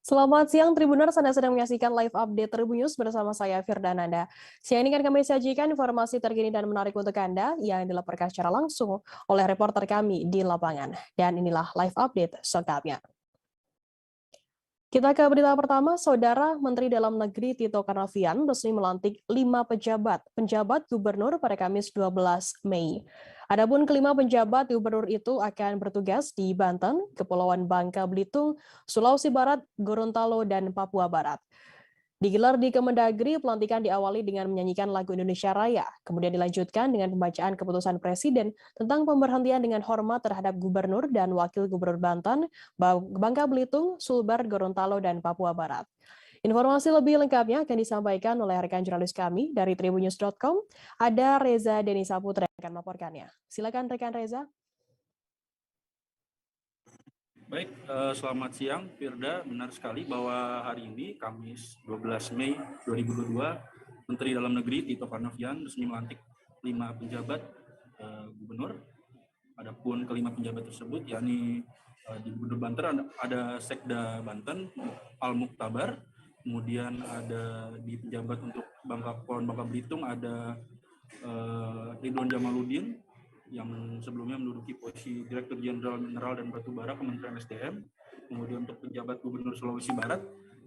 Selamat siang Tribuners, Anda sedang menyaksikan live update Tribun News bersama saya Firdananda. Siang ini kan kami sajikan informasi terkini dan menarik untuk Anda yang dilaporkan secara langsung oleh reporter kami di lapangan. Dan inilah live update selengkapnya. Kita ke berita pertama, Saudara Menteri Dalam Negeri Tito Karnavian resmi melantik 5 penjabat gubernur pada Kamis 12 Mei. Adapun kelima penjabat gubernur itu akan bertugas di Banten, Kepulauan Bangka Belitung, Sulawesi Barat, Gorontalo, dan Papua Barat. Digelar di Kemendagri, pelantikan diawali dengan menyanyikan lagu Indonesia Raya, kemudian dilanjutkan dengan pembacaan keputusan Presiden tentang pemberhentian dengan hormat terhadap Gubernur dan Wakil Gubernur Banten, Bangka Belitung, Sulbar, Gorontalo, dan Papua Barat. Informasi lebih lengkapnya akan disampaikan oleh rekan jurnalis kami dari tribunnews.com, ada Reza Denisa Putra yang akan melaporkannya. Silakan rekan Reza. Baik, selamat siang Firda. Benar sekali bahwa hari ini Kamis 12 Mei 2022 Menteri Dalam Negeri Tito Karnavian resmi melantik 5 penjabat gubernur. Adapun kelima penjabat tersebut yakni di Gubernur Banten ada Sekda Banten Al Muktabar, kemudian ada di penjabat untuk Bangka Belitung ada Ridwan Jamaluddin yang sebelumnya menduduki posisi Direktur Jenderal Mineral dan Batubara Kementerian SDM. Kemudian untuk penjabat Gubernur Sulawesi Barat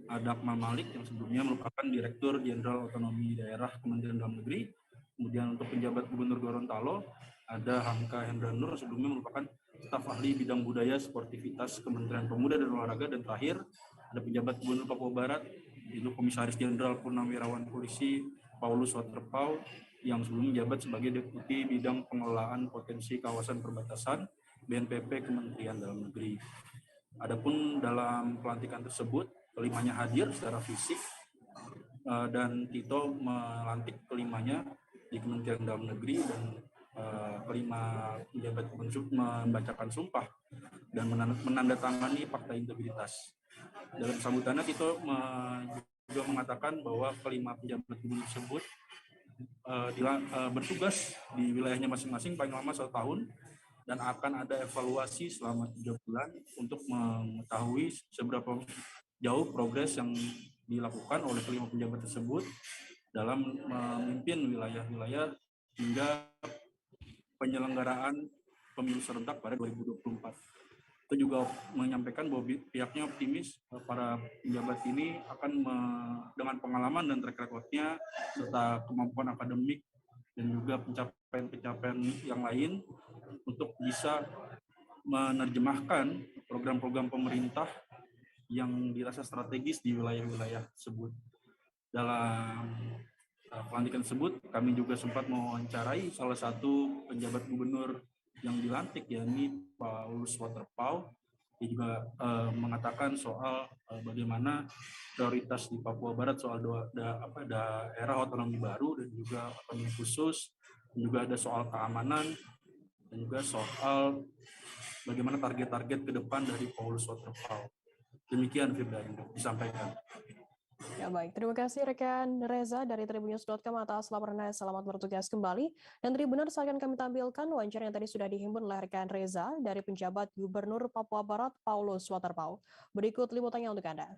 ada Akmal Malik yang sebelumnya merupakan Direktur Jenderal Otonomi Daerah Kementerian Dalam Negeri. Kemudian untuk penjabat Gubernur Gorontalo ada Hamka Hendra Nur sebelumnya merupakan staf ahli bidang budaya sportivitas Kementerian Pemuda dan Olahraga. Dan terakhir ada penjabat Gubernur Papua Barat yaitu Komisaris Jenderal Purnawirawan Polisi Paulus Waterpau yang sebelumnya menjabat sebagai Deputi Bidang Pengelolaan Potensi Kawasan Perbatasan BNPB Kementerian Dalam Negeri. Adapun dalam pelantikan tersebut, kelimanya hadir secara fisik dan Tito melantik kelimanya di Kementerian Dalam Negeri dan kelima penjabat membacakan sumpah dan menandatangani fakta integritas. Dalam sambutannya Tito juga mengatakan bahwa kelima penjabat gubernur tersebut bertugas di wilayahnya masing-masing paling lama 1 tahun dan akan ada evaluasi selama 3 bulan untuk mengetahui seberapa jauh progres yang dilakukan oleh kelima penjabat tersebut dalam memimpin wilayah-wilayah hingga penyelenggaraan pemilu serentak pada 2024. Itu juga menyampaikan bahwa pihaknya optimis para penjabat ini akan dengan pengalaman dan track record-nya serta kemampuan akademik dan juga pencapaian-pencapaian yang lain untuk bisa menerjemahkan program-program pemerintah yang dirasa strategis di wilayah-wilayah tersebut. Dalam pelantikan tersebut, kami juga sempat mewawancarai salah satu penjabat gubernur yang dilantik, yakni Paulus Waterpau. Dia juga mengatakan soal bagaimana prioritas di Papua Barat soal daerah otonomi baru dan juga otonomi khusus, dan juga ada soal keamanan dan juga soal bagaimana target-target ke depan dari Paulus Waterpau. Demikian Firda yang disampaikan. Ya baik, terima kasih rekan Reza dari tribunnews.com atas laporannya. Selamat bertugas kembali. Dan Tribuners akan kami tampilkan wawancara yang tadi sudah dihimpun oleh rekan Reza dari penjabat Gubernur Papua Barat Paulus Waterpau. Berikut liputannya untuk Anda.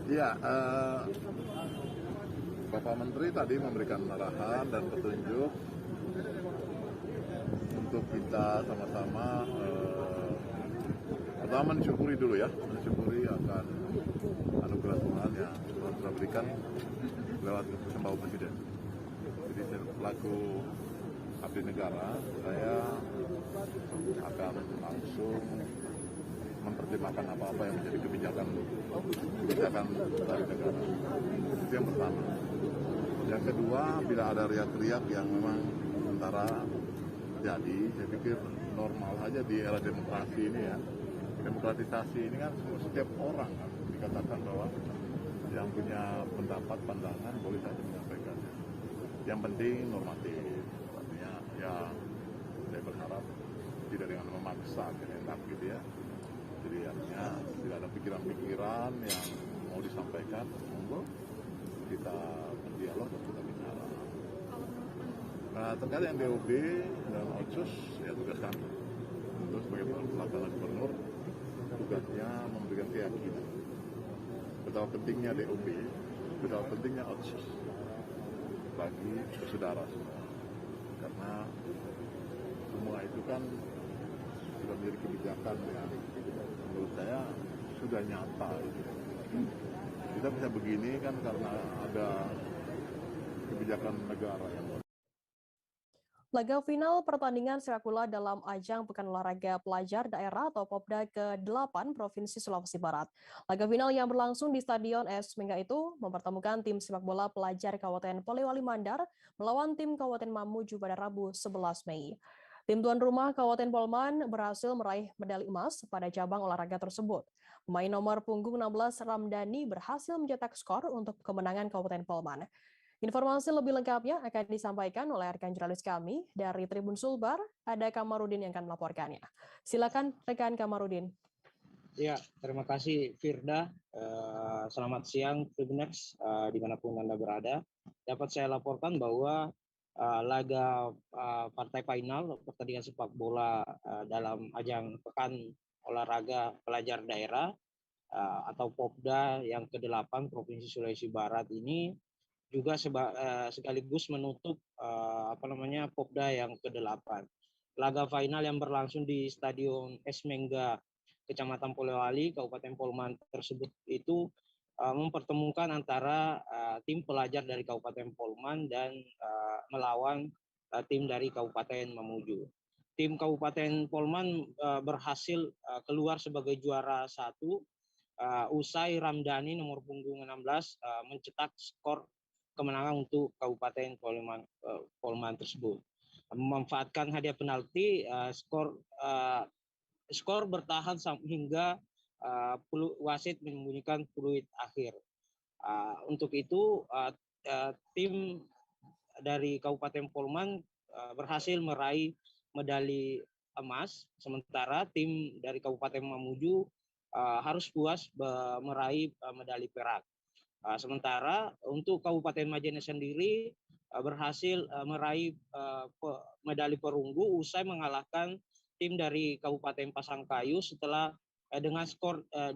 Ya, Bapak Menteri tadi memberikan arahan dan petunjuk untuk kita sama-sama pertama mensyukuri dulu ya, mensyukuri akan anugerah Tuhan yang Tuhan telah berikan lewat keputusan Bapak Presiden. Jadi selaku abdi negara, saya akan langsung menerjemahkan apa-apa yang menjadi kebijakan dari negara. Itu yang pertama. Yang kedua, bila ada riak-riak yang memang sementara jadi, saya pikir normal aja di era demokrasi ini ya. Demokratisasi ini kan setiap orang kan dikatakan bahwa yang punya pendapat, pandangan boleh saja menyampaikannya. Yang penting normatif. Artinya ya saya berharap tidak dengan memaksa kehendak gitu ya. Jadi artinya tidak ada pikiran-pikiran yang mau disampaikan, monggo kita berdialog dan kita bicara. Nah terkait yang DOB dan Otsus ya tugas kami. Terus sebagai pelaksana gubernur, tugas tugasnya memberikan keyakinan betapa pentingnya DOP, betapa pentingnya otsus bagi saudara semua. Karena semua itu kan sudah menjadi kebijakan yang menurut saya sudah nyata. Kita bisa begini kan karena ada kebijakan negara yang Laga final pertandingan sepak bola dalam ajang Pekan Olahraga Pelajar Daerah atau Popda ke-8 Provinsi Sulawesi Barat. Laga final yang berlangsung di Stadion S Mengga itu mempertemukan tim sepak bola pelajar Kabupaten Polewali Mandar melawan tim Kabupaten Mamuju pada Rabu 11 Mei. Tim tuan rumah Kabupaten Polman berhasil meraih medali emas pada cabang olahraga tersebut. Pemain nomor punggung 16 Ramdhani berhasil mencetak skor untuk kemenangan Kabupaten Polman. Informasi lebih lengkapnya akan disampaikan oleh rekan jurnalis kami dari Tribun Sulbar, ada Kamarudin yang akan melaporkannya. Silakan rekan Kamarudin. Ya, terima kasih Firda. Selamat siang Tribunex dimanapun Anda berada. Dapat saya laporkan bahwa laga partai final pertandingan sepak bola dalam ajang Pekan Olahraga Pelajar Daerah atau Popda yang ke-8 Provinsi Sulawesi Barat ini juga sekaligus menutup Popda yang ke-8. Laga final yang berlangsung di Stadion S Mengga, Kecamatan Polewali, Kabupaten Polman tersebut itu mempertemukan antara tim pelajar dari Kabupaten Polman dan melawan tim dari Kabupaten Mamuju. Tim Kabupaten Polman berhasil keluar sebagai juara 1 usai Ramdhani nomor punggung 16 mencetak skor kemenangan untuk Kabupaten Polman tersebut. Memanfaatkan hadiah penalti, skor bertahan hingga wasit membunyikan peluit akhir. Untuk itu tim dari Kabupaten Polman berhasil meraih medali emas, sementara tim dari Kabupaten Mamuju harus puas meraih medali perak. Sementara untuk Kabupaten Majene sendiri berhasil meraih medali perunggu usai mengalahkan tim dari Kabupaten Pasangkayu setelah dengan skor 2-1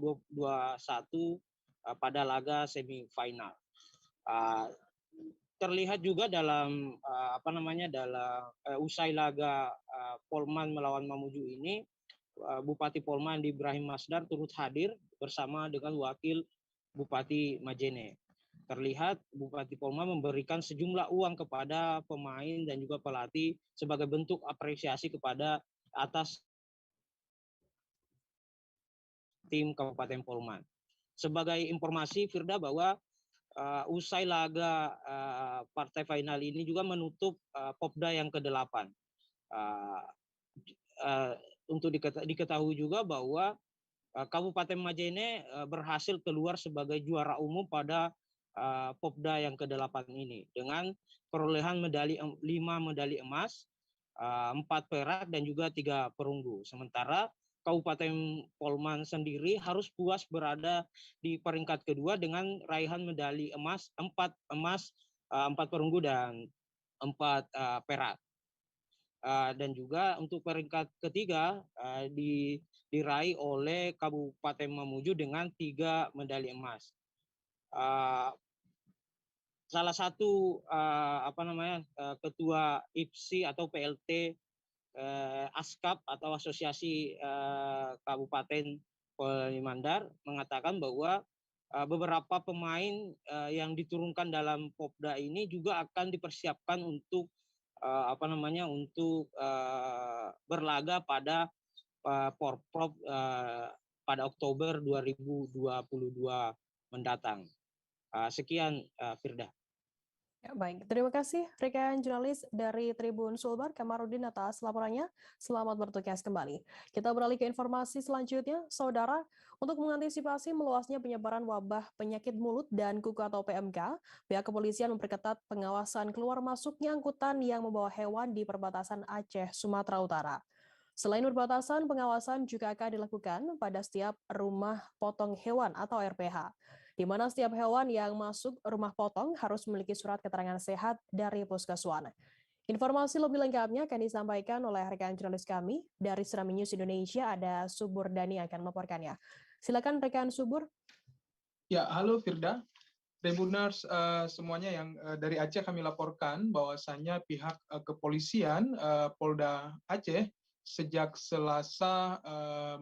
pada laga semifinal. Terlihat juga dalam usai laga Polman melawan Mamuju ini, Bupati Polman Ibrahim Masdar turut hadir bersama dengan wakil Bupati Majene. Terlihat Bupati Polman memberikan sejumlah uang kepada pemain dan juga pelatih sebagai bentuk apresiasi kepada atas tim Kabupaten Polman. Sebagai informasi Firda bahwa usai laga partai final ini juga menutup Popda yang ke-8. Untuk diketahui juga bahwa Kabupaten Majene berhasil keluar sebagai juara umum pada Popda yang ke-8 ini dengan perolehan 5 medali emas, 4 perak dan juga 3 perunggu. Sementara Kabupaten Polman sendiri harus puas berada di peringkat kedua dengan raihan medali emas, 4 emas, 4 perunggu dan 4 perak. Dan juga untuk peringkat ketiga diraih oleh Kabupaten Mamuju dengan 3 medali emas. Salah satu ketua IPSI atau PLT ASKAP atau Asosiasi Kabupaten Polewali Mandar mengatakan bahwa beberapa pemain yang diturunkan dalam Popda ini juga akan dipersiapkan untuk berlaga pada Porprov pada Oktober 2022 mendatang. Sekian Firda. Ya, baik, terima kasih rekan jurnalis dari Tribun Sulbar Kamarudin atas laporannya. Selamat bertugas kembali. Kita beralih ke informasi selanjutnya, saudara. Untuk mengantisipasi meluasnya penyebaran wabah penyakit mulut dan kuku atau PMK, pihak kepolisian memperketat pengawasan keluar masuknya angkutan yang membawa hewan di perbatasan Aceh, Sumatera Utara. Selain perbatasan, pengawasan juga akan dilakukan pada setiap rumah potong hewan atau RPH, di mana setiap hewan yang masuk rumah potong harus memiliki surat keterangan sehat dari puskeswan. Informasi lebih lengkapnya akan disampaikan oleh rekan jurnalis kami dari Serambi News Indonesia, ada Subur Dani yang akan melaporkannya. Silakan rekan Subur. Ya, halo Firda. Tribuners semuanya yang dari Aceh kami laporkan bahwasannya pihak kepolisian Polda Aceh sejak Selasa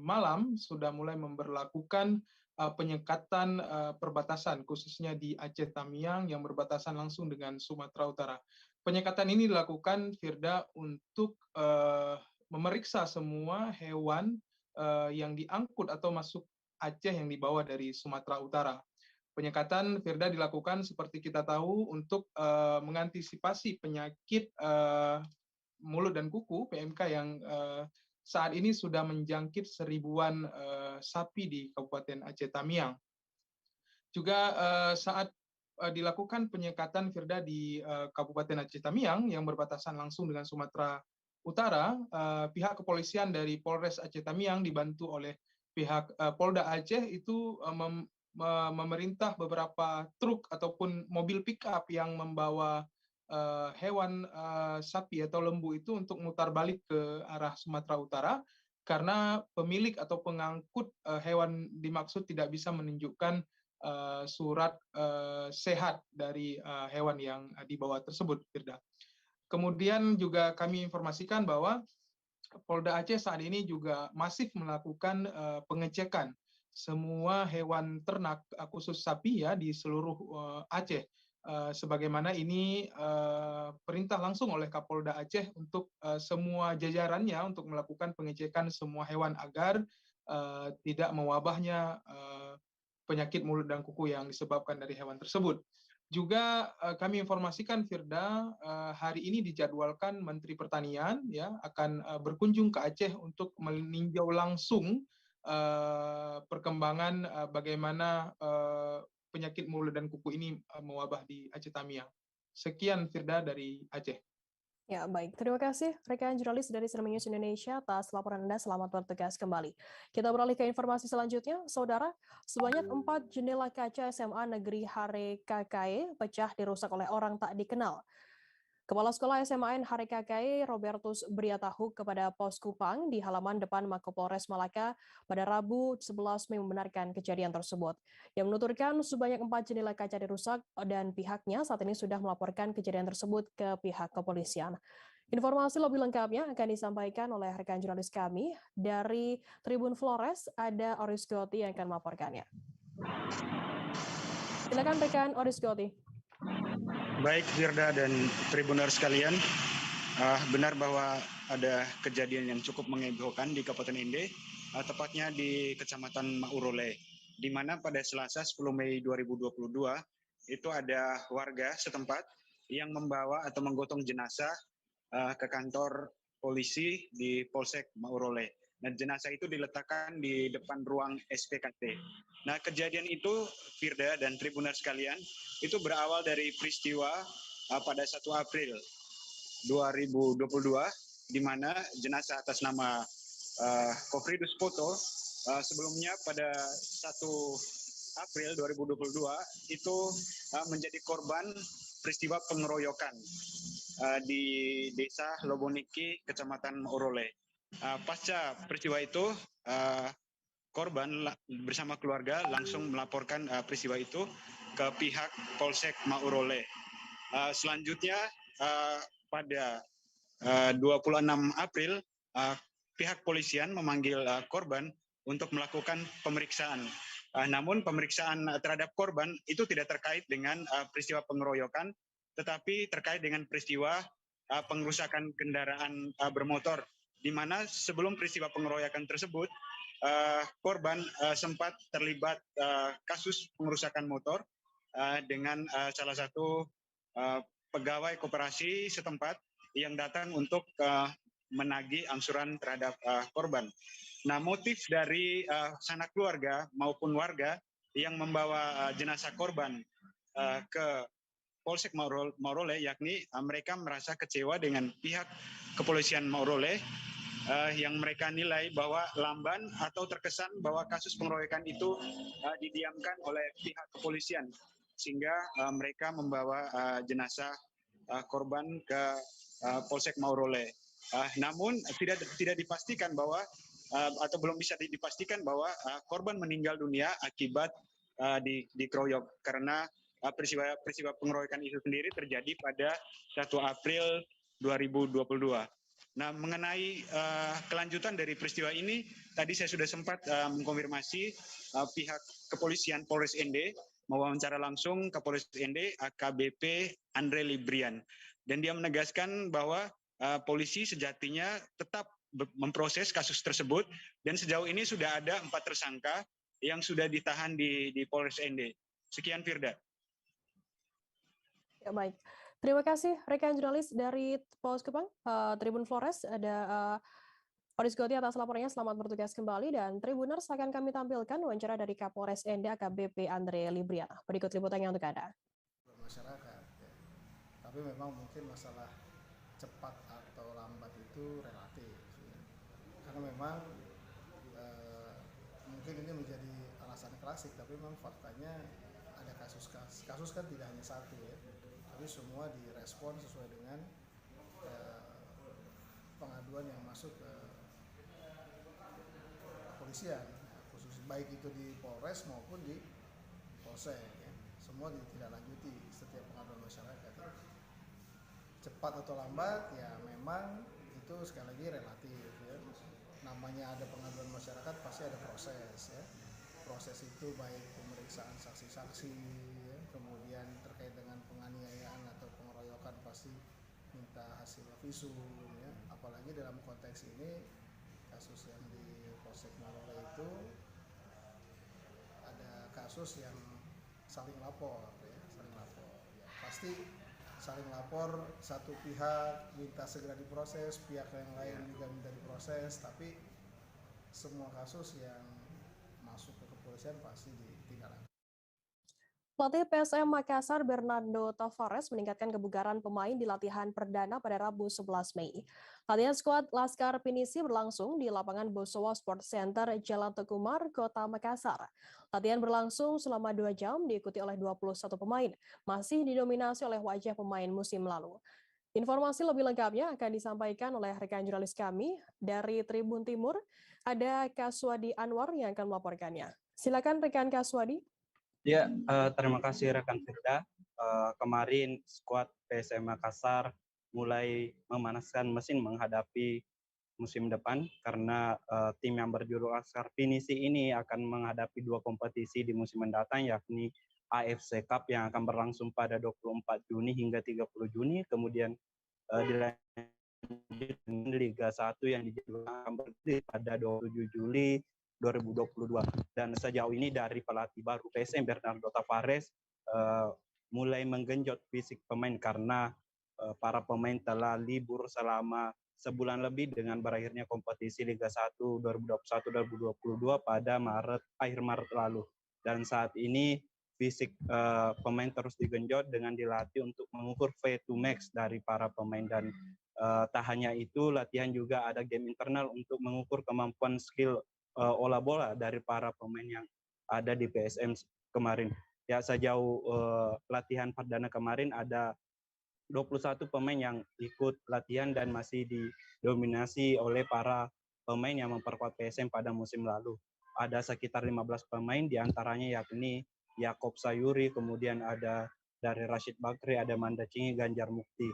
malam sudah mulai memberlakukan penyekatan perbatasan khususnya di Aceh Tamiang yang berbatasan langsung dengan Sumatera Utara. Penyekatan ini dilakukan Firda untuk memeriksa semua hewan yang diangkut atau masuk Aceh yang dibawa dari Sumatera Utara. Penyekatan Firda dilakukan seperti kita tahu untuk mengantisipasi penyakit mulut dan kuku (PMK) yang saat ini sudah menjangkit seribuan sapi di Kabupaten Aceh Tamiang. Juga saat dilakukan penyekatan Firda di Kabupaten Aceh Tamiang yang berbatasan langsung dengan Sumatera Utara, pihak kepolisian dari Polres Aceh Tamiang dibantu oleh pihak Polda Aceh itu memerintah beberapa truk ataupun mobil pick-up yang membawa hewan sapi atau lembu itu untuk mutar balik ke arah Sumatera Utara karena pemilik atau pengangkut hewan dimaksud tidak bisa menunjukkan surat sehat dari hewan yang dibawa tersebut, Firda. Kemudian juga kami informasikan bahwa Polda Aceh saat ini juga masif melakukan pengecekan semua hewan ternak khusus sapi ya di seluruh Aceh. Sebagaimana ini perintah langsung oleh Kapolda Aceh untuk semua jajarannya untuk melakukan pengecekan semua hewan agar tidak mewabahnya penyakit mulut dan kuku yang disebabkan dari hewan tersebut. Juga kami informasikan Firda, hari ini dijadwalkan Menteri Pertanian ya akan berkunjung ke Aceh untuk meninjau langsung perkembangan bagaimana penyakit mulut dan kuku ini mewabah di Aceh Tamiang. Sekian Firda dari Aceh. Ya, baik. Terima kasih rekan jurnalis dari Serambi News Indonesia atas laporan Anda. Selamat bertugas kembali. Kita beralih ke informasi selanjutnya. Saudara, sebanyak 4 jendela kaca SMA Negeri Hare KKE pecah dirusak oleh orang tak dikenal. Kepala Sekolah SMAN Hare KKE Robertus Briatahu kepada Pos Kupang di halaman depan Mako-Polres Malaka pada Rabu 11 Mei membenarkan kejadian tersebut. Yang menuturkan sebanyak 4 jendela kaca dirusak dan pihaknya saat ini sudah melaporkan kejadian tersebut ke pihak kepolisian. Informasi lebih lengkapnya akan disampaikan oleh rekan jurnalis kami dari Tribun Flores, ada Oris Goti yang akan melaporkannya. Silakan rekan Oris Goti. Baik, Firda dan Tribuners sekalian, benar bahwa ada kejadian yang cukup mengebohkan di Kabupaten Ende, tepatnya di Kecamatan Maurole, di mana pada Selasa 10 Mei 2022 itu ada warga setempat yang membawa atau menggotong jenazah ke kantor polisi di Polsek Maurole. Nah, jenazah itu diletakkan di depan ruang SPKT. Nah, kejadian itu, Firda dan Tribuners sekalian, itu berawal dari peristiwa pada 1 April 2022, di mana jenazah atas nama Kofridus Poto sebelumnya pada 1 April 2022 itu menjadi korban peristiwa pengeroyokan di Desa Loboniki, Kecamatan Maurole. Pasca peristiwa itu, korban bersama keluarga langsung melaporkan peristiwa itu ke pihak Polsek Maurole. Selanjutnya pada 26 April pihak polisian memanggil korban untuk melakukan pemeriksaan. Namun pemeriksaan terhadap korban itu tidak terkait dengan peristiwa pengeroyokan, tetapi terkait dengan peristiwa pengerusakan kendaraan bermotor, di mana sebelum peristiwa pengeroyokan tersebut korban sempat terlibat kasus pengerusakan motor dengan salah satu pegawai koperasi setempat yang datang untuk menagih angsuran terhadap korban. Nah, motif dari sanak keluarga maupun warga yang membawa jenazah korban ke Polsek Maurole, yakni mereka merasa kecewa dengan pihak kepolisian Maurole yang mereka nilai bahwa lamban atau terkesan bahwa kasus pengeroyokan itu didiamkan oleh pihak kepolisian, sehingga mereka membawa jenazah korban ke Polsek Maurole. Namun tidak dipastikan bahwa atau belum bisa dipastikan bahwa korban meninggal dunia akibat dikeroyok, karena peristiwa pengeroyokan itu sendiri terjadi pada 1 April 2022. Nah, mengenai kelanjutan dari peristiwa ini, tadi saya sudah sempat mengkonfirmasi pihak kepolisian Polres Ende, mewawancara langsung Kapolres Ende AKBP Andre Librian, dan dia menegaskan bahwa polisi sejatinya tetap memproses kasus tersebut, dan sejauh ini sudah ada 4 tersangka yang sudah ditahan di Polres Ende. Sekian, Firda. Ya, baik. Terima kasih rekan jurnalis dari Polres Kupang, Tribun Flores, ada Oris Goti atas laporannya. Selamat bertugas kembali, dan Tribuners akan kami tampilkan wawancara dari Kapolres Ende AKBP Andre Librian. Berikut liputannya untuk Anda. Masyarakat, ya. Tapi memang mungkin masalah cepat atau lambat itu relatif, ya. Karena memang mungkin ini menjadi alasan klasik, tapi memang faktanya ada kasus kan tidak hanya satu, ya. Tapi semua direspon sesuai dengan pengaduan yang masuk ke kepolisian, khusus baik itu di Polres maupun di Polsek, ya. Semua ditindaklanjuti setiap pengaduan masyarakat, ya. Cepat atau lambat ya memang itu sekali lagi relatif, ya. Namanya ada pengaduan masyarakat pasti ada proses, ya. Proses itu baik pemeriksaan saksi-saksi, ya, kemudian terkait dengan penganiayaan atau pengeroyokan pasti minta hasil visum, ya. Apalagi dalam konteks ini kasus yang di Polsek Maurole itu ada kasus yang saling lapor, ya, saling lapor. Ya, pasti saling lapor, satu pihak minta segera diproses, pihak yang lain juga minta diproses, tapi semua kasus yang masuk ke kepolisian pasti ditindaklanjuti. Pelatih PSM Makassar Bernardo Tavares meningkatkan kebugaran pemain di latihan perdana pada Rabu 11 Mei. Latihan skuad Laskar Pinisi berlangsung di lapangan Bosowa Sport Center Jalan Tekumar, Kota Makassar. Latihan berlangsung selama 2 jam diikuti oleh 21 pemain, masih didominasi oleh wajah pemain musim lalu. Informasi lebih lengkapnya akan disampaikan oleh rekan jurnalis kami dari Tribun Timur, ada Kaswadi Anwar yang akan melaporkannya. Silakan rekan Kaswadi. Ya, terima kasih rekan Firda. Kemarin skuad PSM Makassar mulai memanaskan mesin menghadapi musim depan, karena tim yang berjuluk Laskar Pinisi ini akan menghadapi 2 kompetisi di musim mendatang, yakni AFC Cup yang akan berlangsung pada 24 Juni hingga 30 Juni, kemudian dilanjut Liga 1 yang dijadwalkan berakhir pada 27 Juli 2022. Dan sejauh ini dari pelatih baru PSM Bernardo Tavares mulai menggenjot fisik pemain, karena para pemain telah libur selama sebulan lebih dengan berakhirnya kompetisi Liga 1 2021-2022 pada akhir Maret lalu. Dan saat ini fisik pemain terus digenjot dengan dilatih untuk mengukur V2 max dari para pemain, dan tak hanya itu, latihan juga ada game internal untuk mengukur kemampuan skill olah bola dari para pemain yang ada di PSM kemarin. Ya, sejauh latihan perdana kemarin ada 21 pemain yang ikut latihan dan masih didominasi oleh para pemain yang memperkuat PSM pada musim lalu. Ada sekitar 15 pemain, diantaranya yakni Yakob Sayuri, kemudian ada dari Rashid Bakri, ada Manda Cingi, Ganjar Mukti.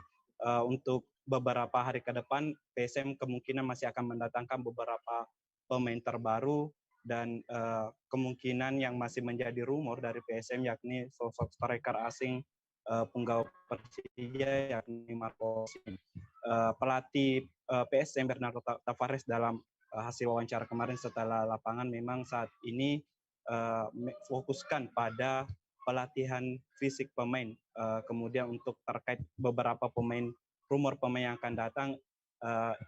Untuk beberapa hari ke depan, PSM kemungkinan masih akan mendatangkan beberapa pemain terbaru, dan kemungkinan yang masih menjadi rumor dari PSM yakni sosok striker asing penggawa Persija yakni Marco Sin. Pelatih PSM Bernardo Tavares dalam hasil wawancara kemarin setelah lapangan memang saat ini fokuskan pada pelatihan fisik pemain, kemudian untuk terkait beberapa rumor pemain yang akan datang,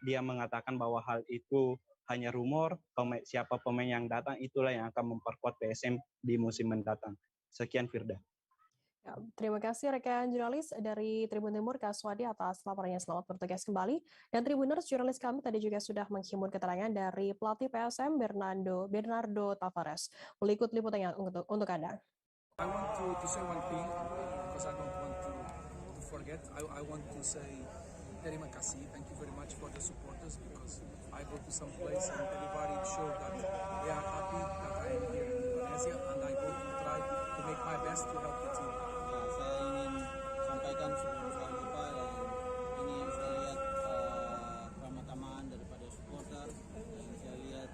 dia mengatakan bahwa hal itu hanya rumor. Siapa pemain yang datang itulah yang akan memperkuat PSM di musim mendatang. Sekian, Firda. Ya, terima kasih rekan jurnalis dari Tribun Timur Kaswadi atas laporannya. Selamat bertugas kembali. Dan Tribuners, jurnalis kami tadi juga sudah menghimpun keterangan dari pelatih PSM Bernardo Tavares. Berikut liputannya untuk Anda. I want to say one thing because I don't want to forget forget, I want to say terima kasih. Thank you very much for the supporters because I go to some place and everybody showed that they are happy that I am here in Indonesia and I go to try to make my best to help the team. Saya ingin sampaikan sebelum saya lupa ini saya lihat ramah-tamahan daripada supporter dan saya lihat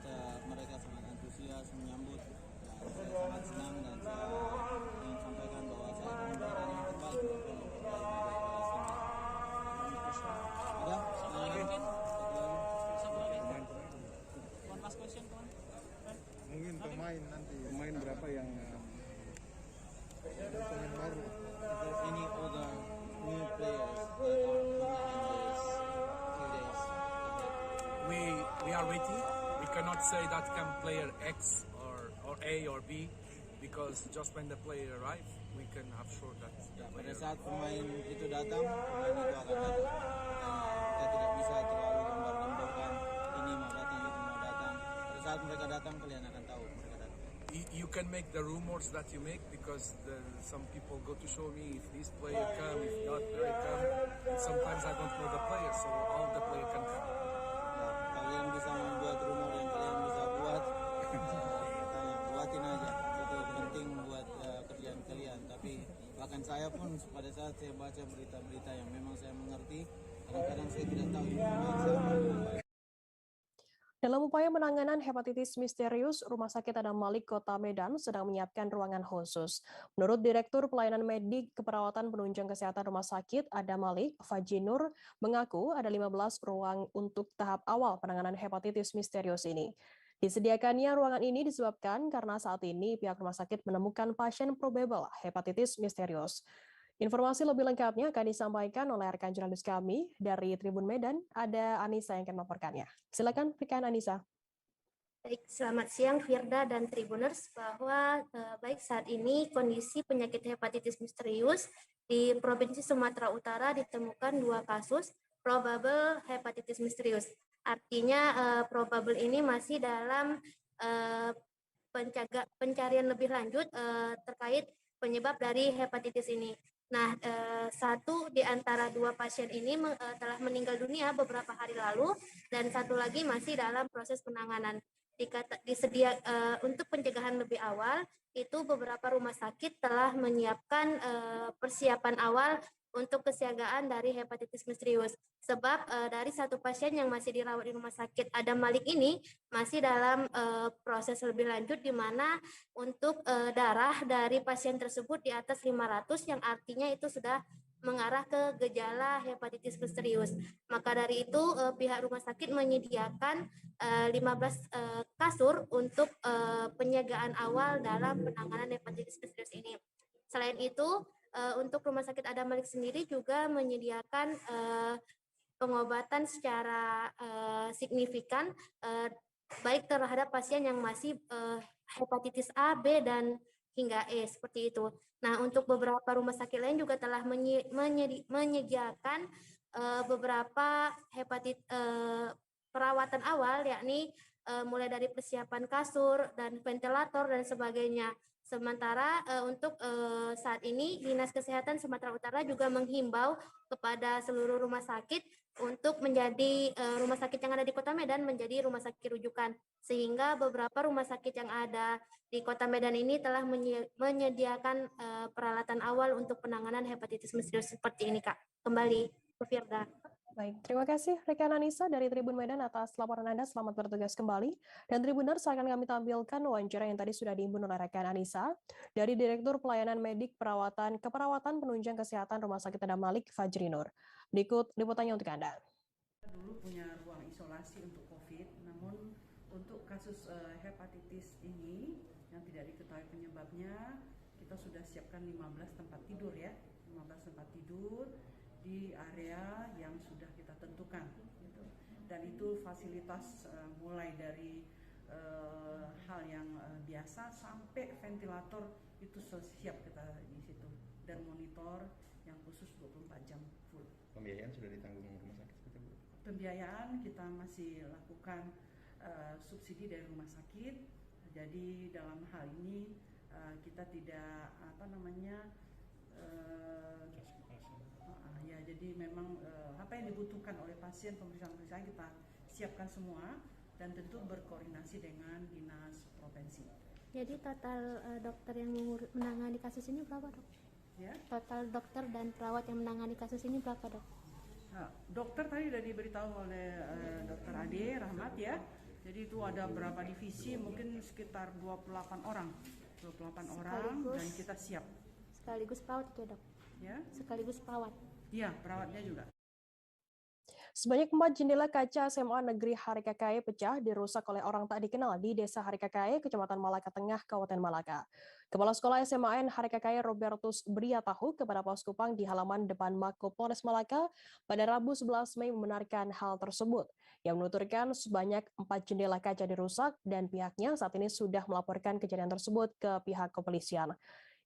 mereka sangat antusias menyambut dan saya sangat senang dan saya ingin sampaikan bahwa saya akan memberikan yang terbaik mungkin pemain nanti pemain berapa yang pemain baru any other new players that are coming in this few days. We are waiting. We cannot say that can player X or A or B because just when the player arrive, we can have sure that the Pada player. saat pemain itu datang, pemain itu akan datang. Dan kita tidak bisa terlalu gambar-gambarkan ini mau datang, itu mau datang. Pada saat mereka datang, kalian akan tahu mereka datang. You can make the rumors that you make because some people go to show me if this player come, if that player come. And sometimes I don't know the player, so all the player can come. Nah, kalian bisa membuat rumor yang kalian bisa buat. Buatin aja. Itu penting buat kerjaan kalian. Tapi bahkan saya pun pada saat saya baca berita-berita yang memang saya mengerti, kadang-kadang saya tidak tahu informasi apa. Dalam upaya penanganan hepatitis misterius, Rumah Sakit Adam Malik Kota Medan sedang menyiapkan ruangan khusus. Menurut Direktur Pelayanan Medik Keperawatan Penunjang Kesehatan Rumah Sakit Adam Malik, Faji Nur, mengaku ada 15 ruang untuk tahap awal penanganan hepatitis misterius ini. Disediakannya ruangan ini disebabkan karena saat ini pihak rumah sakit menemukan pasien probable hepatitis misterius. Informasi lebih lengkapnya akan disampaikan oleh rekan jurnalis kami dari Tribun Medan, ada Anissa yang akan melaporkannya. Silakan rekan Anissa. Baik, selamat siang Firda dan Tribuners, bahwa baik saat ini kondisi penyakit hepatitis misterius di Provinsi Sumatera Utara ditemukan 2 kasus probable hepatitis misterius. Artinya probable ini masih dalam pencarian lebih lanjut terkait penyebab dari hepatitis ini. Nah, 1 di antara 2 pasien ini telah meninggal dunia beberapa hari lalu dan 1 lagi masih dalam proses penanganan. Untuk pencegahan lebih awal, itu beberapa rumah sakit telah menyiapkan persiapan awal untuk kesiagaan dari hepatitis misterius. Sebab dari 1 pasien yang masih dirawat di Rumah Sakit Adam Malik ini masih dalam proses lebih lanjut, di mana untuk darah dari pasien tersebut di atas 500, yang artinya itu sudah mengarah ke gejala hepatitis misterius. Maka dari itu pihak rumah sakit menyediakan 15 kasur untuk penjagaan awal dalam penanganan hepatitis misterius ini. Selain itu, untuk Rumah Sakit Adam Malik sendiri juga menyediakan pengobatan secara signifikan baik terhadap pasien yang masih hepatitis A, B, dan hingga E, seperti itu. Nah, untuk beberapa rumah sakit lain juga telah menyediakan beberapa perawatan awal, yakni mulai dari persiapan kasur dan ventilator dan sebagainya. Sementara untuk saat ini Dinas Kesehatan Sumatera Utara juga menghimbau kepada seluruh rumah sakit untuk menjadi rumah sakit yang ada di Kota Medan menjadi rumah sakit rujukan, sehingga beberapa rumah sakit yang ada di Kota Medan ini telah menyediakan peralatan awal untuk penanganan hepatitis misterius seperti ini, Kak. Kembali ke Firda. Baik, terima kasih rekan Anissa dari Tribun Medan atas laporan Anda. Selamat bertugas kembali. Dan Tribuners, akan kami tampilkan wawancara yang tadi sudah diimbun oleh rekan Anissa dari Direktur Pelayanan Medik Keperawatan Penunjang Kesehatan Rumah Sakit Adam Malik, Fajri Nur. Berikut liputannya untuk Anda. Dulu punya ruang isolasi untuk COVID, namun untuk kasus hepatitis ini yang tidak diketahui penyebabnya, kita sudah siapkan 15 tempat tidur ya, 15 tempat tidur di area yang sudah kita tentukan gitu. Dan itu fasilitas mulai dari hal yang biasa sampai ventilator itu siap kita di situ, dan monitor yang khusus 24 jam full. Pembiayaan sudah ditanggung rumah sakit seperti itu? Pembiayaan kita masih lakukan subsidi dari rumah sakit. Jadi dalam hal ini kita tidak Ya, jadi memang apa yang dibutuhkan oleh pasien pemeriksaan kita siapkan semua dan tentu berkoordinasi dengan dinas provinsi. Jadi total dokter yang menangani kasus ini berapa, dok? Ya. Total dokter dan perawat yang menangani kasus ini berapa, dok? Nah, dokter tadi sudah diberitahu oleh Dokter Ade Rahmat ya. Jadi itu ada berapa divisi, mungkin sekitar 28 orang. 28 orang dan kita siap. Sekaligus perawat itu, dok? Ya. Sekaligus perawat? Iya, perawatnya juga. Sebanyak 4 jendela kaca SMA Negeri Harikakae pecah dirusak oleh orang tak dikenal di Desa Harikakae, Kecamatan Malaka Tengah, Kabupaten Malaka. Kepala Sekolah SMAN Harikakae Robertus Briatahu kepada Pos Kupang di halaman depan Mako Polres Malaka pada Rabu 11 Mei membenarkan hal tersebut. Yang menuturkan sebanyak 4 jendela kaca dirusak dan pihaknya saat ini sudah melaporkan kejadian tersebut ke pihak kepolisian.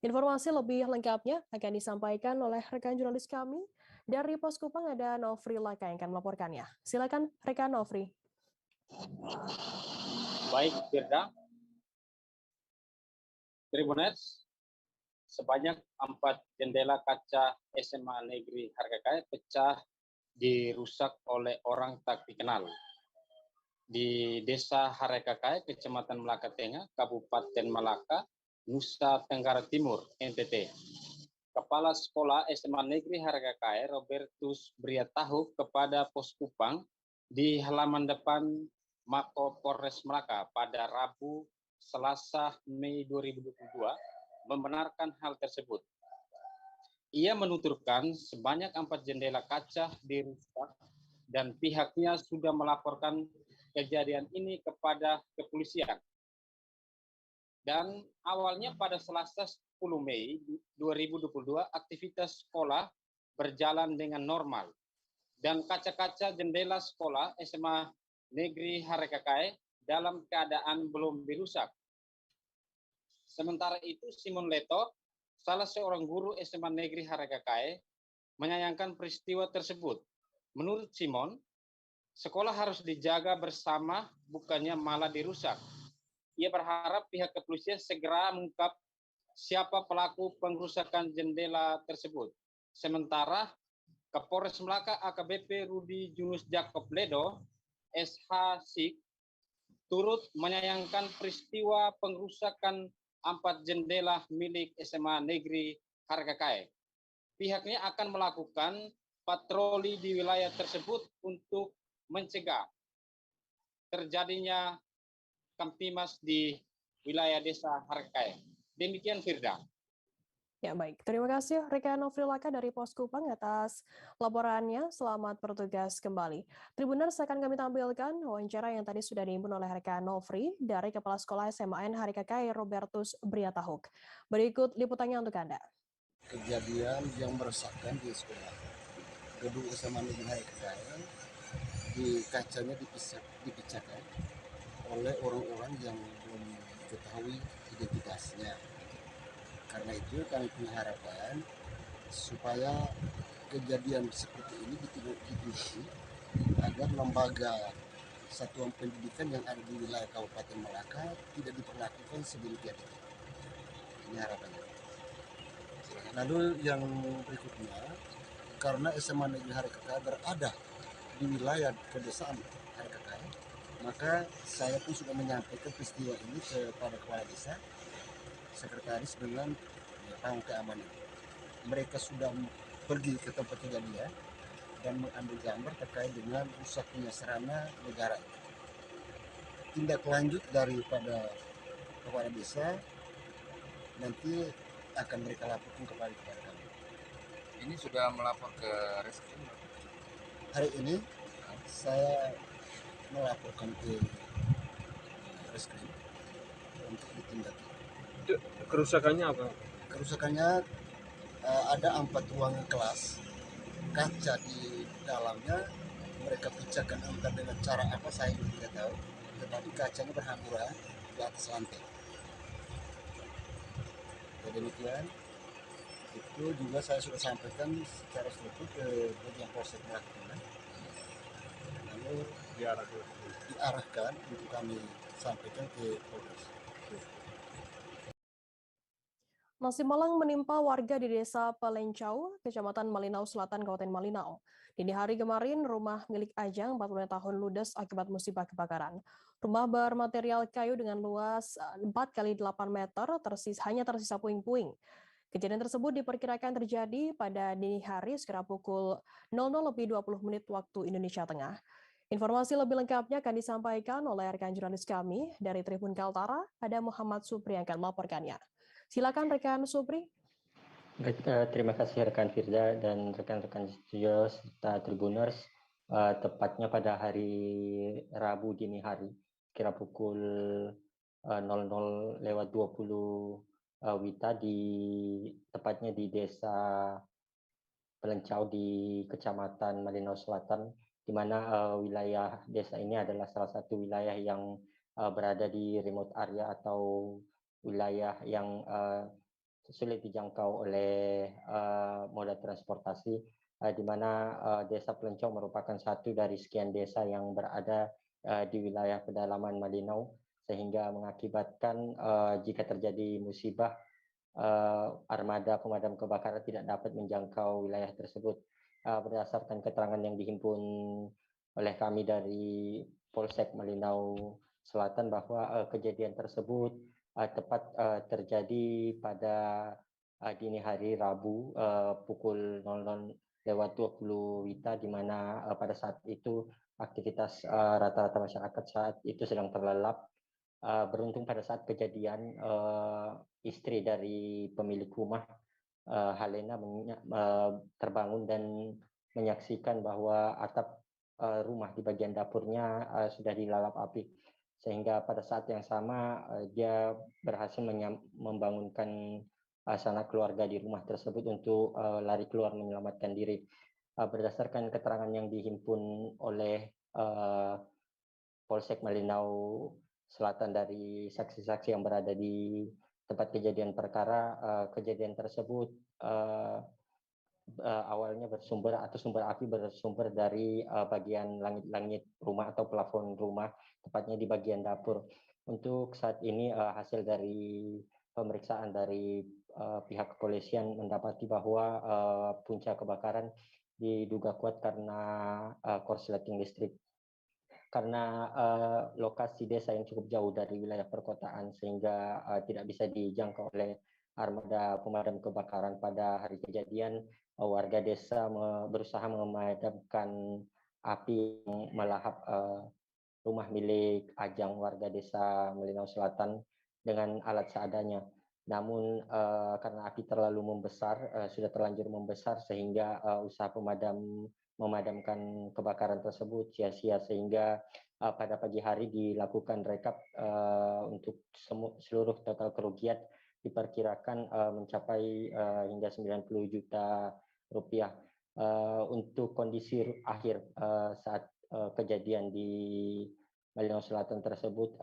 Informasi lebih lengkapnya akan disampaikan oleh rekan jurnalis kami. Dari Pos Kupang ada Nofri Laka yang akan melaporkannya. Silakan rekan Nofri. Baik, Firda. Tribuners, sebanyak 4 jendela kaca SMA Negeri Harikakae pecah dirusak oleh orang tak dikenal di Desa Harikakae, Kecamatan Malaka Tengah, Kabupaten Malaka, Nusa Tenggara Timur, NTT. Kepala Sekolah SMA Negeri Harikakae Robertus Briatahu kepada Pos Kupang di halaman depan Mako Polres Malaka pada Rabu Selasa Mei 2022 membenarkan hal tersebut. Ia menuturkan sebanyak 4 jendela kaca dirusak dan pihaknya sudah melaporkan kejadian ini kepada kepolisian. Dan awalnya pada Selasa 10 Mei 2022 aktivitas sekolah berjalan dengan normal dan kaca-kaca jendela sekolah SMA Negeri Harikakae dalam keadaan belum dirusak. Sementara itu Simon Leto, salah seorang guru SMA Negeri Harikakae, menyayangkan peristiwa tersebut. Menurut Simon, sekolah harus dijaga bersama bukannya malah dirusak. Ia berharap pihak kepolisian segera mengungkap siapa pelaku pengrusakan jendela tersebut. Sementara Kapolres Malaka AKBP Rudi Junus Jacob Ledo, SH Sik, turut menyayangkan peristiwa pengrusakan 4 jendela milik SMA Negeri Harikakae. Pihaknya akan melakukan patroli di wilayah tersebut untuk mencegah terjadinya kamtimas di wilayah Desa Harikakae. Demikian Firda. Ya baik, terima kasih rekan Nofri Laka dari Pos Kupang atas laporannya. Selamat bertugas kembali. Tribuners, akan kami tampilkan wawancara yang tadi sudah diimpun oleh rekan Nofri dari Kepala Sekolah SMAN Harikakae Robertus Briatahuk. Berikut liputannya untuk Anda. Kejadian yang meresahkan di sekolah gedung SMA Negeri Harikakae, di kacanya dipecahkan oleh orang-orang yang belum diketahui identitasnya. Karena itu kami punya harapan supaya kejadian seperti ini ditindaklanjuti agar lembaga satuan pendidikan yang ada di wilayah Kabupaten Malaka tidak diperlakukan sedemikian itu. Ini harapannya. Lalu yang berikutnya, karena SMA Negeri Harikakae berada di wilayah pedesaan Harikakae, maka saya pun sudah menyampaikan peristiwa ini kepada kepala desa, sekretaris dengan panggung keamanan. Mereka sudah pergi ke tempat kejadian dan mengambil gambar terkait dengan rusaknya sarana negara. Tindak lanjut daripada kepala desa nanti akan mereka laporkan kepada kami. Ini sudah melapor ke Reskrim? Hari ini saya melaporkan ke Reskrim untuk ditindaki. Kerusakannya apa? Kerusakannya ada 4 ruangan kelas, kaca di dalamnya mereka pecahkan, entah dengan cara apa saya juga tidak tahu, tetapi kacanya berhamburan di atas lantai. Jadi demikian, itu juga saya sudah sampaikan secara struktur ke bagian Polsek Malaka Tengah, lalu diarahkan untuk kami sampaikan ke Polres. Nasib malang menimpa warga di Desa Palencau, Kecamatan Malinau Selatan, Kabupaten Malinau. Dini hari kemarin, rumah milik Ajang 40 tahun ludes akibat musibah kebakaran. Rumah bermaterial kayu dengan luas 4 kali 8 meter hanya tersisa puing-puing. Kejadian tersebut diperkirakan terjadi pada dini hari sekitar pukul 00:20 waktu Indonesia Tengah. Informasi lebih lengkapnya akan disampaikan oleh rekan jurnalis kami dari Tribun Kaltara, ada Muhammad Supri yang akan melaporkannya. Silakan rekan Supri. Terima kasih rekan Firda dan rekan-rekan studio serta Tribuners. Tepatnya pada hari Rabu dini hari, kira pukul 00:20 WITA tepatnya di Desa Pelencau di Kecamatan Malinau Selatan, di mana wilayah desa ini adalah salah satu wilayah yang berada di remote area atau wilayah yang sulit dijangkau oleh moda transportasi, di mana Desa Pelencau merupakan satu dari sekian desa yang berada di wilayah pedalaman Malinau, sehingga mengakibatkan jika terjadi musibah, armada pemadam kebakaran tidak dapat menjangkau wilayah tersebut. Berdasarkan keterangan yang dihimpun oleh kami dari Polsek Malinau Selatan bahwa kejadian tersebut tepat terjadi pada dini hari Rabu pukul 00:20 WITA, di mana pada saat itu aktivitas rata-rata masyarakat saat itu sedang terlelap. Beruntung pada saat kejadian istri dari pemilik rumah, Halena, terbangun dan menyaksikan bahwa atap rumah di bagian dapurnya sudah dilalap api, sehingga pada saat yang sama dia berhasil membangunkan sanak keluarga di rumah tersebut untuk lari keluar menyelamatkan diri. Berdasarkan keterangan yang dihimpun oleh Polsek Malinau Selatan dari saksi-saksi yang berada di tempat kejadian perkara, kejadian tersebut awalnya sumber api bersumber dari bagian langit-langit rumah atau plafon rumah, tepatnya di bagian dapur. Untuk saat ini hasil dari pemeriksaan dari pihak kepolisian mendapati bahwa puncak kebakaran diduga kuat karena korsleting listrik. Karena lokasi desa yang cukup jauh dari wilayah perkotaan, sehingga tidak bisa dijangkau oleh armada pemadam kebakaran pada hari kejadian, warga desa berusaha memadamkan api yang melahap rumah milik Ajang, warga desa Malinau Selatan, dengan alat seadanya. Namun karena api terlalu membesar, sudah terlanjur membesar, sehingga usaha memadamkan kebakaran tersebut sia-sia, sehingga pada pagi hari dilakukan rekap untuk seluruh total kerugian diperkirakan mencapai hingga 90 juta rupiah. Untuk kondisi akhir saat kejadian di Malinau Selatan tersebut,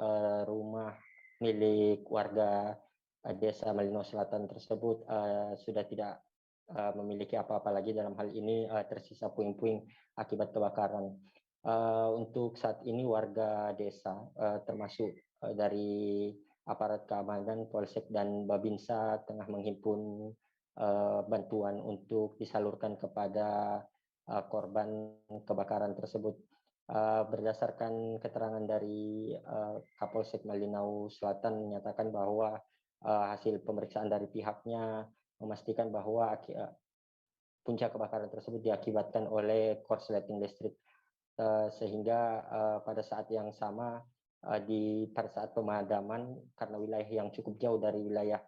rumah milik warga desa Malinau Selatan tersebut sudah tidak memiliki apa-apa lagi. Dalam hal ini tersisa puing-puing akibat kebakaran. Untuk saat ini warga desa termasuk dari aparat keamanan, Polsek dan Babinsa tengah menghimpun bantuan untuk disalurkan kepada korban kebakaran tersebut. Berdasarkan keterangan dari Kapolsek Malinau Selatan menyatakan bahwa hasil pemeriksaan dari pihaknya memastikan bahwa puncak kebakaran tersebut diakibatkan oleh korsleting listrik, sehingga pada saat yang sama pada saat pemadaman, karena wilayah yang cukup jauh dari wilayah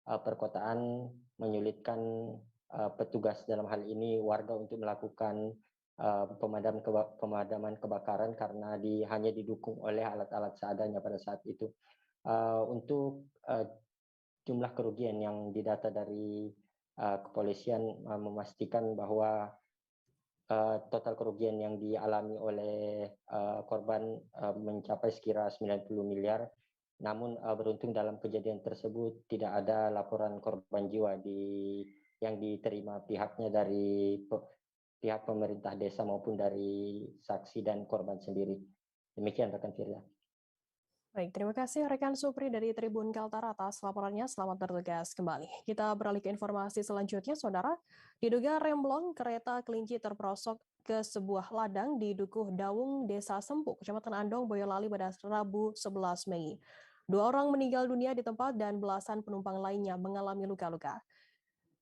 perkotaan, menyulitkan petugas, dalam hal ini warga, untuk melakukan pemadaman kebakaran karena hanya didukung oleh alat-alat seadanya pada saat itu. Untuk jumlah kerugian yang didata dari kepolisian memastikan bahwa total kerugian yang dialami oleh korban mencapai sekira 90 miliar. Namun beruntung dalam kejadian tersebut tidak ada laporan korban jiwa yang diterima pihaknya dari pihak pemerintah desa maupun dari saksi dan korban sendiri. Demikian rekan Firda. Baik, terima kasih rekan Supri dari Tribun Kaltara atas laporannya. Selamat bertugas kembali. Kita beralih ke informasi selanjutnya, Saudara. Diduga remblong kereta kelinci terperosok ke sebuah ladang di Dukuh Dawung, Desa Sempu, Kecamatan Andong, Boyolali pada Rabu 11 Mei. 2 orang meninggal dunia di tempat dan belasan penumpang lainnya mengalami luka-luka.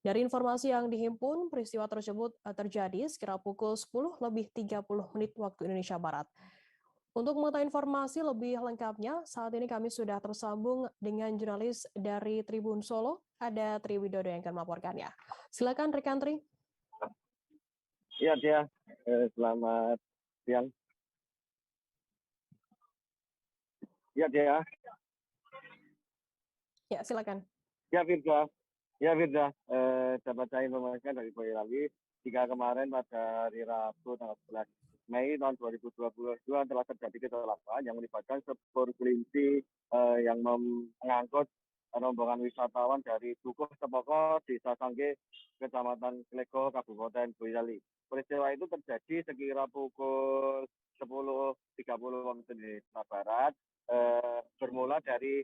Dari informasi yang dihimpun, peristiwa tersebut terjadi sekira pukul 10:30 waktu Indonesia Barat. Untuk mengetahui informasi lebih lengkapnya, saat ini kami sudah tersambung dengan jurnalis dari Tribun Solo, ada Tri Widodo yang akan melaporkannya. Silakan rekan Tri. Iya, Dia. Selamat siang. Iya, Dia. Ya, silakan. Ya, Firda. Ya, Firda. Dapat saya informasikan dari Boyolali, jika kemarin pada hari Rabu tanggal 11 Mei tahun 2022 telah terjadi kecelakaan yang melibatkan sepur kelinci yang mengangkut rombongan wisatawan dari Dukuh Sepoko, Desa Sangge, Kecamatan Klego, Kabupaten Boyolali. Peristiwa itu terjadi sekira pukul 10:30 waktu Indonesia Barat, bermula dari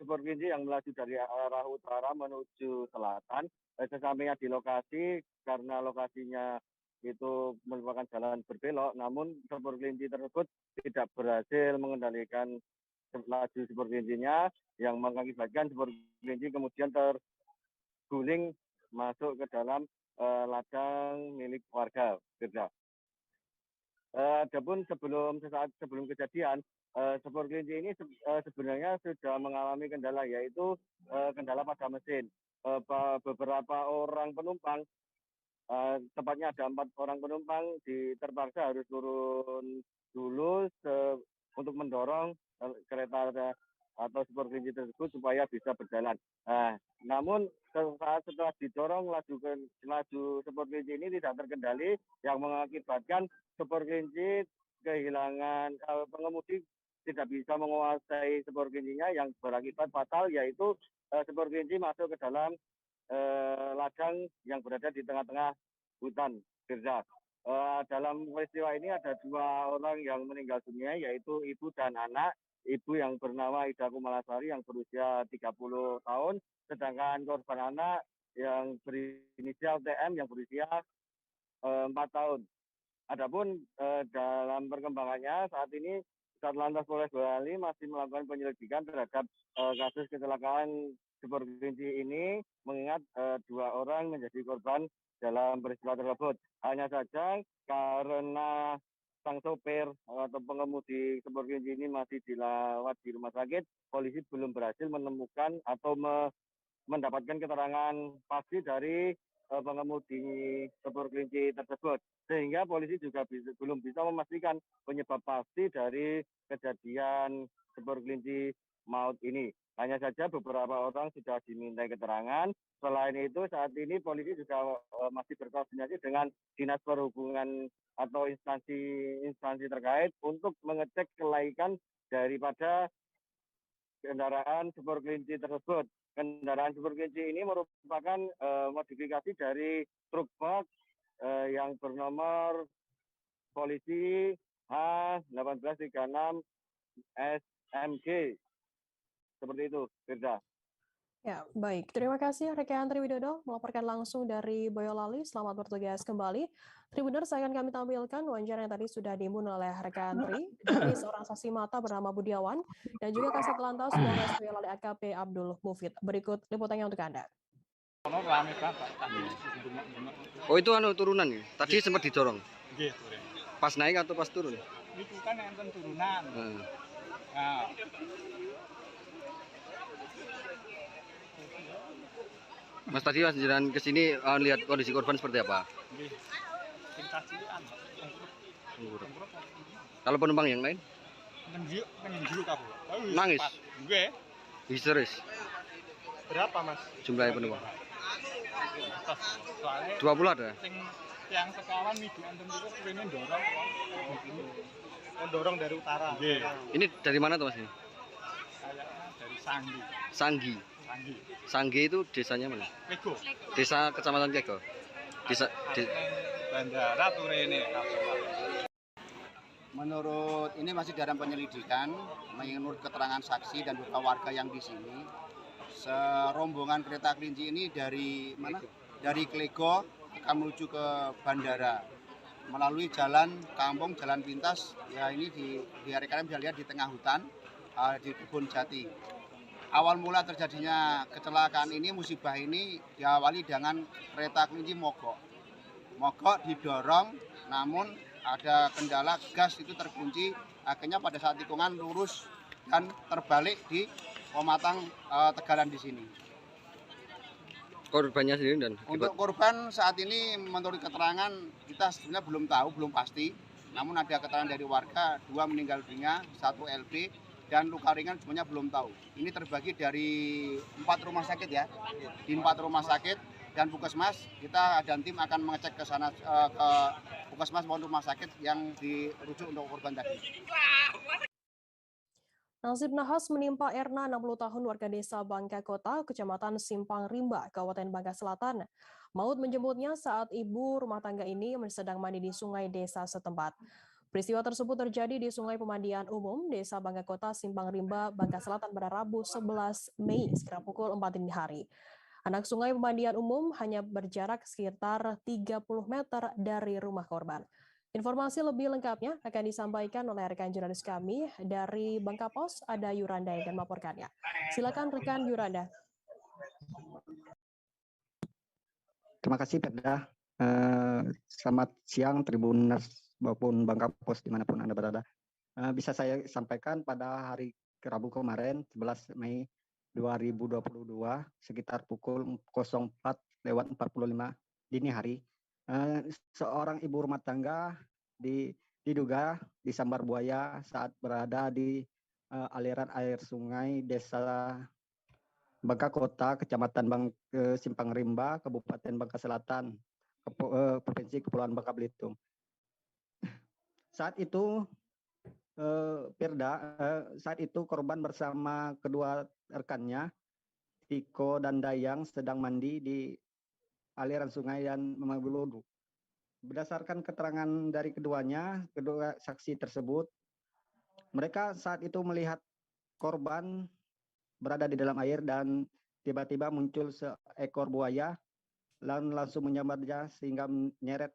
sepur kelinci yang melaju dari arah utara menuju selatan. Sesampainya di lokasi, karena lokasinya itu merupakan jalan berbelok, namun sepur kelinci tersebut tidak berhasil mengendalikan laju sepur kelincinya, yang mengakibatkan sepur kelinci kemudian terguling masuk ke dalam ladang milik warga. Adapun sesaat sebelum kejadian, sepur kelinci ini sebenarnya sudah mengalami kendala, yaitu kendala pada mesin. Beberapa orang penumpang, tepatnya ada 4 orang penumpang, terpaksa harus turun dulu untuk mendorong kereta atau sepur kelinci tersebut supaya bisa berjalan. Namun setelah didorong, laju sepur kelinci ini tidak terkendali, yang mengakibatkan sepur kelinci kehilangan pengemudi tidak bisa menguasai sepur kelincinya, yang berakibat fatal, yaitu sepur kelinci masuk ke dalam ladang yang berada di tengah-tengah hutan, Firza. Dalam peristiwa ini ada 2 orang yang meninggal dunia, yaitu ibu dan anak. Ibu yang bernama Ida Kumalasari yang berusia 30 tahun, sedangkan korban anak yang berinisial TM yang berusia 4 tahun. Adapun dalam perkembangannya saat ini Satlantas Polres Boyolali masih melakukan penyelidikan terhadap kasus kecelakaan sepur kelinci ini, mengingat 2 orang menjadi korban dalam peristiwa tersebut. Hanya saja karena sang sopir atau pengemudi sepur kelinci ini masih dirawat di rumah sakit, polisi belum berhasil menemukan atau mendapatkan keterangan pasti dari pengemudi sepur kelinci tersebut, sehingga polisi juga belum bisa memastikan penyebab pasti dari kejadian sepur kelinci maut ini. Hanya saja beberapa orang sudah dimintai keterangan. Selain itu, saat ini polisi juga masih berkoordinasi dengan Dinas Perhubungan atau instansi terkait untuk mengecek kelaikan daripada kendaraan sepur kelinci tersebut. Kendaraan sepur kelinci ini merupakan modifikasi dari truk box yang bernomor polisi H1836 SMG. Seperti itu, Firda. Ya, baik. Terima kasih rekan Tri Widodo melaporkan langsung dari Boyolali. Selamat bertugas kembali. Tribuners, akan kami tampilkan wawancara yang tadi sudah diimbun oleh rekan Tri dari seorang saksi mata bernama Budiawan dan juga Kasat Lantas Polres Boyolali AKP Abdul Mufid. Berikut liputannya untuk Anda. Oh, itu turunan ya? Tadi sempat didorong? Pas naik atau pas turun? Itu kan enten turunan. Nah. Mas, tadi Mas jalan ke sini lihat kondisi korban seperti apa? Kalau penumpang yang lain? Nangis? Histeris? Berapa, Mas? Jumlahnya penumpang? 20 ada? Yang sekawan nih di enten itu pengen dorong. Mendorong dari utara. Ini dari mana tuh, Mas? Ini? Kayaknya dari Sanggi. Sanggi? Sanggi itu desanya mana? Klego. Desa Kecamatan Klego. Bandara tuh ini. Menurut ini masih dalam penyelidikan, menurut keterangan saksi dan juga warga yang di sini, serombongan kereta kelinci ini dari mana? Dari Klego akan menuju ke bandara melalui jalan kampung, jalan pintas. Ya ini di rekan bisa lihat di tengah hutan, di kebun jati. Awal mula terjadinya kecelakaan ini, musibah ini diawali dengan kereta kelinci mogok. Mogok didorong, namun ada kendala gas itu terkunci, akhirnya pada saat tikungan lurus dan terbalik di Pematang Tegalan di sini. Korbannya sendiri dan untuk korban saat ini menurut keterangan kita sebenarnya belum tahu, belum pasti. Namun ada keterangan dari warga 2 meninggal dunia, 1 LB dan luka ringan semuanya belum tahu. Ini terbagi dari 4 rumah sakit ya, di 4 rumah sakit. Dan Puskesmas, kita dan tim akan mengecek ke sana ke Puskesmas maupun rumah sakit yang dirujuk untuk korban tadi. Nasib nahas menimpa Erna, 60 tahun, warga desa Bangka Kota, Kecamatan Simpang Rimba, Kabupaten Bangka Selatan. Maut menjemputnya saat ibu rumah tangga ini sedang mandi di sungai desa setempat. Peristiwa tersebut terjadi di Sungai Pemandian Umum, Desa Bangka Kota, Simpang Rimba, Bangka Selatan pada Rabu 11 Mei, sekitar pukul 4 dini hari. Anak sungai pemandian umum hanya berjarak sekitar 30 meter dari rumah korban. Informasi lebih lengkapnya akan disampaikan oleh rekan jurnalis kami dari Bangka Pos, ada Yuranda yang akan melaporkannya. Silakan rekan Yuranda. Terima kasih Perda. Selamat siang Tribuners maupun Bangka Pos dimanapun Anda berada. Bisa saya sampaikan pada hari Rabu kemarin 11 Mei 2022 sekitar pukul 04.45 dini hari, seorang ibu rumah tangga diduga disambar buaya saat berada di aliran air sungai Desa Bangka Kota, Kecamatan Simpang Rimba, Kabupaten Bangka Selatan, Provinsi Kepulauan Bangka Belitung. Saat itu saat itu korban bersama kedua rekannya, Tiko dan Dayang, sedang mandi di aliran sungai dan mengambil wudhu. Berdasarkan keterangan dari kedua saksi tersebut, mereka saat itu melihat korban berada di dalam air dan tiba-tiba muncul seekor buaya dan langsung menyambarnya sehingga menyeret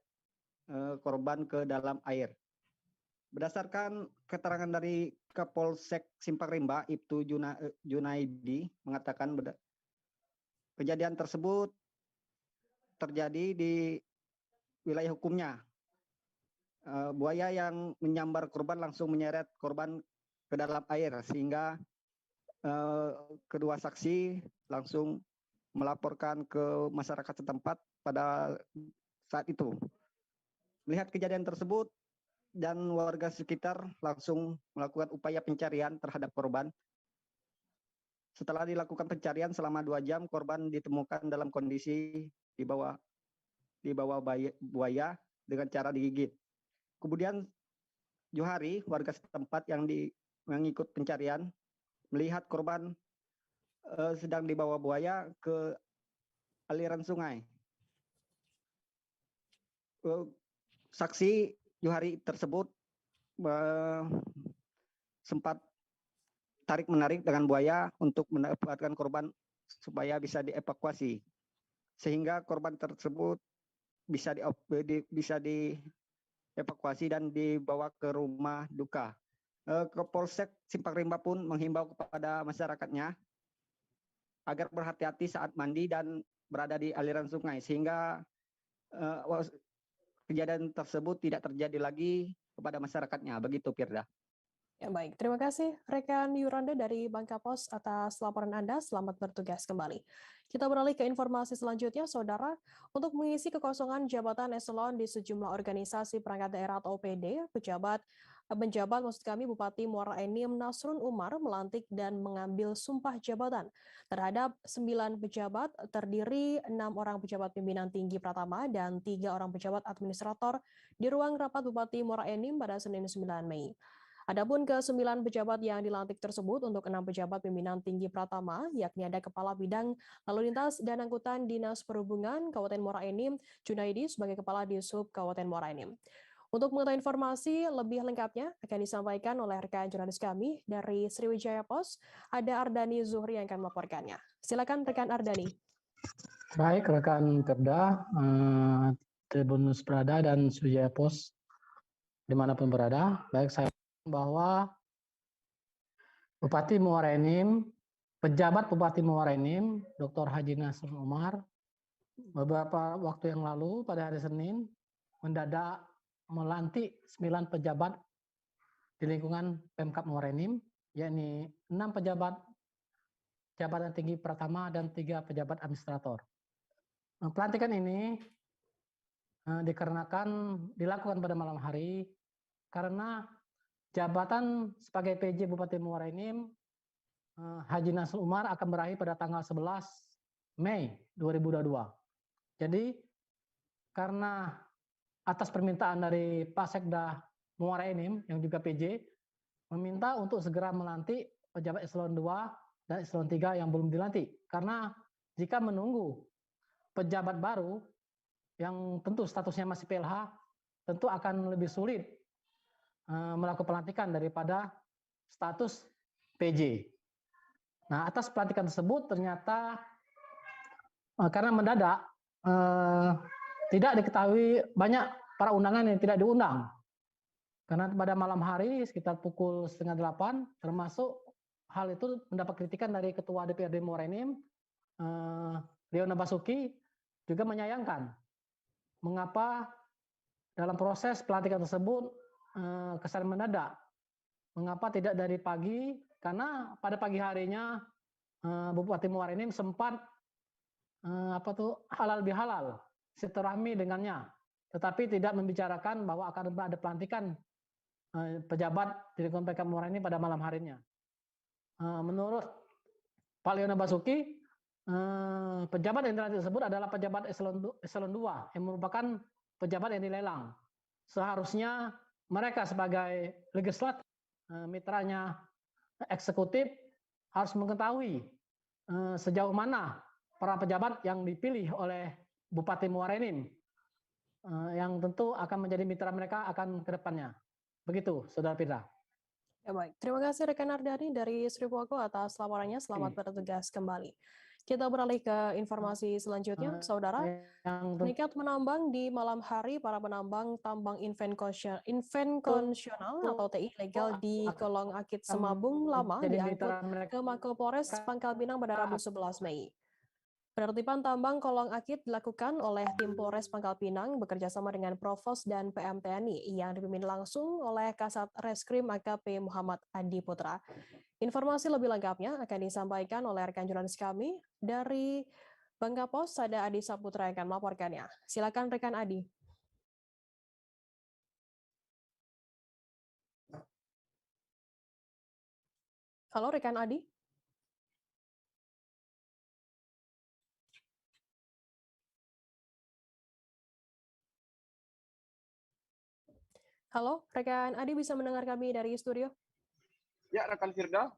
korban ke dalam air. Berdasarkan keterangan dari Kapolsek Simpang Rimba, Ibtu Junaidi mengatakan kejadian tersebut terjadi di wilayah hukumnya. Buaya yang menyambar korban langsung menyeret korban ke dalam air sehingga kedua saksi langsung melaporkan ke masyarakat setempat pada saat itu. Melihat kejadian tersebut, dan warga sekitar langsung melakukan upaya pencarian terhadap korban. Setelah dilakukan pencarian selama 2 jam, korban ditemukan dalam kondisi di bawah buaya dengan cara digigit. Kemudian Johari, warga setempat yang mengikut pencarian, melihat korban sedang dibawa buaya ke aliran sungai. Saksi Johari tersebut sempat tarik-menarik dengan buaya untuk mendapatkan korban supaya bisa dievakuasi, sehingga korban tersebut bisa dievakuasi dan dibawa ke rumah duka. Kapolsek Simpang Rimba pun menghimbau kepada masyarakatnya agar berhati-hati saat mandi dan berada di aliran sungai, sehingga kejadian tersebut tidak terjadi lagi kepada masyarakatnya. Begitu, Firda. Ya, baik. Terima kasih rekan Yuranda dari Bangka Pos atas laporan Anda. Selamat bertugas kembali. Kita beralih ke informasi selanjutnya, Saudara. Untuk mengisi kekosongan jabatan eselon di sejumlah organisasi perangkat daerah atau OPD, penjabat maksud kami Bupati Muara Enim Nasrun Umar melantik dan mengambil sumpah jabatan terhadap 9 pejabat, terdiri 6 orang pejabat pimpinan tinggi Pratama dan 3 orang pejabat administrator di ruang rapat Bupati Muara Enim pada Senin 9 Mei. Adapun ke-9 pejabat yang dilantik tersebut untuk 6 pejabat pimpinan tinggi Pratama, yakni ada Kepala Bidang Lalu Lintas dan Angkutan Dinas Perhubungan Kabupaten Muara Enim, Junaidi sebagai Kepala Dishub Kabupaten Muara Enim. Untuk mengetahui informasi lebih lengkapnya akan disampaikan oleh rekan jurnalis kami dari Sriwijaya Post, ada Ardani Zuhri yang akan melaporkannya. Silakan rekan Ardani. Baik rekan Firda, Tribunnews berada dan Sriwijaya Post dimanapun berada. Baik, saya bahwa Bupati Muara Enim, pejabat Bupati Muara Enim, Dr. Haji Nasrul Umar, beberapa waktu yang lalu pada hari Senin mendadak melantik 9 pejabat di lingkungan Pemkab Muara Enim, yakni 6 pejabat jabatan tinggi pertama dan 3 pejabat administrator. Pelantikan ini dikarenakan dilakukan pada malam hari karena jabatan sebagai PJ Bupati Muara Enim Haji Nasrul Umar akan berakhir pada tanggal 11 Mei 2022. Jadi karena atas permintaan dari Pak Sekda Muara Enim yang juga PJ meminta untuk segera melantik pejabat eselon 2 dan eselon 3 yang belum dilantik. Karena jika menunggu pejabat baru yang tentu statusnya masih PLH, tentu akan lebih sulit melakukan pelantikan daripada status PJ. Nah, atas pelantikan tersebut ternyata karena mendadak tidak diketahui banyak para undangan yang tidak diundang. Karena pada malam hari sekitar pukul 7:30 termasuk hal itu mendapat kritikan dari Ketua DPRD Muara Enim, Leona Basuki, juga menyayangkan mengapa dalam proses pelantikan tersebut kesan mendadak. Mengapa tidak dari pagi? Karena pada pagi harinya Bupati Muara Enim sempat halal bihalal silaturahmi dengannya, tetapi tidak membicarakan bahwa akan ada pelantikan pejabat di lingkungan PK Muara Enim pada malam harinya. Menurut Pak Leona Basuki, pejabat yang dilantik tersebut adalah pejabat eselon 2 yang merupakan pejabat yang dilelang. Seharusnya mereka sebagai legislatif, mitranya eksekutif harus mengetahui sejauh mana para pejabat yang dipilih oleh Bupati Muara Enim yang tentu akan menjadi mitra mereka akan ke depannya. Begitu, Saudara Firda. Ya, baik. Terima kasih rekan Ardani dari Sri Poko atas laporannya. Selamat bertugas kembali. Kita beralih ke informasi selanjutnya, Saudara. Nekat menambang di malam hari, para penambang tambang invent konvensional atau TI legal di Kolong Akit Semabung Lama diangkut ke Mako Polres Pangkal Pinang pada Rabu 11 Mei. Penertiban tambang Kolong Akit dilakukan oleh tim Polres Pangkal Pinang bekerjasama dengan Provos dan PM TNI yang dipimpin langsung oleh Kasat Reskrim AKP Muhammad Adi Putra. Informasi lebih lengkapnya akan disampaikan oleh rekan jurnalis kami dari Bangka Pos, ada Adi Saputra yang akan melaporkannya. Silakan rekan Adi. Halo rekan Adi. Halo, rekan Adi bisa mendengar kami dari studio? Ya, rekan Firda,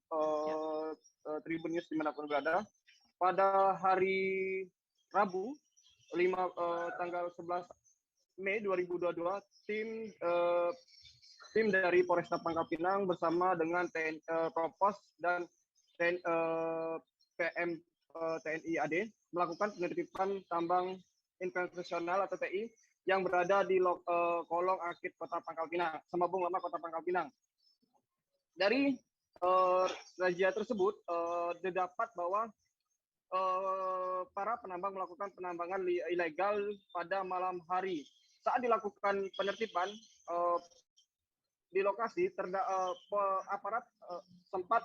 Tribun News dimanapun berada. Pada hari Rabu, tanggal 11 Mei 2022, tim dari Polresta Pangkal Pinang bersama dengan Provos dan PM TNI AD melakukan penertiban tambang konvensional atau TI yang berada di Kolong Akit Kota Pangkal Pinang, Semabung Lama Kota Pangkal Pinang. Dari razia tersebut didapat bahwa para penambang melakukan penambangan ilegal pada malam hari. Saat dilakukan penertiban di lokasi, aparat sempat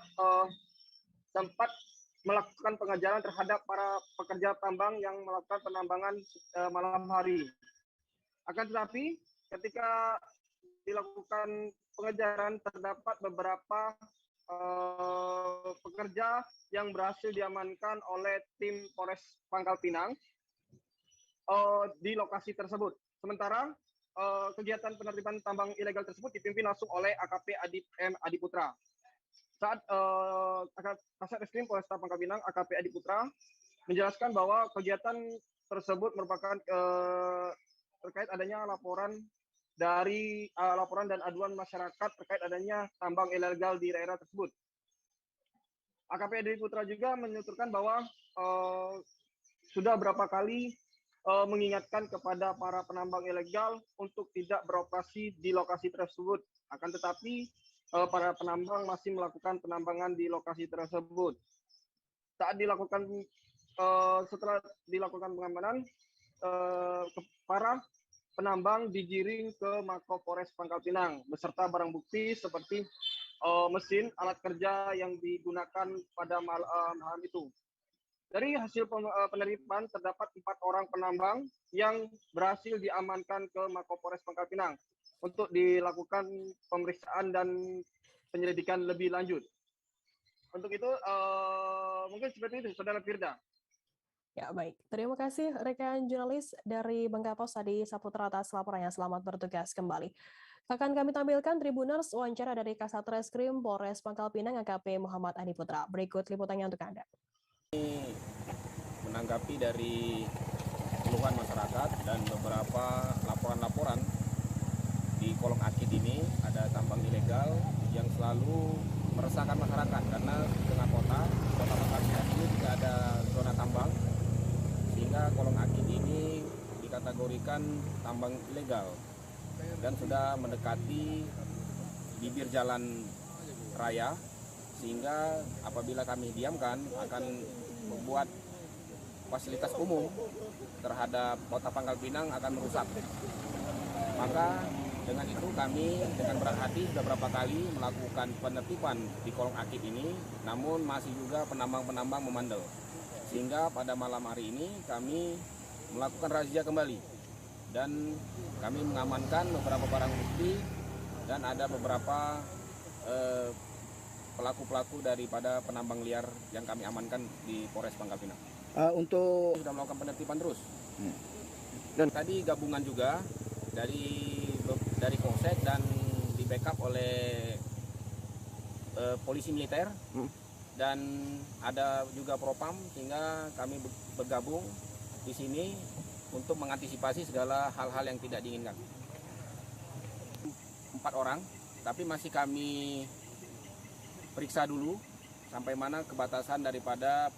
melakukan pengejaran terhadap para pekerja tambang yang melakukan penambangan malam hari. Akan tetapi, ketika dilakukan pengejaran, terdapat beberapa pekerja yang berhasil diamankan oleh tim Polres Pangkal Pinang di lokasi tersebut. Sementara kegiatan penertiban tambang ilegal tersebut dipimpin langsung oleh AKP Adi Putra. Saat Kasat Reskrim Polresta Pangkal Pinang, AKP Adi Putra, menjelaskan bahwa kegiatan tersebut merupakan terkait adanya laporan dari laporan dan aduan masyarakat terkait adanya tambang ilegal di daerah tersebut. AKP Dwi Putra juga menuturkan bahwa sudah berapa kali mengingatkan kepada para penambang ilegal untuk tidak beroperasi di lokasi tersebut. Akan tetapi para penambang masih melakukan penambangan di lokasi tersebut. Setelah dilakukan pengamanan, para penambang digiring ke Mako Polres Pangkal Pinang beserta barang bukti seperti mesin, alat kerja yang digunakan pada malam itu. Dari hasil penerimaan terdapat 4 orang penambang yang berhasil diamankan ke Mako Polres Pangkal Pinang untuk dilakukan pemeriksaan dan penyelidikan lebih lanjut. Untuk itu mungkin seperti itu, Saudara Firda. Ya, baik. Terima kasih rekan jurnalis dari Bangka Pos Adi Saputra atas laporannya. Selamat bertugas kembali. Akan kami tampilkan Tribuners wawancara dari Kasat Reskrim Polres Pangkal Pinang AKP Muhammad Adi Putra. Berikut liputannya untuk Anda. Menanggapi dari keluhan masyarakat dan beberapa laporan-laporan di kolong akid ini ada tambang ilegal yang selalu meresahkan masyarakat karena di tengah kota Pangkal Pinang ini tidak ada zona tambang sehingga kolong akid ini dikategorikan tambang ilegal dan sudah mendekati bibir jalan raya sehingga apabila kami diamkan akan membuat fasilitas umum terhadap kota Pangkal Pinang akan merusak. Maka dengan itu kami dengan berat hati sudah berapa kali melakukan penertiban di kolong akid ini, namun masih juga penambang-penambang memandel. Sehingga pada malam hari ini kami melakukan razia kembali dan kami mengamankan beberapa barang bukti dan ada beberapa pelaku-pelaku daripada penambang liar yang kami amankan di Polres Pangkal Pinang. Untuk sudah melakukan penertiban terus. Dan tadi gabungan juga dari Polsek dan di backup oleh polisi militer dan ada juga Propam sehingga kami bergabung di sini untuk mengantisipasi segala hal-hal yang tidak diinginkan. 4 orang, tapi masih kami periksa dulu sampai mana kebatasan daripada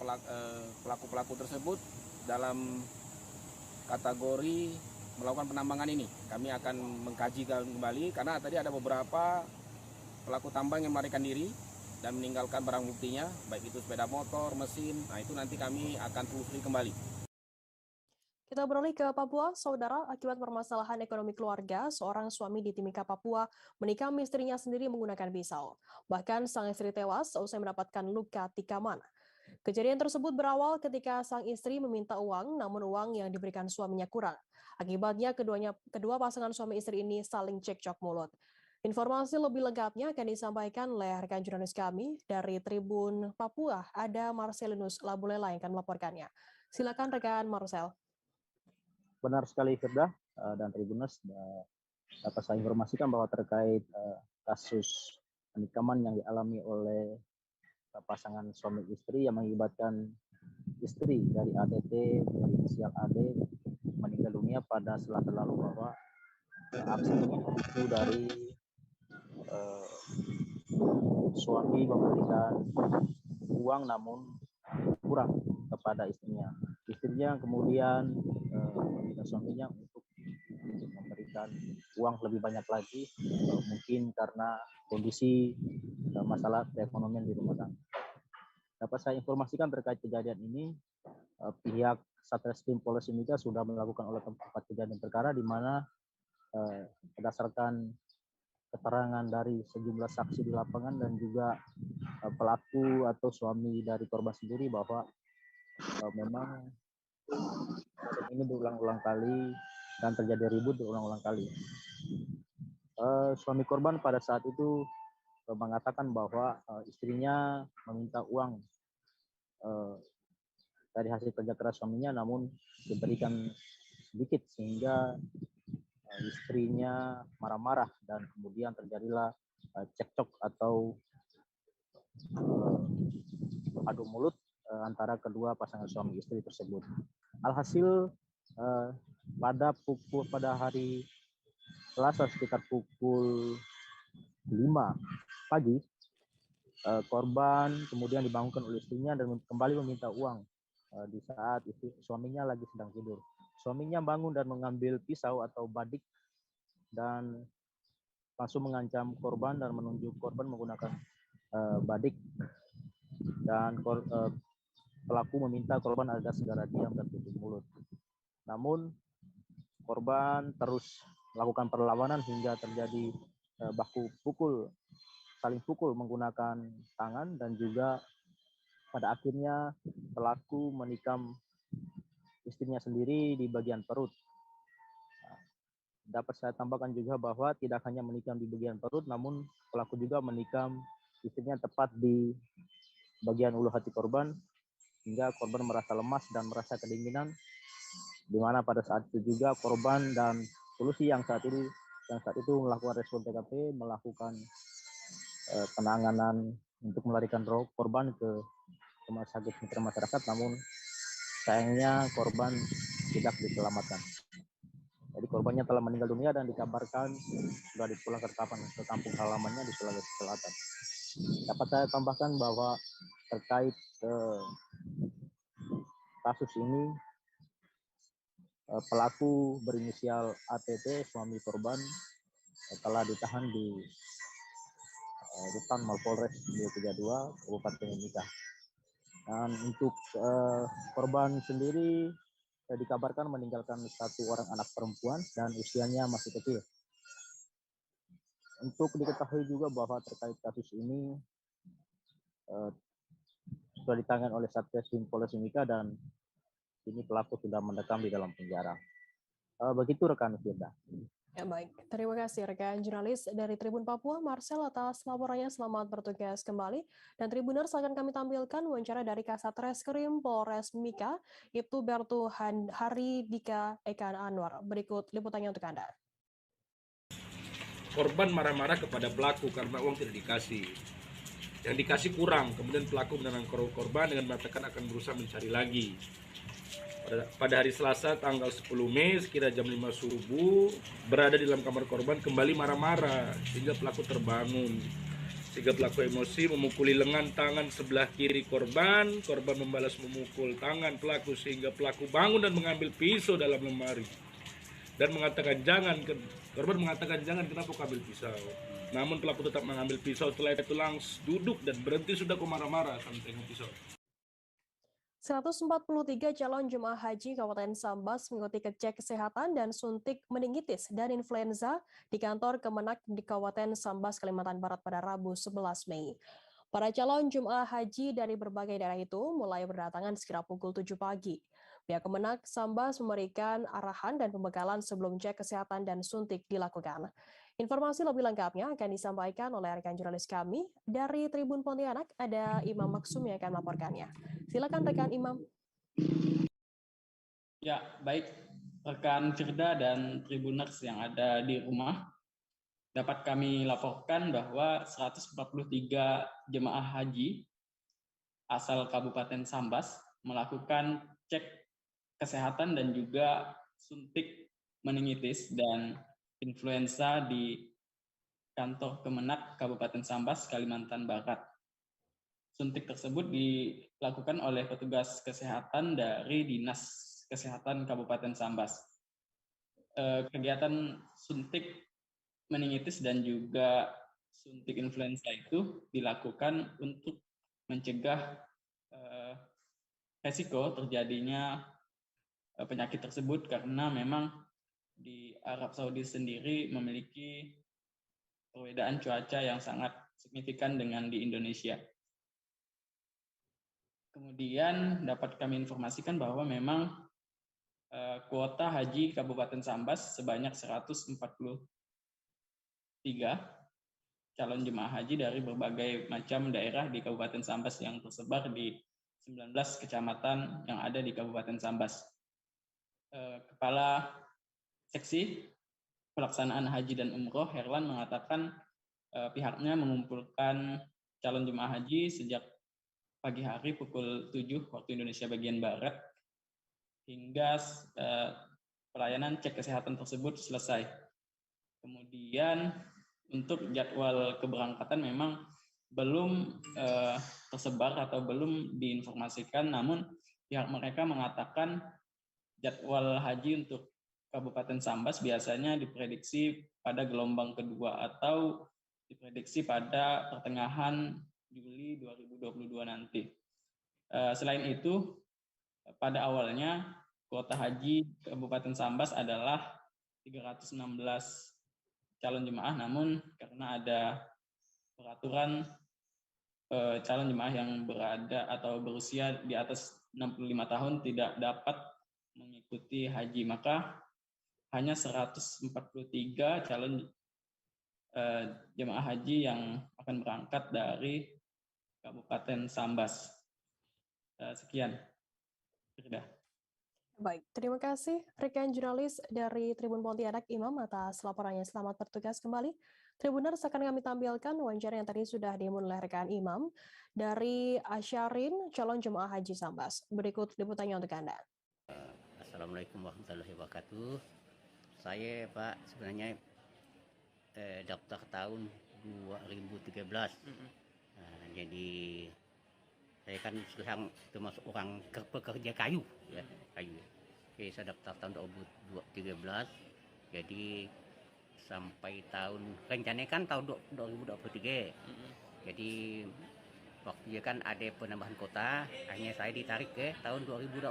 pelaku-pelaku tersebut dalam kategori melakukan penambangan ini. Kami akan mengkaji kembali karena tadi ada beberapa pelaku tambang yang melarikan diri dan meninggalkan barang buktinya, baik itu sepeda motor, mesin. Nah, itu nanti kami akan telusuri kembali. Kita beralih ke Papua, Saudara. Akibat permasalahan ekonomi keluarga, seorang suami di Timika, Papua menikam istrinya sendiri menggunakan pisau. Bahkan sang istri tewas seusai mendapatkan luka tikaman. Kejadian tersebut berawal ketika sang istri meminta uang, namun uang yang diberikan suaminya kurang. Akibatnya kedua pasangan suami istri ini saling cekcok mulut. Informasi lebih lengkapnya akan disampaikan oleh rekan jurnalis kami dari Tribun Papua. Ada Marcelinus Labulela yang akan melaporkannya. Silakan rekan Marcel. Benar sekali Firda dan Tribuners, dapat saya informasikan bahwa terkait kasus penikaman yang dialami oleh pasangan suami istri yang mengakibatkan istri dari ADT berinisial AD meninggal dunia pada Selasa lalu, bahwa aksi ini memicu dari suami memberikan uang namun kurang kepada istrinya. Istrinya kemudian meminta suaminya untuk memberikan uang lebih banyak lagi, mungkin karena kondisi masalah perekonomian di rumah tangga. Dapat saya informasikan terkait kejadian ini, pihak Satreskrim Polres Timika sudah melakukan olah tempat kejadian perkara, di mana berdasarkan keterangan dari sejumlah saksi di lapangan dan juga pelaku atau suami dari korban sendiri bahwa memang ini berulang-ulang kali dan terjadi ribut berulang-ulang kali. Suami korban pada saat itu mengatakan bahwa istrinya meminta uang dari hasil kerja keras suaminya, namun diberikan sedikit sehingga istrinya marah-marah dan kemudian terjadilah cekcok atau adu mulut antara kedua pasangan suami istri tersebut. Alhasil pada hari Selasa sekitar pukul 5 pagi, korban kemudian dibangunkan oleh istrinya dan kembali meminta uang di saat suaminya lagi sedang tidur. Suaminya bangun dan mengambil pisau atau badik dan langsung mengancam korban dan menunjuk korban menggunakan badik, dan pelaku meminta korban agar segera diam dan tutup mulut. Namun korban terus melakukan perlawanan hingga terjadi saling pukul menggunakan tangan, dan juga pada akhirnya pelaku menikam istrinya sendiri di bagian perut. Dapat saya tambahkan juga bahwa tidak hanya menikam di bagian perut, namun pelaku juga menikam istrinya tepat di bagian ulu hati korban, hingga korban merasa lemas dan merasa kedinginan, di mana pada saat itu juga korban dan solusi yang saat itu melakukan respon TKP, melakukan penanganan untuk melarikan korban ke rumah sakit mitra masyarakat, namun sayangnya korban tidak diselamatkan. Jadi korbannya telah meninggal dunia dan dikabarkan sudah dipulangkan ke kampung halamannya di Sulawesi Selatan. Dapat saya tambahkan bahwa terkait kasus ini, pelaku berinisial ATT, suami korban, telah ditahan di Rutan Mapolres 232 Kabupaten Mimika. Dan untuk korban sendiri dikabarkan meninggalkan satu orang anak perempuan dan usianya masih kecil. Untuk diketahui juga bahwa terkait kasus ini sudah ditangani oleh Satreskrim Polres Mimika dan kini pelaku sudah mendekam di dalam penjara. Begitu rekan Firda. Ya, baik. Terima kasih rekan jurnalis dari Tribun Papua, Marcel, atas laporannya. Selamat bertugas kembali. Dan Tribuners, akan kami tampilkan wawancara dari Kasat Reskrim Polres Mimika, Ibtu Bertu Haridika Ekan Anwar. Berikut liputannya untuk Anda. Korban marah-marah kepada pelaku karena uang tidak dikasih. Yang dikasih kurang, kemudian pelaku menenang korban dengan mengatakan akan berusaha mencari lagi. Pada hari Selasa tanggal 10 Mei sekira jam 5 subuh berada di dalam kamar korban kembali marah-marah sehingga pelaku terbangun. Sehingga pelaku emosi memukuli lengan tangan sebelah kiri korban membalas memukul tangan pelaku sehingga pelaku bangun dan mengambil pisau dalam lemari dan mengatakan korban mengatakan jangan, kenapa kau ambil pisau. Namun pelaku tetap mengambil pisau. Setelah itu langsung duduk dan berhenti sudah marah-marah sampai tengok pisau. 143 calon jemaah haji Kabupaten Sambas mengikuti cek kesehatan dan suntik meningitis dan influenza di kantor Kemenak di Kabupaten Sambas, Kalimantan Barat pada Rabu 11 Mei. Para calon jemaah haji dari berbagai daerah itu mulai berdatangan sekira pukul 7 pagi. Pihak Kemenak Sambas memberikan arahan dan pembekalan sebelum cek kesehatan dan suntik dilakukan. Informasi lebih lengkapnya akan disampaikan oleh rekan jurnalis kami dari Tribun Pontianak, ada Imam Maksum yang akan melaporkannya. Silakan rekan Imam. Ya, baik rekan Firda dan Tribuners yang ada di rumah. Dapat kami laporkan bahwa 143 jemaah haji asal Kabupaten Sambas melakukan cek kesehatan dan juga suntik meningitis dan influenza di kantor Kemenak Kabupaten Sambas, Kalimantan Barat. Suntik tersebut dilakukan oleh petugas kesehatan dari Dinas Kesehatan Kabupaten Sambas. Kegiatan suntik meningitis dan juga suntik influenza itu dilakukan untuk mencegah resiko terjadinya penyakit tersebut karena memang di Arab Saudi sendiri memiliki perbedaan cuaca yang sangat signifikan dengan di Indonesia. Kemudian dapat kami informasikan bahwa memang kuota haji Kabupaten Sambas sebanyak 143 calon jemaah haji dari berbagai macam daerah di Kabupaten Sambas yang tersebar di 19 kecamatan yang ada di Kabupaten Sambas. Kepala Seksi Pelaksanaan Haji dan Umroh Herlan mengatakan pihaknya mengumpulkan calon jemaah haji sejak pagi hari pukul 7 waktu Indonesia bagian Barat hingga pelayanan cek kesehatan tersebut selesai. Kemudian untuk jadwal keberangkatan memang belum tersebar atau belum diinformasikan, namun pihak mereka mengatakan jadwal haji untuk Kabupaten Sambas biasanya diprediksi pada gelombang kedua atau diprediksi pada pertengahan Juli 2022 nanti. Selain itu, pada awalnya kuota haji Kabupaten Sambas adalah 316 calon jemaah, namun karena ada peraturan calon jemaah yang berada atau berusia di atas 65 tahun tidak dapat mengikuti haji, maka hanya 143 calon jemaah haji yang akan berangkat dari Kabupaten Sambas. Sekian. Sudah. Baik, terima kasih rekan jurnalis dari Tribun Pontianak Imam atas laporannya. Selamat bertugas kembali. Tribuners, akan kami tampilkan wawancara yang tadi sudah dimulai oleh rekan Imam dari Asyarin, calon jemaah haji Sambas. Berikut liputannya untuk Anda. Assalamualaikum warahmatullahi wabarakatuh. Saya Pak sebenarnya daftar tahun 2013. Jadi saya kan sekarang termasuk orang pekerja kayu, ya, kayu. Oke, saya daftar tahun 2013. Jadi sampai tahun rencananya kan tahun 2023. Jadi waktunya kan ada penambahan kota, akhirnya saya ditarik ke tahun 2020.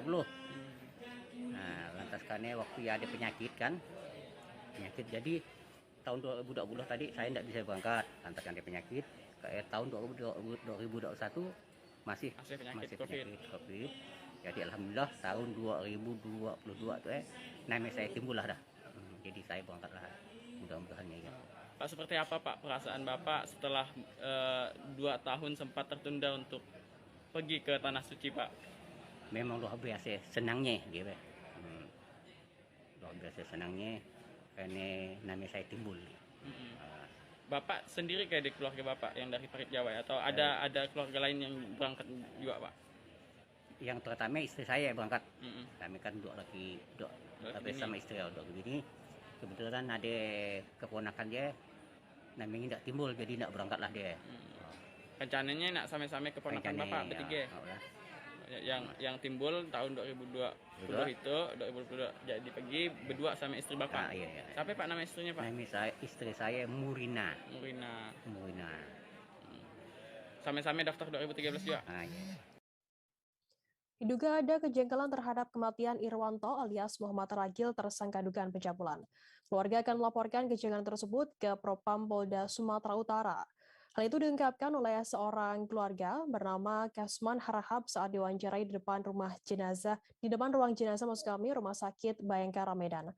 Nah, lantas karena waktu ya ada penyakit kan, jadi tahun 2020 tadi saya tidak bisa berangkat, lantas ada penyakit. Kayak tahun 2021 masih penyakit COVID. Jadi alhamdulillah tahun 2022 tuh namanya saya timbul lah dah. Jadi saya berangkat lah, mudah-mudahan ya. Pak, seperti apa Pak perasaan Bapak setelah 2 tahun sempat tertunda untuk pergi ke Tanah Suci, Pak? Memang luar biasa senangnya gitu. Luar biasa senangnya karena namanya saya timbul. Bapak sendiri kayak di keluarga Bapak yang dari Parit Jawa ya? Atau ada keluarga lain yang berangkat juga Pak? Yang pertama istri saya berangkat. Kami kan dua lagi sama istri dua begini. Kebetulan ada keponakan dia namanya tidak timbul, jadi tidak berangkatlah dia. Rencananya nak sama-sama keponakan Bapak bertiga. Yang timbul tahun 2020 itu 2022 jadi pergi berdua sama istri Bapak. Iya. Siapa Pak nama istrinya Pak? Nama istri saya Murina. Sama-sama daftar 2013 juga. Iya. Diduga ada kejanggalan terhadap kematian Irwanto alias Muhammad Ragil tersangka dugaan pencabulan. Keluarga akan melaporkan kejanggalan tersebut ke Propam Polda Sumatera Utara. Hal itu diungkapkan oleh seorang keluarga bernama Kasman Harahap saat diwawancarai di depan ruang jenazah Rumah Sakit Bayangkara Medan.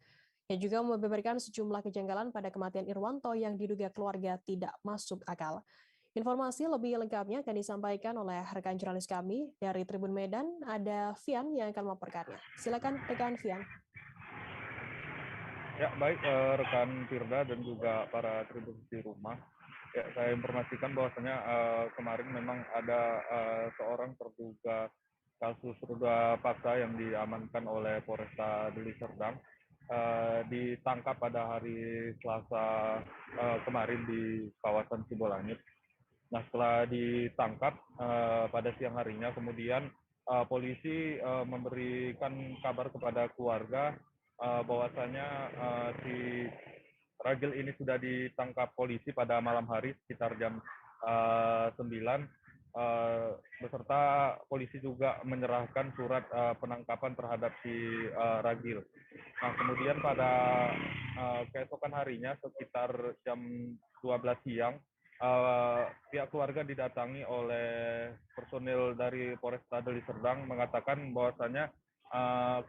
Ia juga membeberkan sejumlah kejanggalan pada kematian Irwanto yang diduga keluarga tidak masuk akal. Informasi lebih lengkapnya akan disampaikan oleh rekan jurnalis kami dari Tribun Medan, ada Fian yang akan melaporkannya. Silakan rekan Fian. Ya, baik rekan Firda dan juga para tribun di rumah. Ya, saya informasikan bahwasanya kemarin memang ada seorang terduga kasus ruda paksa yang diamankan oleh Polresta Deli Serdang, ditangkap pada hari Selasa kemarin di kawasan Sibolangit. Nah, setelah ditangkap pada siang harinya, kemudian polisi memberikan kabar kepada keluarga bahwasanya si Ragil ini sudah ditangkap polisi pada malam hari sekitar jam 9, beserta polisi juga menyerahkan surat penangkapan terhadap si Ragil. Nah, kemudian pada keesokan harinya sekitar jam 12 siang, pihak keluarga didatangi oleh personil dari Polresta Deli Serdang mengatakan bahwasanya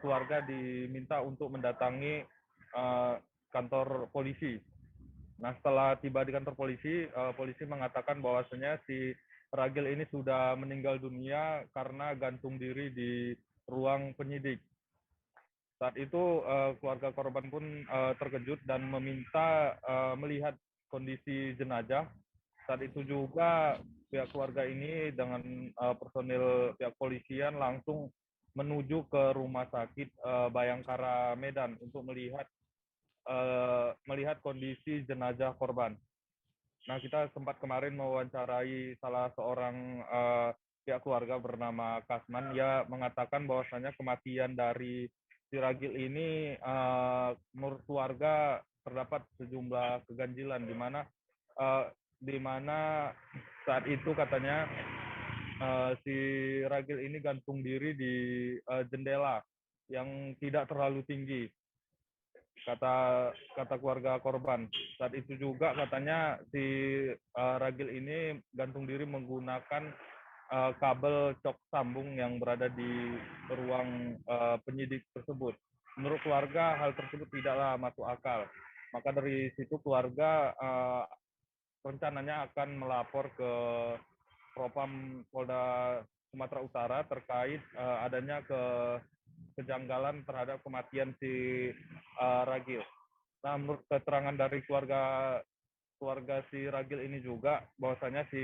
keluarga diminta untuk mendatangi kantor polisi. Nah, setelah tiba di kantor polisi, polisi mengatakan bahwasanya si Ragil ini sudah meninggal dunia karena gantung diri di ruang penyidik. Saat itu keluarga korban pun terkejut dan meminta melihat kondisi jenazah. Saat itu juga pihak keluarga ini dengan personil pihak polisian langsung menuju ke rumah sakit Bayangkara Medan untuk melihat melihat kondisi jenazah korban. Nah, kita sempat kemarin mewawancarai salah seorang pihak keluarga bernama Kasman. Ia mengatakan bahwasanya kematian dari si Ragil ini menurut keluarga terdapat sejumlah keganjilan di mana saat itu katanya si Ragil ini gantung diri di jendela yang tidak terlalu tinggi. Kata keluarga korban. Saat itu juga katanya si Ragil ini gantung diri menggunakan kabel cok sambung yang berada di ruang penyidik tersebut. Menurut keluarga hal tersebut tidaklah masuk akal. Maka dari situ keluarga rencananya akan melapor ke Propam Polda Sumatera Utara terkait adanya kejanggalan terhadap kematian si Ragil. Nah, menurut keterangan dari keluarga si Ragil ini juga bahwasanya si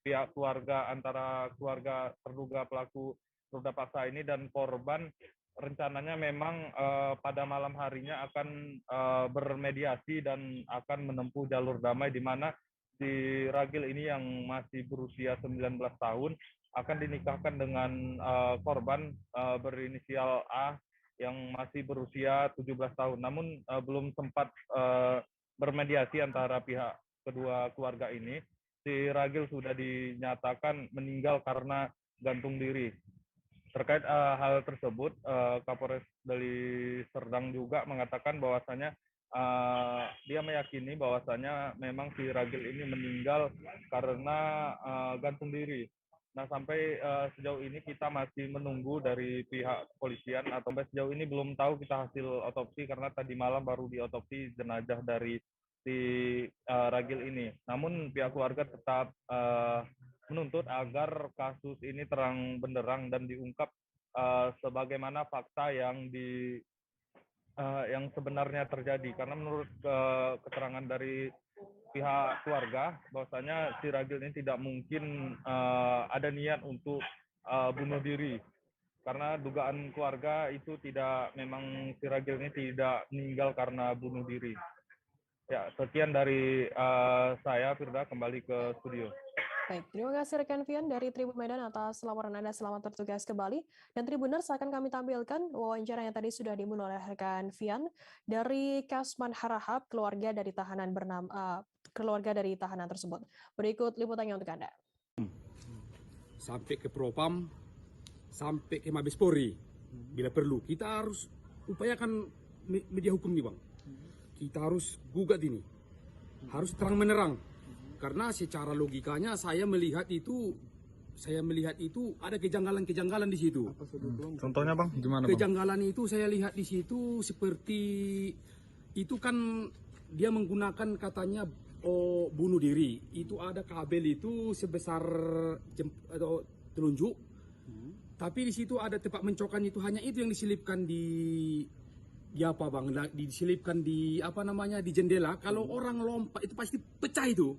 pihak keluarga antara keluarga terduga pelaku ruda paksa ini dan korban rencananya memang pada malam harinya akan bermediasi dan akan menempuh jalur damai, di mana si Ragil ini yang masih berusia 19 tahun akan dinikahkan dengan korban berinisial A yang masih berusia 17 tahun. Namun belum sempat bermediasi antara pihak kedua keluarga ini. Si Ragil sudah dinyatakan meninggal karena gantung diri. Terkait hal tersebut, Kapolres Deli Serdang juga mengatakan bahwasanya dia meyakini bahwasanya memang si Ragil ini meninggal karena gantung diri. Nah, sampai sejauh ini kita masih menunggu dari pihak kepolisian, atau sampai sejauh ini belum tahu kita hasil otopsi karena tadi malam baru diotopsi jenazah dari si Ragil ini. Namun pihak keluarga tetap menuntut agar kasus ini terang benderang dan diungkap sebagaimana fakta yang sebenarnya terjadi. Karena menurut keterangan dari pihak keluarga bahwasanya si Ragil ini tidak mungkin ada niat untuk bunuh diri, karena dugaan keluarga itu memang si Ragil ini tidak meninggal karena bunuh diri. Ya, sekian dari saya, Firda, kembali ke studio. Baik, terima kasih rekan Fian dari Tribun Medan atas laporan Anda. Selamat bertugas kembali. Dan Tribuners, akan kami tampilkan wawancara yang tadi sudah dimulai oleh rekan Fian dari Kasman Harahap, keluarga dari tahanan tersebut. Berikut liputannya untuk Anda. Sampai ke Propam, sampai ke Mabes Polri, bila perlu. Kita harus upayakan media hukum nih, Bang. Kita harus gugat ini. Harus terang menerang. Karena secara logikanya saya melihat itu ada kejanggalan-kejanggalan di situ. Contohnya, Bang, gimana, Bang? Kejanggalan itu saya lihat di situ seperti itu kan dia menggunakan katanya bunuh diri. Itu ada kabel itu sebesar atau telunjuk. Tapi di situ ada tempat mencokan itu, hanya itu yang diselipkan di apa, Bang? Diselipkan di di jendela. Kalau orang lompat itu pasti pecah itu.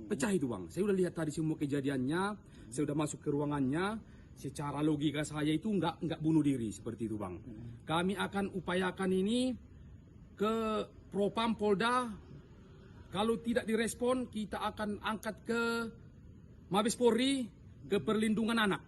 Bang. Saya udah lihat tadi semua kejadiannya, saya udah masuk ke ruangannya. Secara logika saya itu nggak bunuh diri seperti itu, Bang. Kami akan upayakan ini ke Propam Polda. Kalau tidak direspon, kita akan angkat ke Mabes Polri, ke perlindungan anak.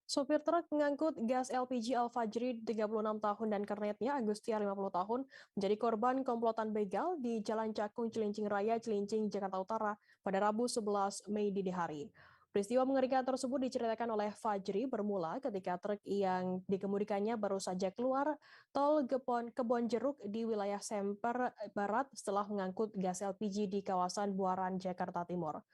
Sopir truk pengangkut gas LPG Al-Fajri 36 tahun dan kernetnya Agustia 50 tahun menjadi korban komplotan begal di Jalan Cakung Cilincing Raya, Cilincing, Jakarta Utara pada Rabu 11 Mei dini hari. Peristiwa mengerikan tersebut diceritakan oleh Fajri bermula ketika truk yang dikemudikannya baru saja keluar tol Kebon Jeruk di wilayah Semper Barat setelah mengangkut gas LPG di kawasan Buaran, Jakarta Timur.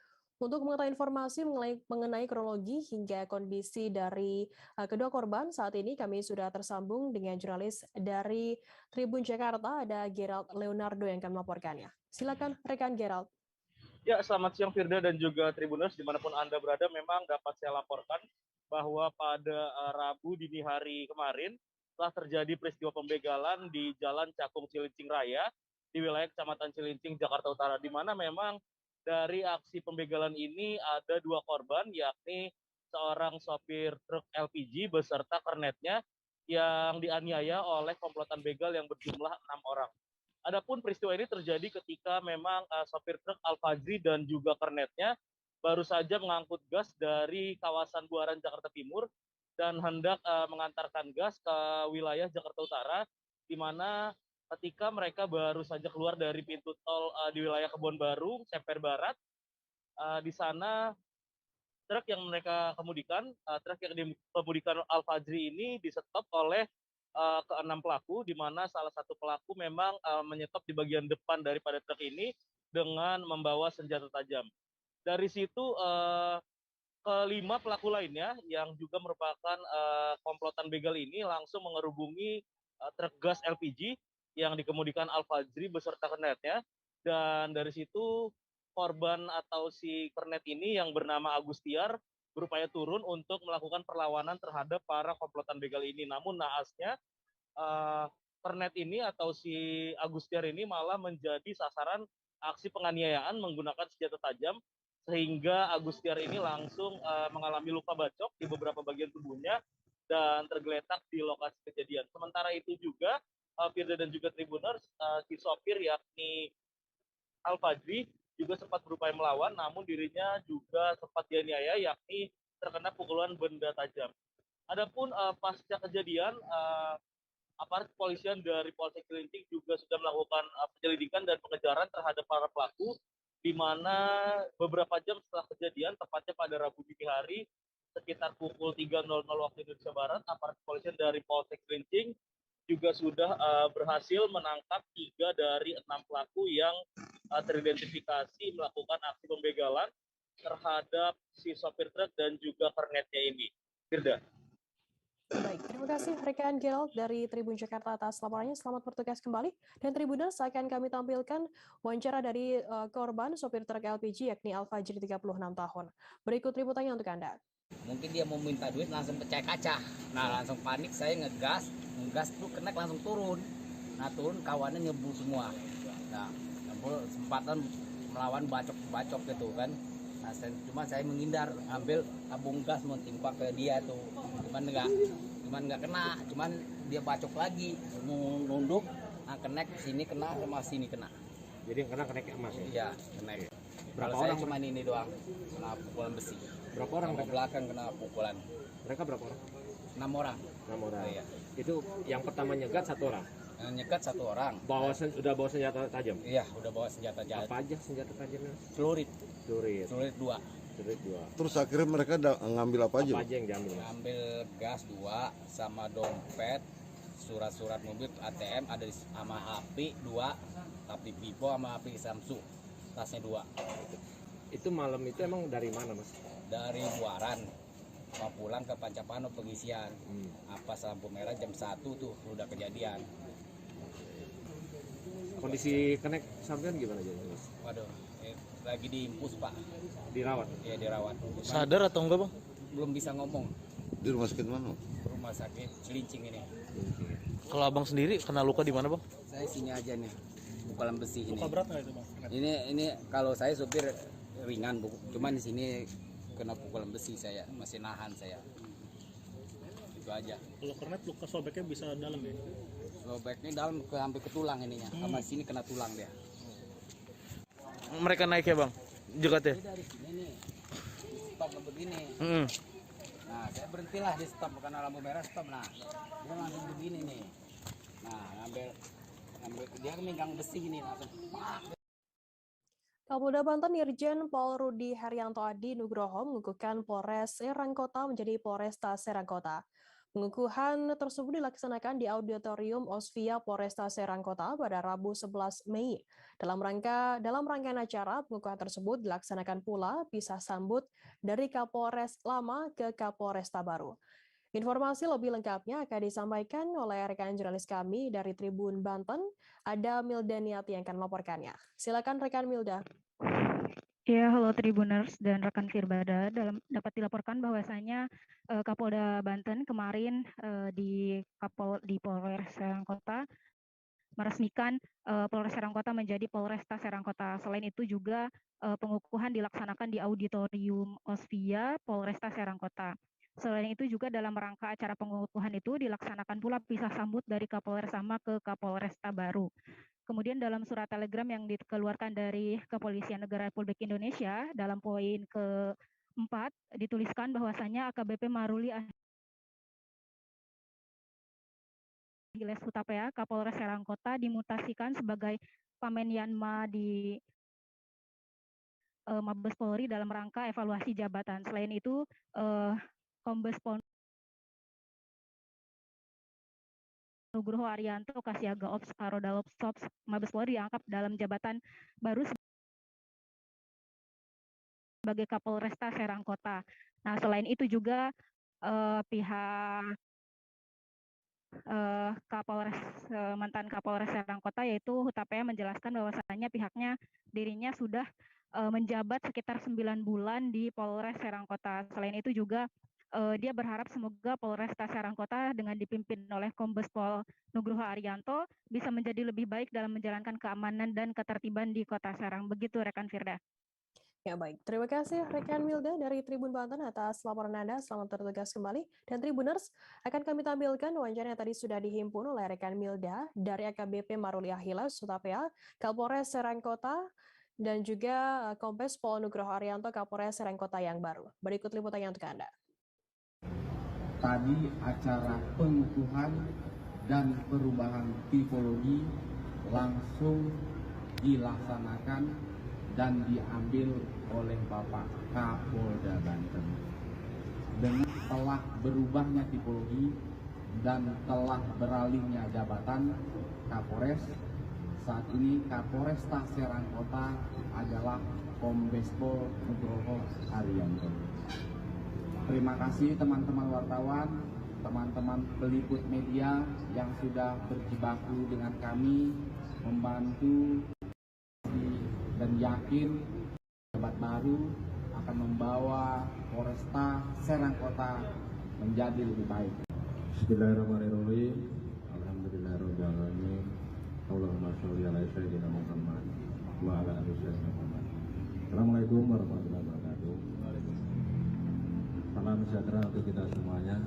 Untuk mengetahui informasi mengenai kronologi hingga kondisi dari kedua korban, saat ini kami sudah tersambung dengan jurnalis dari Tribun Jakarta, ada Gerald Leonardo yang akan melaporkannya. Silakan rekan Gerald. Ya, selamat siang Firda dan juga Tribuners dimanapun Anda berada. Memang dapat saya laporkan bahwa pada Rabu dini hari kemarin telah terjadi peristiwa pembegalan di Jalan Cakung Cilincing Raya di wilayah Kecamatan Cilincing, Jakarta Utara, di mana memang dari aksi pembegalan ini ada dua korban, yakni seorang sopir truk LPG beserta kernetnya yang dianiaya oleh komplotan begal yang berjumlah 6 orang. Adapun peristiwa ini terjadi ketika memang sopir truk Al-Fajri dan juga kernetnya baru saja mengangkut gas dari kawasan Buaran Jakarta Timur dan hendak mengantarkan gas ke wilayah Jakarta Utara, di mana ketika mereka baru saja keluar dari pintu tol di wilayah Kebon Baru, Semper Barat, di sana truk yang mereka kemudikan, truk yang dikemudikan Al-Fajri ini di-stop oleh ke-6 pelaku, di mana salah satu pelaku memang menyetop di bagian depan daripada truk ini dengan membawa senjata tajam. Dari situ kelima pelaku lainnya yang juga merupakan komplotan begal ini langsung mengerubungi truk gas LPG yang dikemudikan Al-Fajri beserta kernetnya, dan dari situ korban atau si kernet ini yang bernama Agustiar berupaya turun untuk melakukan perlawanan terhadap para komplotan begal ini. Namun naasnya kernet ini atau si Agustiar ini malah menjadi sasaran aksi penganiayaan menggunakan senjata tajam, sehingga Agustiar ini langsung mengalami luka bacok di beberapa bagian tubuhnya dan tergeletak di lokasi kejadian. Sementara itu juga Firda dan juga Tribuners, si sopir yakni Al-Fajri juga sempat berupaya melawan, namun dirinya juga sempat dianiaya, yakni terkena pukulan benda tajam. Adapun pasca kejadian, aparat kepolisian dari Polsek Cilincing juga sudah melakukan penyelidikan dan pengejaran terhadap para pelaku, di mana beberapa jam setelah kejadian, tepatnya pada Rabu dini hari, sekitar pukul 3.00 waktu Indonesia Barat, aparat kepolisian dari Polsek Cilincing juga sudah berhasil menangkap 3 dari 6 pelaku yang teridentifikasi melakukan aksi pembegalan terhadap si sopir truk dan juga kernetnya ini. Firda. Baik, terima kasih rekan Gerald dari Tribun Jakarta atas laporannya. Selamat bertugas kembali. Dan Tribuners, akan kami tampilkan wawancara dari korban sopir truk LPG yakni Al-Fajri 36 tahun. Berikut liputannya untuk Anda. Mungkin dia mau minta duit langsung pecah kaca. Nah langsung panik, saya ngegas tuh kenek langsung turun. Nah turun kawannya ngebul semua. Nah ngebul sempatan melawan bacok gitu kan. Nah cuma saya menghindar, ambil tabung gas mau timpa ke dia tuh. Cuman nggak kena, cuman dia bacok lagi, mau nunduk, nah kenek sini kena sama sini kena. Jadi yang kena keneknya emas ya? Iya, kenek. Berapa Kalau orang? saya cuma ini doang, kena pukulan besi. Berapa orang? Sama belakang kena pukulan. Mereka berapa orang? 6 orang. 6 orang. Iya. Itu yang pertama nyegat 1 orang? Yang nyegat 1 orang. Udah bawa senjata tajam? Iya, udah bawa senjata tajam. Apa aja senjata tajamnya? Celurit. Celurit 2. Celurit 2. Terus akhirnya mereka ngambil apa aja? Apa aja yang diambil? Ngambil gas 2 sama dompet, surat-surat mobil ATM ada sama HP 2, tapi Vivo sama HP Samsung. Tasnya 2. Itu malam itu emang dari mana, Mas? Dari Buaran. Mau pulang ke Pancapano pengisian. Apa lampu merah jam 1 tuh udah kejadian. Kondisi kenek sampean gimana aja, Mas? Waduh, lagi diimpus, Pak. Dirawat? Iya, dirawat. Sadar atau enggak, Bang? Belum bisa ngomong. Di rumah sakit mana? Rumah sakit Cilincing ini. Kalau Abang sendiri kena luka di mana, Bang? Saya sini aja nih. Pukulan besi ini. Luka berat nggak itu, Bang? Ini kalau saya supir ringan, Bu. Cuman di sini kena pukulan besi, saya masih nahan saya. Itu aja. Kalau kernet luka sobeknya bisa dalam ya? Sobeknya dalam sampai ke tulang ininya. Sama sini kena tulang dia. Mereka naik ya, Bang? Jegatnya? Jadi dari sini nih. Stop begini. Nah, saya berhentilah di stop karena lampu merah stop. Nah, dia langsung begini nih. Nah, ngambil dia megang besi ini langsung. Kapolda Banten Irjen Pol Rudi Haryanto Adi Nugroho mengukuhkan Polres Serang Kota menjadi Polresta Serang Kota. Pengukuhan tersebut dilaksanakan di Auditorium Osvia Polresta Serang Kota pada Rabu 11 Mei. Dalam rangkaian acara, pengukuhan tersebut dilaksanakan pula pisah sambut dari Kapolres Lama ke Kapolresta baru. Informasi lebih lengkapnya akan disampaikan oleh rekan jurnalis kami dari Tribun Banten, ada Milda Niati yang akan melaporkannya. Silakan rekan Milda. Ya, halo Tribuners dan rekan Firbada. Dapat dilaporkan bahwasanya Kapolda Banten kemarin di Polres Serang Kota meresmikan Polres Serang Kota menjadi Polresta Serang Kota. Selain itu juga pengukuhan dilaksanakan di Auditorium Osvia Polresta Serang Kota. Selain itu juga dalam rangka acara pengukuhan itu dilaksanakan pula pisah sambut dari Kapolres Lama ke Kapolresta baru. Kemudian dalam surat telegram yang dikeluarkan dari Kepolisian Negara Republik Indonesia dalam poin ke-4 dituliskan bahwasanya AKBP Maruli Achilles Hutapea, Kapolres Serang Kota dimutasikan sebagai Pamenyanma di Mabes Polri dalam rangka evaluasi jabatan. Selain itu, Kombes Pol Nugroho Arianto, Kasiaga Ops Karodalops Ops Mabes Polri diangkat dalam jabatan baru sebagai Kapolresta Serang Kota. Nah, selain itu juga pihak mantan Kapolres Serang Kota yaitu Hutapea menjelaskan bahwasannya dirinya sudah menjabat sekitar 9 bulan di Polres Serang Kota. Selain itu juga dia berharap semoga Polresta Serang Kota dengan dipimpin oleh Kombes Pol Nugroho Arianto bisa menjadi lebih baik dalam menjalankan keamanan dan ketertiban di Kota Serang. Begitu rekan Firda. Ya baik, terima kasih rekan Milda dari Tribun Banten atas laporan Anda. Selamat bertugas kembali. Dan Tribuners, akan kami tampilkan wawancara yang tadi sudah dihimpun oleh rekan Milda dari AKBP Maruli Achilles Hutapea, Kapolres Serang Kota, dan juga Kombes Pol Nugroho Arianto, Kapolres Serang Kota yang baru. Berikut liputannya untuk Anda. Tadi acara pengukuhan dan perubahan tipologi langsung dilaksanakan dan diambil oleh Bapak Kapolda Banten. Dengan telah berubahnya tipologi dan telah beralihnya jabatan Kapolres, saat ini Kapolresta Serang Kota adalah Kombes Pol Nugroho Arianto. Terima kasih teman-teman wartawan, teman-teman peliput media yang sudah berjibaku dengan kami, membantu dan yakin jabat baru akan membawa Polresta Serang Kota menjadi lebih baik. Bismillahirrahmanirrahim. Alhamdulillahirrahmanirrahim. Allahumma sholli ala sayyidina Muhammad wa ala ali sayyidina Muhammad. Assalamualaikum warahmatullahi wabarakatuh. Salam sejahtera untuk kita semuanya.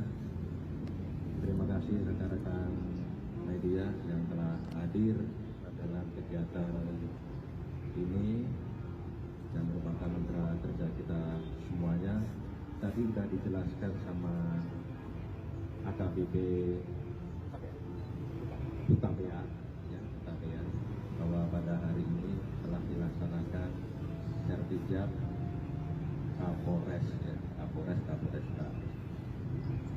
Terima kasih rekan-rekan media yang telah hadir dalam kegiatan ini yang merupakan mitra kerja kita semuanya. Tadi sudah dijelaskan sama AKBP Hutapea, bahwa pada hari ini telah dilaksanakan sertijab Kapolres, Kapolresta.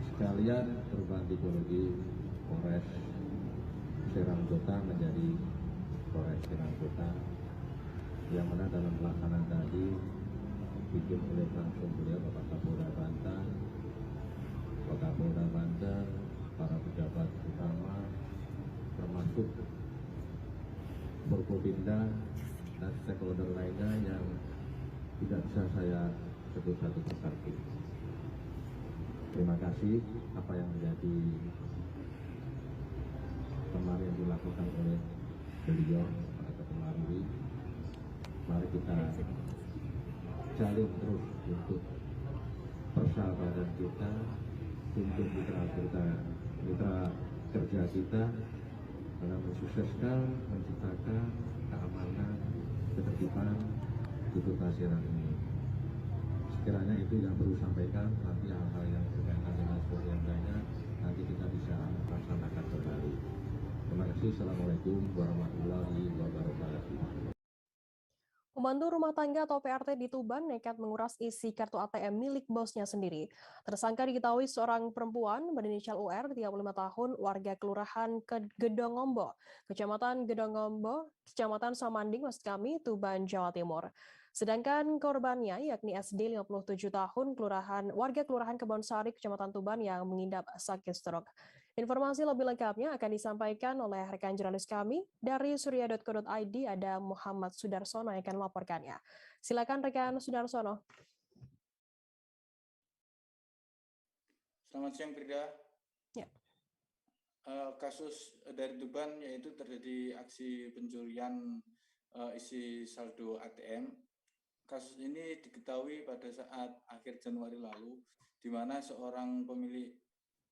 Sekalian perubahan tipologi Polres Serang Kota menjadi Polres Serang Kota, yang mana dalam pelaksanaan tadi dipimpin oleh langsung beliau Bapak Kapolda Banten, para pejabat utama, termasuk Forkopimda dan stakeholder lainnya yang tidak bisa saya sebut satu persatu. Terima kasih apa yang menjadi kemarin yang dilakukan oleh beliau Pak Ketua Maruli. Mari kita jalin terus untuk persahabatan kita, untuk mitra kerja kita dalam mensukseskan, menciptakan keamanan, ketertiban di Kota Serang ini. Sekiranya itu yang perlu sampaikan, nanti hal-hal yang berkaitan dengan sesuatu yang lainnya nanti kita bisa laksanakan kembali. Terima kasih. Assalamualaikum warahmatullahi wabarakatuh. Pembantu rumah tangga atau PRT di Tuban nekat menguras isi kartu ATM milik bosnya sendiri. Tersangka diketahui seorang perempuan berinisial UR, 35 tahun, warga Kelurahan Gedongombo, Kecamatan Gedongombo, Kecamatan Samanding, Tuban, Jawa Timur. Sedangkan korbannya yakni SD 57 tahun, warga Kelurahan Kebonsari, Kecamatan Tuban yang mengidap sakit stroke. Informasi lebih lengkapnya akan disampaikan oleh rekan jurnalis kami dari surya.co.id, ada Muhammad Sudarsono yang akan melaporkannya. Silakan rekan Sudarsono. Selamat siang Frida. Ya. Kasus dari Tuban yaitu terjadi aksi pencurian isi saldo ATM. Kasus ini diketahui pada saat akhir Januari lalu, di mana seorang pemilik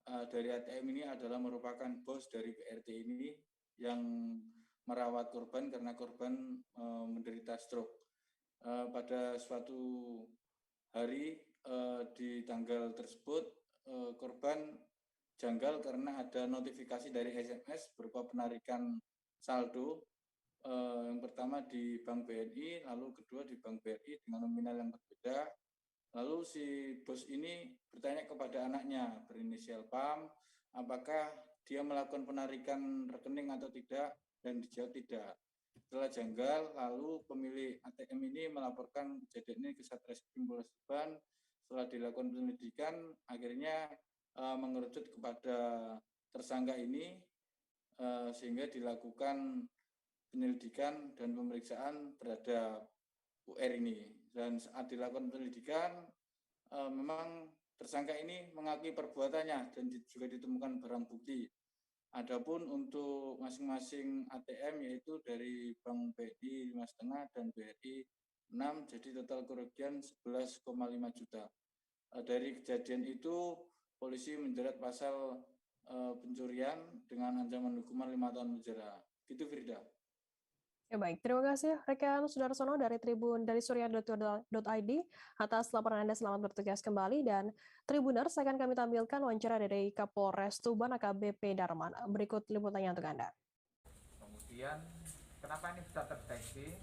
dari ATM ini adalah merupakan bos dari PRT ini yang merawat korban karena korban menderita stroke. Pada suatu hari di tanggal tersebut korban janggal karena ada notifikasi dari SMS berupa penarikan saldo. Yang pertama di Bank BNI, lalu kedua di Bank BRI dengan nominal yang berbeda. Lalu si bos ini bertanya kepada anaknya berinisial PAM, apakah dia melakukan penarikan rekening atau tidak, dan dijawab tidak. Setelah janggal, lalu pemilik ATM ini melaporkan kejadian ini ke Satreskrim Polres Tuban. Setelah dilakukan penyelidikan, akhirnya mengerucut kepada tersangka ini, sehingga dilakukan penyelidikan dan pemeriksaan terhadap UR ini. Dan saat dilakukan penyelidikan, memang tersangka ini mengakui perbuatannya dan juga ditemukan barang bukti. Adapun untuk masing-masing ATM yaitu dari Bank BRI 5,5 dan BRI 6, jadi total kerugian 11,5 juta. Dari kejadian itu, polisi menjerat pasal pencurian dengan ancaman hukuman 5 tahun penjara. Gitu Firda. Ya baik, terima kasih rekan Sudarsono dari surya.id atas laporan Anda. Selamat bertugas kembali, dan Tribuners akan kami tampilkan wawancara dari Kapolres Tuban AKBP Darman. Berikut liputannya untuk Anda. Kemudian kenapa ini bisa terdeteksi?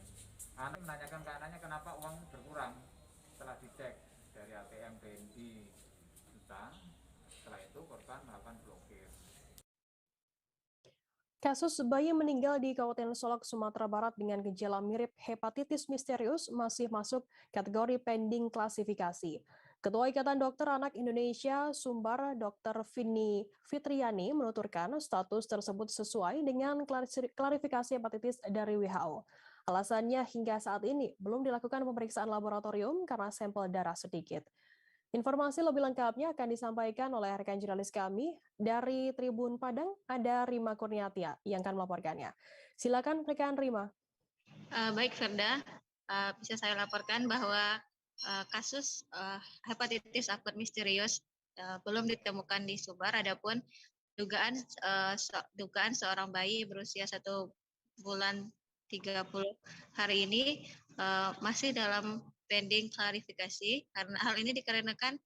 Anda menanyakan ke anaknya kenapa uang berkurang. Setelah dicek dari ATM BNI juta, setelah itu korban melakukan blokir. Kasus bayi meninggal di Kabupaten Solok, Sumatera Barat dengan gejala mirip hepatitis misterius masih masuk kategori pending klasifikasi. Ketua Ikatan Dokter Anak Indonesia Sumbar, Dr. Vini Fitriani, menuturkan status tersebut sesuai dengan klarifikasi hepatitis dari WHO. Alasannya hingga saat ini belum dilakukan pemeriksaan laboratorium karena sampel darah sedikit. Informasi lebih lengkapnya akan disampaikan oleh rekan jurnalis kami dari Tribun Padang, ada Rima Kurniatia yang akan melaporkannya. Silakan rekan Rima. Baik Ferda, bisa saya laporkan bahwa kasus hepatitis akut misterius belum ditemukan di Sumbar. Adapun dugaan seorang bayi berusia 1 bulan 30 hari ini masih dalam pending klarifikasi, karena hal ini dikarenakan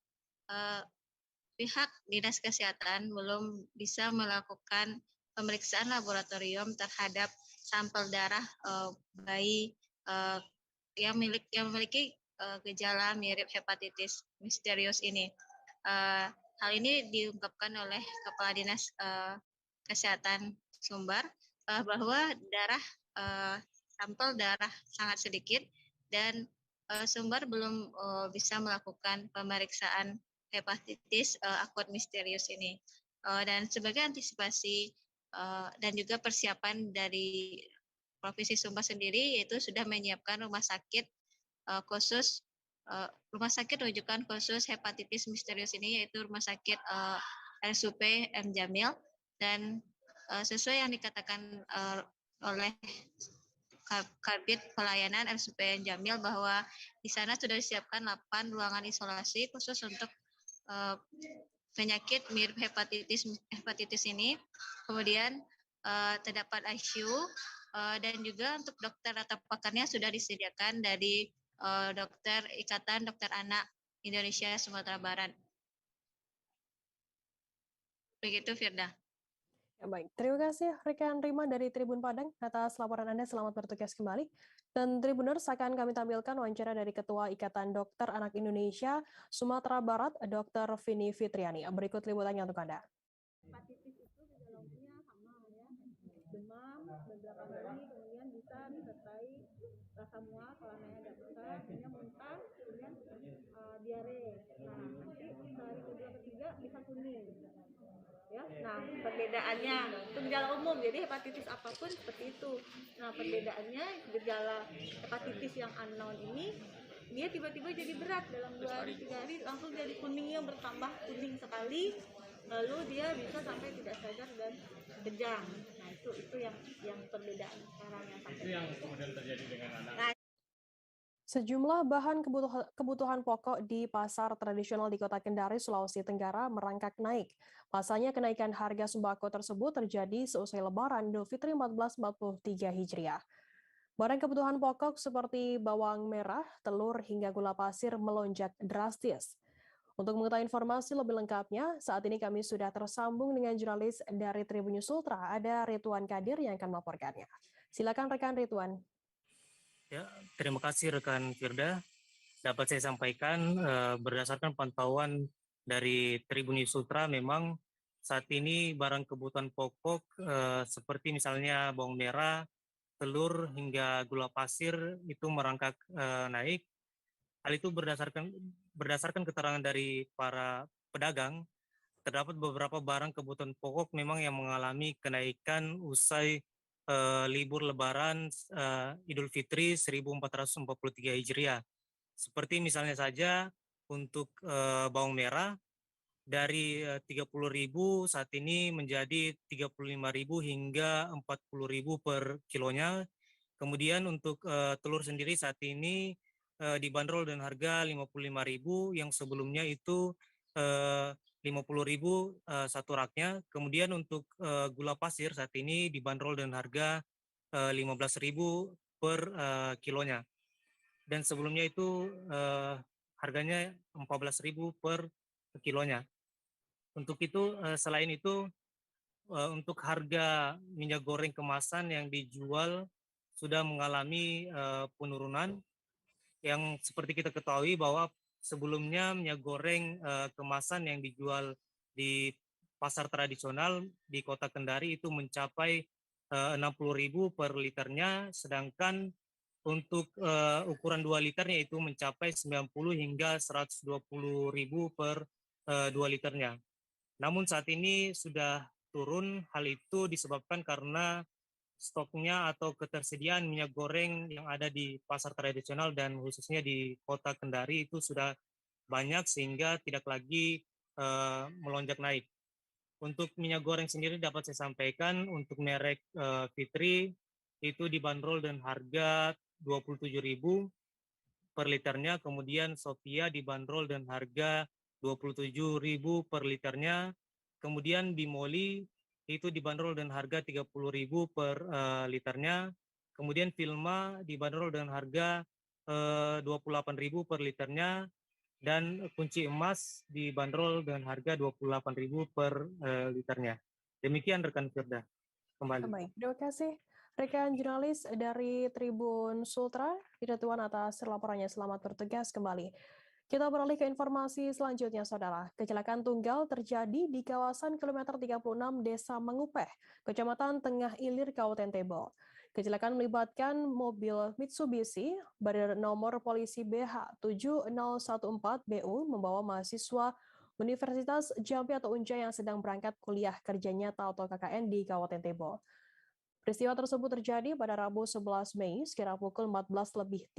pihak Dinas Kesehatan belum bisa melakukan pemeriksaan laboratorium terhadap sampel darah bayi yang memiliki gejala mirip hepatitis misterius ini. Hal ini diungkapkan oleh Kepala Dinas Kesehatan Sumbar bahwa sampel darah sangat sedikit dan Sumbar belum bisa melakukan pemeriksaan hepatitis akut misterius ini. Dan sebagai antisipasi dan juga persiapan dari Provinsi Sumbar sendiri, yaitu sudah menyiapkan rumah sakit rujukan khusus hepatitis misterius ini, yaitu Rumah Sakit RSUP M. Jamil. Dan sesuai yang dikatakan oleh Kabid Pelayanan RSUP Jamil bahwa di sana sudah disiapkan 8 ruangan isolasi khusus untuk penyakit mirip hepatitis ini. Kemudian terdapat ICU dan juga untuk dokter atau pakarnya sudah disediakan dari Ikatan Dokter Anak Indonesia Sumatera Barat. Begitu Firda. Ya, baik, terima kasih rekan Rima dari Tribun Padang atas laporan Anda. Selamat bertugas kembali. Dan Tribuners akan kami tampilkan wawancara dari Ketua Ikatan Dokter Anak Indonesia Sumatera Barat, Dr. Vini Fitriani. Berikut liputannya untuk Anda. Hepatitis itu gejala umumnya sama ya, demam beberapa hari, kemudian bisa disertai rasa mual kalau anaknya agak besar, kemudian muntah, kemudian diare. Nah, nanti hari kedua ketiga bisa kuning. Ya, nah perbedaannya itu gejala umum, jadi hepatitis apapun seperti itu. Nah perbedaannya gejala hepatitis yang unknown ini dia tiba-tiba jadi berat dalam 2 hari 3 hari langsung jadi kuningnya bertambah kuning sekali, lalu dia bisa sampai tidak sadar dan kejang. Nah itu yang perbedaan sekarang yang sampai. Itu yang kemudian terjadi dengan anak. Nah, Sejumlah bahan kebutuhan pokok di pasar tradisional di Kota Kendari, Sulawesi Tenggara merangkak naik. Pasalnya kenaikan harga sembako tersebut terjadi seusai Lebaran Idul Fitri 1443 Hijriah. Barang kebutuhan pokok seperti bawang merah, telur, hingga gula pasir melonjak drastis. Untuk mengetahui informasi lebih lengkapnya, saat ini kami sudah tersambung dengan jurnalis dari Tribun News Ultra, ada Ridwan Kadir yang akan melaporkannya. Silakan rekan Ridwan. Ya, terima kasih rekan Firda. Dapat saya sampaikan berdasarkan pantauan dari Tribun News Ultra, memang saat ini barang kebutuhan pokok seperti misalnya bawang merah, telur hingga gula pasir itu merangkak naik. Hal itu berdasarkan keterangan dari para pedagang, terdapat beberapa barang kebutuhan pokok memang yang mengalami kenaikan usai libur Lebaran Idul Fitri 1443 Hijriah. Seperti misalnya saja untuk bawang merah dari 30.000 saat ini menjadi 35.000 hingga 40.000 per kilonya. Kemudian untuk telur sendiri saat ini dibanderol dengan harga 55.000 yang sebelumnya itu 50.000 satu raknya. Kemudian untuk gula pasir saat ini dibanderol dengan harga 15.000 per kilonya. Dan sebelumnya itu harganya 14.000 per kilonya. Untuk itu selain itu untuk harga minyak goreng kemasan yang dijual sudah mengalami penurunan, yang seperti kita ketahui bahwa sebelumnya minyak goreng kemasan yang dijual di pasar tradisional di Kota Kendari itu mencapai 60.000 per liternya, sedangkan untuk ukuran 2 liternya itu mencapai 90 hingga 120.000 per 2 liternya. Namun saat ini sudah turun, hal itu disebabkan karena stoknya atau ketersediaan minyak goreng yang ada di pasar tradisional dan khususnya di Kota Kendari itu sudah banyak sehingga tidak lagi melonjak naik. Untuk minyak goreng sendiri dapat saya sampaikan untuk merek Fitri itu dibanderol dengan harga 27.000 per liternya, kemudian Sophia dibanderol dengan harga 27.000 per liternya, kemudian Bimoli itu dibanderol dengan harga 30.000 per liternya, kemudian Filma dibanderol dengan harga 28.000 per liternya, dan kunci emas dibanderol dengan harga 28.000 per liternya. Demikian rekan Firda. Kembali. Baik, terima kasih rekan jurnalis dari Tribun Sultra, Ridwan atas laporannya. Selamat bertugas kembali. Kita beralih ke informasi selanjutnya, Saudara. Kecelakaan tunggal terjadi di kawasan kilometer 36 Desa Mangupeh, Kecamatan Tengah Ilir, Kabupaten Tebo. Kecelakaan melibatkan mobil Mitsubishi bernomor polisi BH 7014BU membawa mahasiswa Universitas Jambi atau UNJA yang sedang berangkat kuliah kerja nyata atau KKN di Kabupaten Tebo. Peristiwa tersebut terjadi pada Rabu 11 Mei sekira pukul 14.30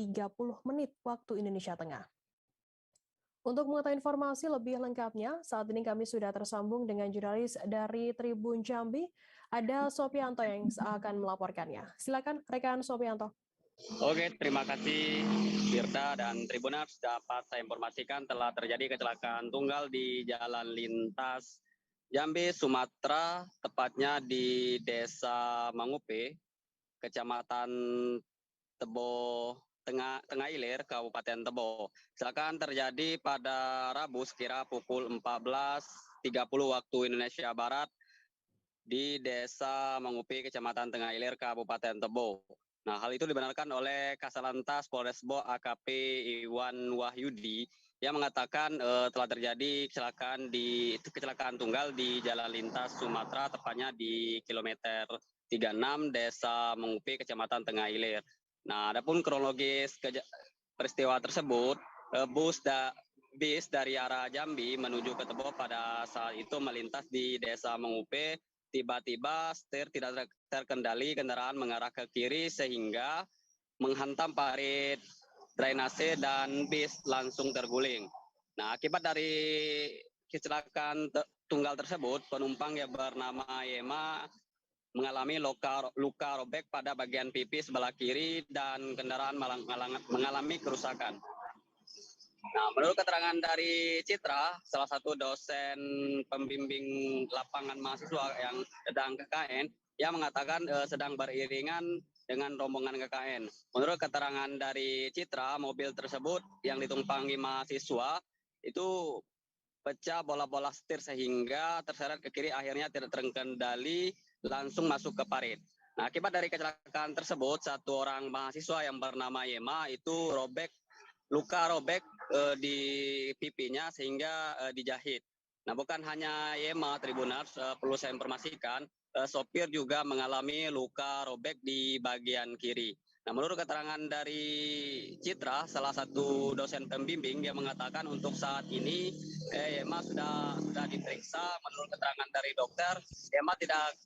waktu Indonesia Tengah. Untuk mengetahui informasi lebih lengkapnya, saat ini kami sudah tersambung dengan jurnalis dari Tribun Jambi, ada Sopianto yang akan melaporkannya. Silakan rekan Sopianto. Oke, terima kasih Firda dan Tribuners. Dapat saya informasikan telah terjadi kecelakaan tunggal di jalan lintas Jambi, Sumatera, tepatnya di Desa Mangupe, Kecamatan Tebo Tengah Ilir, Kabupaten Tebo. Kecelakaan terjadi pada Rabu sekira pukul 14.30 waktu Indonesia Barat di Desa Mangupi, Kecamatan Tengah Ilir, Kabupaten Tebo. Nah, hal itu dibenarkan oleh Kasalantas Polresbo AKP Iwan Wahyudi yang mengatakan telah terjadi kecelakaan tunggal di jalan lintas Sumatera, tepatnya di kilometer 36 Desa Mangupi, Kecamatan Tengah Ilir. Nah, adapun kronologis peristiwa tersebut, bis dari arah Jambi menuju ke Tebo pada saat itu melintas di Desa Mangupe. Tiba-tiba setir tidak terkendali, kendaraan mengarah ke kiri sehingga menghantam parit drainase dan bis langsung terguling. Nah, akibat dari kecelakaan tunggal tersebut, penumpang yang bernama Yema mengalami luka robek pada bagian pipi sebelah kiri dan kendaraan mengalami kerusakan. Nah, menurut keterangan dari Citra, salah satu dosen pembimbing lapangan mahasiswa yang sedang KKN, ia mengatakan sedang beriringan dengan rombongan KKN. Menurut keterangan dari Citra, mobil tersebut yang ditumpangi mahasiswa itu pecah bola-bola setir sehingga terseret ke kiri, akhirnya tidak terkendali langsung masuk ke parit. Nah, akibat dari kecelakaan tersebut, satu orang mahasiswa yang bernama Yema itu luka robek di pipinya sehingga dijahit. Nah, bukan hanya Yema, Tribuners, perlu saya informasikan, sopir juga mengalami luka robek di bagian kiri. Nah, menurut keterangan dari Citra, salah satu dosen pembimbing, dia mengatakan untuk saat ini Yema sudah diperiksa. Menurut keterangan dari dokter, Yema tidak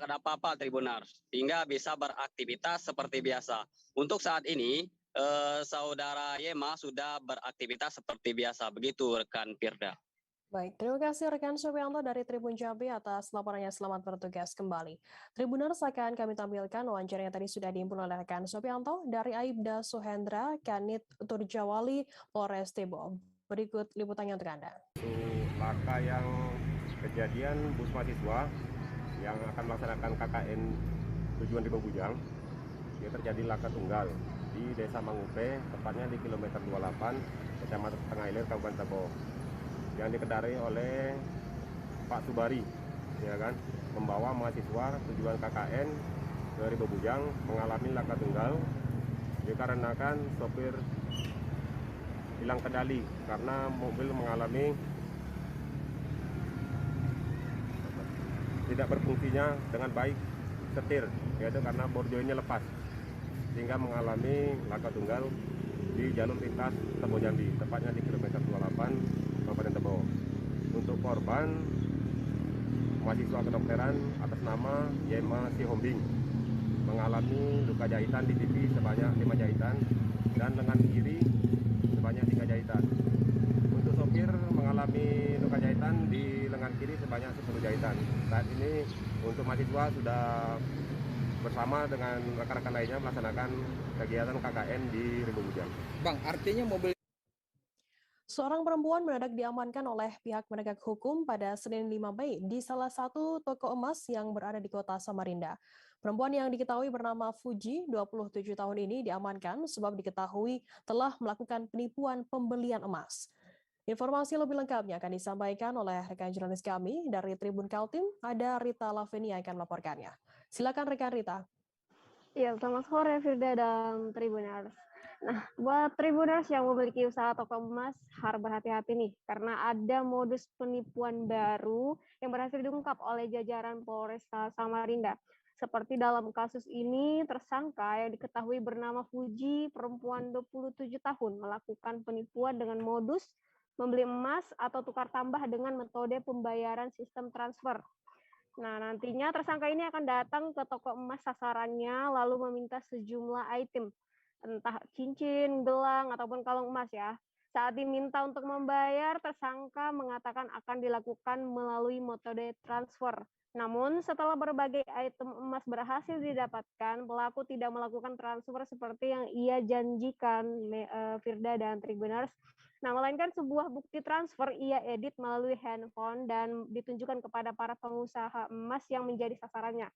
ada apa-apa, Tribuners, hingga bisa beraktivitas seperti biasa. Untuk saat ini, saudara Yema sudah beraktivitas seperti biasa. Begitu, rekan Firda. Baik, terima kasih rekan Supriyanto dari Tribun Jambi atas laporannya. Selamat bertugas kembali. Tribuners, akan kami tampilkan wawancara yang tadi sudah dihimpun oleh rekan Supriyanto dari Aibda Suhendra, Kanit Turjawali, Polres Tebo. Berikut liputannya untuk Anda. Laka yang kejadian bus mahasiswa yang akan melaksanakan KKN tujuan Riba Bujang, dia terjadi laka tunggal di Desa Mangupe, tepatnya di kilometer 28, Kecamatan Tengah Ilir, Kabupaten Tebo, yang dikendarai oleh Pak Subari, ya kan, membawa mahasiswa tujuan KKN ke Riba Bujang, mengalami laka tunggal dikarenakan sopir hilang kendali karena mobil mengalami tidak berfungsinya dengan baik setir, yaitu karena borjoinnya lepas sehingga mengalami laka tunggal di jalur lintas Tebo Jambi, tepatnya di kilometer 28 Kabupaten Tebo. Untuk korban mahasiswa kedokteran atas nama Yema Sihombing mengalami luka jahitan di pipi sebanyak 5 jahitan dan lengan kiri sebanyak 3 jahitan. Untuk sopir mengalami luka jahitan di lengan kiri sebanyak 10 jahitan. Saat ini untuk mahasiswa sudah bersama dengan rekan-rekan lainnya melaksanakan kegiatan KKN di Riba Bujang. Bang, artinya mobil. Seorang perempuan mendadak diamankan oleh pihak penegak hukum pada Senin 5 Mei di salah satu toko emas yang berada di kota Samarinda. Perempuan yang diketahui bernama Fuji, 27 tahun ini diamankan sebab diketahui telah melakukan penipuan pembelian emas. Informasi lebih lengkapnya akan disampaikan oleh rekan jurnalis kami dari Tribun Kaltim, ada Rita Laveni yang akan melaporkannya. Silakan rekan Rita. Ya, selamat sore Firda dan Tribuners. Nah, buat Tribuners yang memiliki usaha toko emas harus berhati-hati nih, karena ada modus penipuan baru yang berhasil diungkap oleh jajaran Polresta Samarinda. Seperti dalam kasus ini, tersangka yang diketahui bernama Fuji, perempuan 27 tahun, melakukan penipuan dengan modus membeli emas atau tukar tambah dengan metode pembayaran sistem transfer. Nah, nantinya tersangka ini akan datang ke toko emas sasarannya lalu meminta sejumlah item, entah cincin, gelang, ataupun kalung emas ya. Saat diminta untuk membayar, tersangka mengatakan akan dilakukan melalui metode transfer. Namun, setelah berbagai item emas berhasil didapatkan, pelaku tidak melakukan transfer seperti yang ia janjikan, Firda dan Tribuners. Nah, melainkan sebuah bukti transfer ia edit melalui handphone dan ditunjukkan kepada para pengusaha emas yang menjadi sasarannya.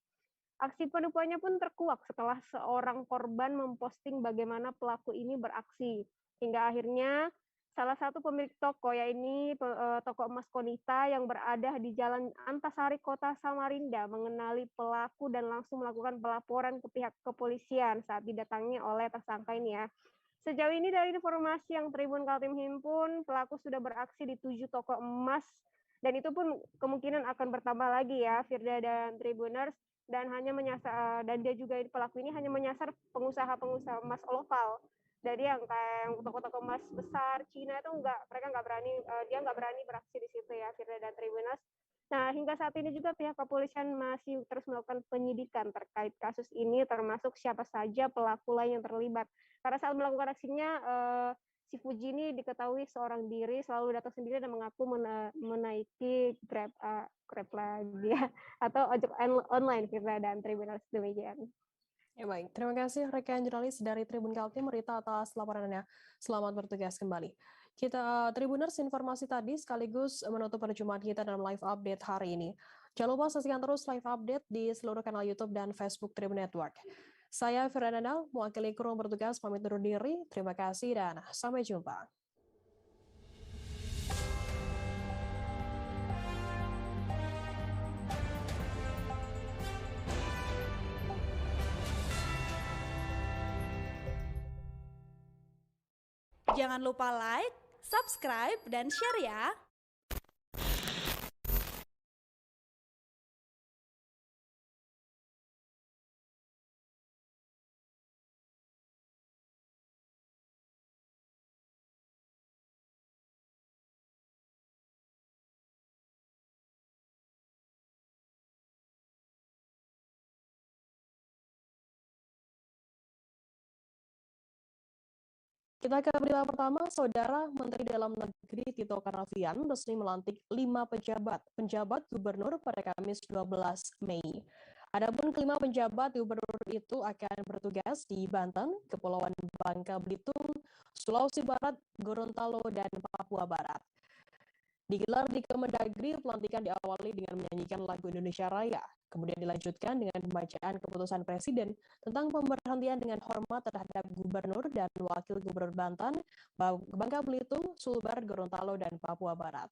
Aksi penipuannya pun terkuak setelah seorang korban memposting bagaimana pelaku ini beraksi. Hingga akhirnya salah satu pemilik toko, yaitu toko emas Konita yang berada di Jalan Antasari, Kota Samarinda, mengenali pelaku dan langsung melakukan pelaporan ke pihak kepolisian saat didatangi oleh tersangka ini ya. Sejauh ini dari informasi yang Tribun Kaltim himpun, pelaku sudah beraksi di 7 toko emas dan itu pun kemungkinan akan bertambah lagi ya, Firda dan Tribuners, dan hanya menyasar, dan dia juga pelaku ini hanya menyasar pengusaha-pengusaha emas lokal. Jadi yang kayak toko-toko emas besar Cina itu mereka nggak berani, dia nggak berani beraksi di situ ya, Firda dan Tribuners. Nah, hingga saat ini juga pihak kepolisian masih terus melakukan penyidikan terkait kasus ini, termasuk siapa saja pelaku lain yang terlibat. Karena saat melakukan aksinya, si Fuji ini diketahui seorang diri, selalu datang sendiri dan mengaku menaiki Grab lagi ya, atau ojek online, Firda dan Tribuners, demikian. Ya baik, terima kasih rekan jurnalis dari Tribun Kaltim Rita atas laporannya. Selamat bertugas kembali. Kita Tribuners, informasi tadi sekaligus menutup perjumpaan kita dalam live update hari ini. Jangan lupa saksikan terus live update di seluruh kanal YouTube dan Facebook Tribun Network. Saya Fernanda, mewakili kru bertugas pamit undur diri. Terima kasih dan sampai jumpa. Jangan lupa like, subscribe, dan share ya! Kita ke berita pertama, Saudara Menteri Dalam Negeri Tito Karnavian resmi melantik 5 penjabat gubernur pada Kamis 12 Mei. Adapun kelima penjabat gubernur itu akan bertugas di Banten, Kepulauan Bangka Belitung, Sulawesi Barat, Gorontalo, dan Papua Barat. Digelar di Kemendagri, pelantikan diawali dengan menyanyikan lagu Indonesia Raya. Kemudian dilanjutkan dengan pembacaan keputusan Presiden tentang pemberhentian dengan hormat terhadap Gubernur dan Wakil Gubernur Banten, Bangka Belitung, Sulbar, Gorontalo, dan Papua Barat.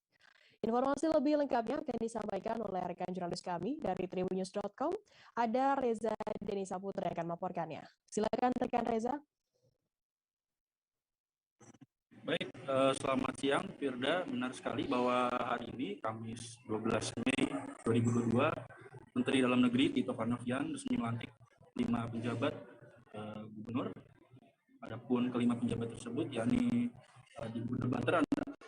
Informasi lebih lengkapnya akan disampaikan oleh rekan jurnalis kami dari tribunnews.com. Ada Reza Denisa Putra yang akan melaporkannya. Silakan rekan Reza. Baik, selamat siang Firda. Benar sekali bahwa hari ini, Kamis 12 Mei 2022, Menteri Dalam Negeri Tito Karnavian resmi melantik 5 penjabat gubernur. Adapun kelima penjabat tersebut, yakni di Gubernur Banten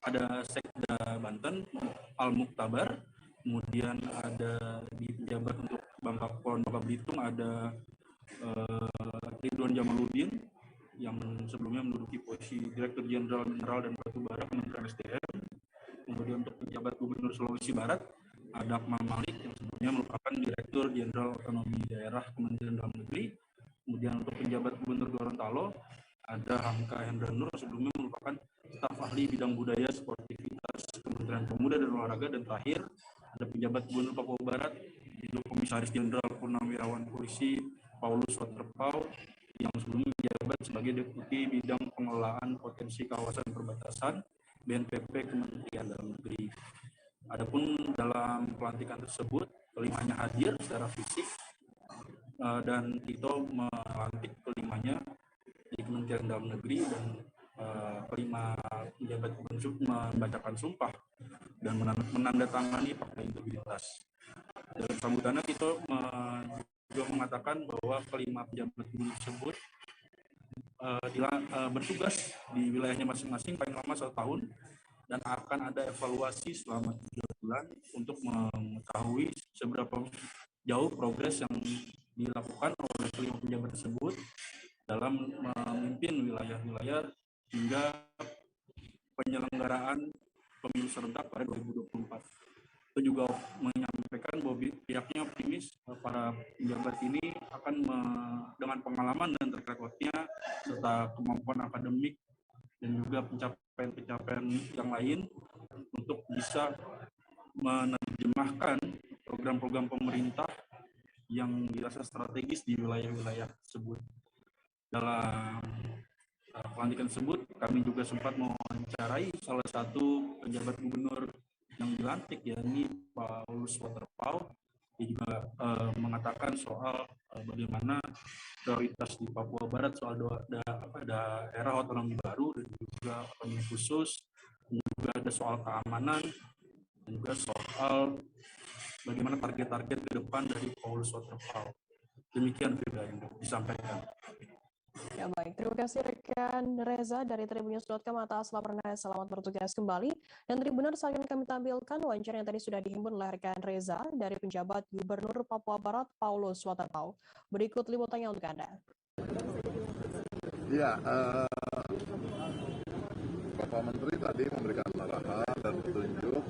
ada Sekda Banten, Al Muktabar, kemudian ada di penjabat untuk Bangka Belitung ada Ridwan Jamaluddin, yang sebelumnya menduduki posisi Direktur Jenderal Mineral dan Batu Bara Kementerian SDM. Kemudian untuk penjabat Gubernur Sulawesi Barat ada Akmal Malik, yang sebelumnya merupakan Direktur Jenderal Otonomi Daerah Kementerian Dalam Negeri. Kemudian untuk penjabat Gubernur Gorontalo ada Hamka Hendra Nur, sebelumnya merupakan staf ahli bidang budaya sportivitas Kementerian Pemuda dan Olahraga. Dan terakhir ada penjabat Gubernur Papua Barat yaitu Komisaris Jenderal Purnawirawan Polisi Paulus Waterpau, yang sebelumnya menjabat sebagai Deputi Bidang Pengelolaan Potensi Kawasan Perbatasan BNPB Kementerian Dalam Negeri. Adapun dalam pelantikan tersebut, kelimanya hadir secara fisik dan Tito melantik kelimanya di Kementerian Dalam Negeri, dan kelima penjabat gubernur membacakan sumpah dan menandatangani fakta integritas. Dalam sambutannya Tito juga mengatakan bahwa kelima penjabat gubernur tersebut bertugas di wilayahnya masing-masing paling lama 1 tahun, dan akan ada evaluasi selama 3 bulan untuk mengetahui seberapa jauh progres yang dilakukan oleh kelima penjabat tersebut dalam memimpin wilayah-wilayah hingga penyelenggaraan pemilu serentak pada 2024. Itu juga menyampaikan bahwa pihaknya optimis para penjabat ini akan dengan pengalaman dan track record-nya serta kemampuan akademik dan juga pencapaian-pencapaian yang lain untuk bisa menerjemahkan program-program pemerintah yang dirasa strategis di wilayah-wilayah tersebut. Dalam pelantikan tersebut, kami juga sempat mewawancarai salah satu penjabat gubernur yang dilantik, yakni Paulus Waterpau. Dia juga mengatakan soal bagaimana prioritas di Papua Barat soal daerah otonomi baru dan juga otonomi khusus, dan juga ada soal keamanan dan juga soal bagaimana target-target ke depan dari Paulus Waterpau. Demikian Firda yang disampaikan. Ya baik, terima kasih rekan Reza dari tribunnews.com atas laporannya. Selamat bertugas kembali. Dan Tribuners, akan kami tampilkan wawancara yang tadi sudah dihimpun oleh rekan Reza dari penjabat Gubernur Papua Barat Paulus Waterpau. Berikut liputannya untuk Anda. Ya, Pak Menteri tadi memberikan arahan dan petunjuk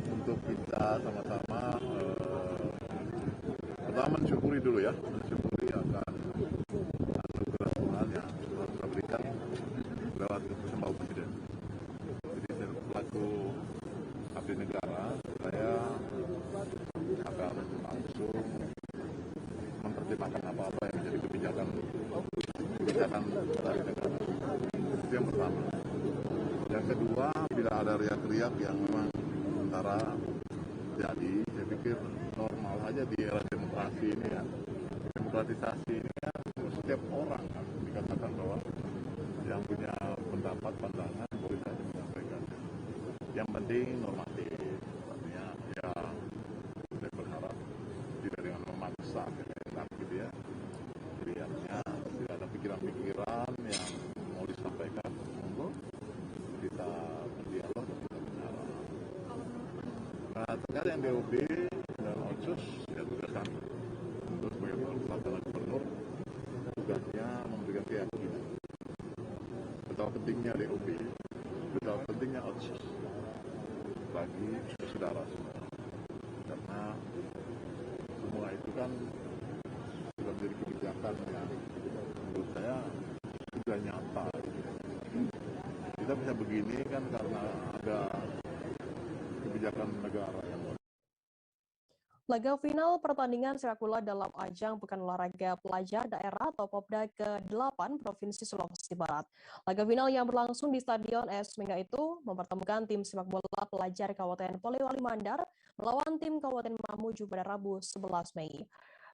untuk kita sama-sama pertama mensyukuri dulu ya, mensyukuri akan anugerah Tuhan yang sudah kita berikan lewat keputusan Bapak Presiden. Jadi selaku abdi negara, saya akan langsung mempertimbangkan apa-apa yang menjadi kebijakan dari negara. Itu yang pertama. Yang kedua, bila ada riak-riak yang memang sementara jadi, saya pikir normal aja di era demokrasi ini ya. Demokratisasi ini kan setiap orang kan dikatakan bahwa yang punya pendapat, pandangan boleh saja menyampaikan. Yang penting normatif. Artinya ya saya berharap tidak dengan memaksa gitu ya. Lihatnya tidak ada pikiran-pikiran yang mau disampaikan, monggo kita berdialog, kita bicara. Nah, terkait yang DOB dan Otsus, ya tugas kami untuk sebagai pelaksana gubernur, tugasnya memberikan keyakinan betapa pentingnya DOB, betapa pentingnya Otsus bagi saudara semua. Karena semua itu kan sudah menjadi kebijakan yang menurut saya sudah nyata. Kita bisa begini kan karena ada kebijakan negara yang Laga final pertandingan sepak bola dalam ajang Pekan Olahraga Pelajar Daerah atau Popda ke-8 Provinsi Sulawesi Barat. Laga final yang berlangsung di Stadion S Mengga itu mempertemukan tim sepak bola pelajar Kabupaten Polewali Mandar melawan tim Kabupaten Mamuju pada Rabu 11 Mei.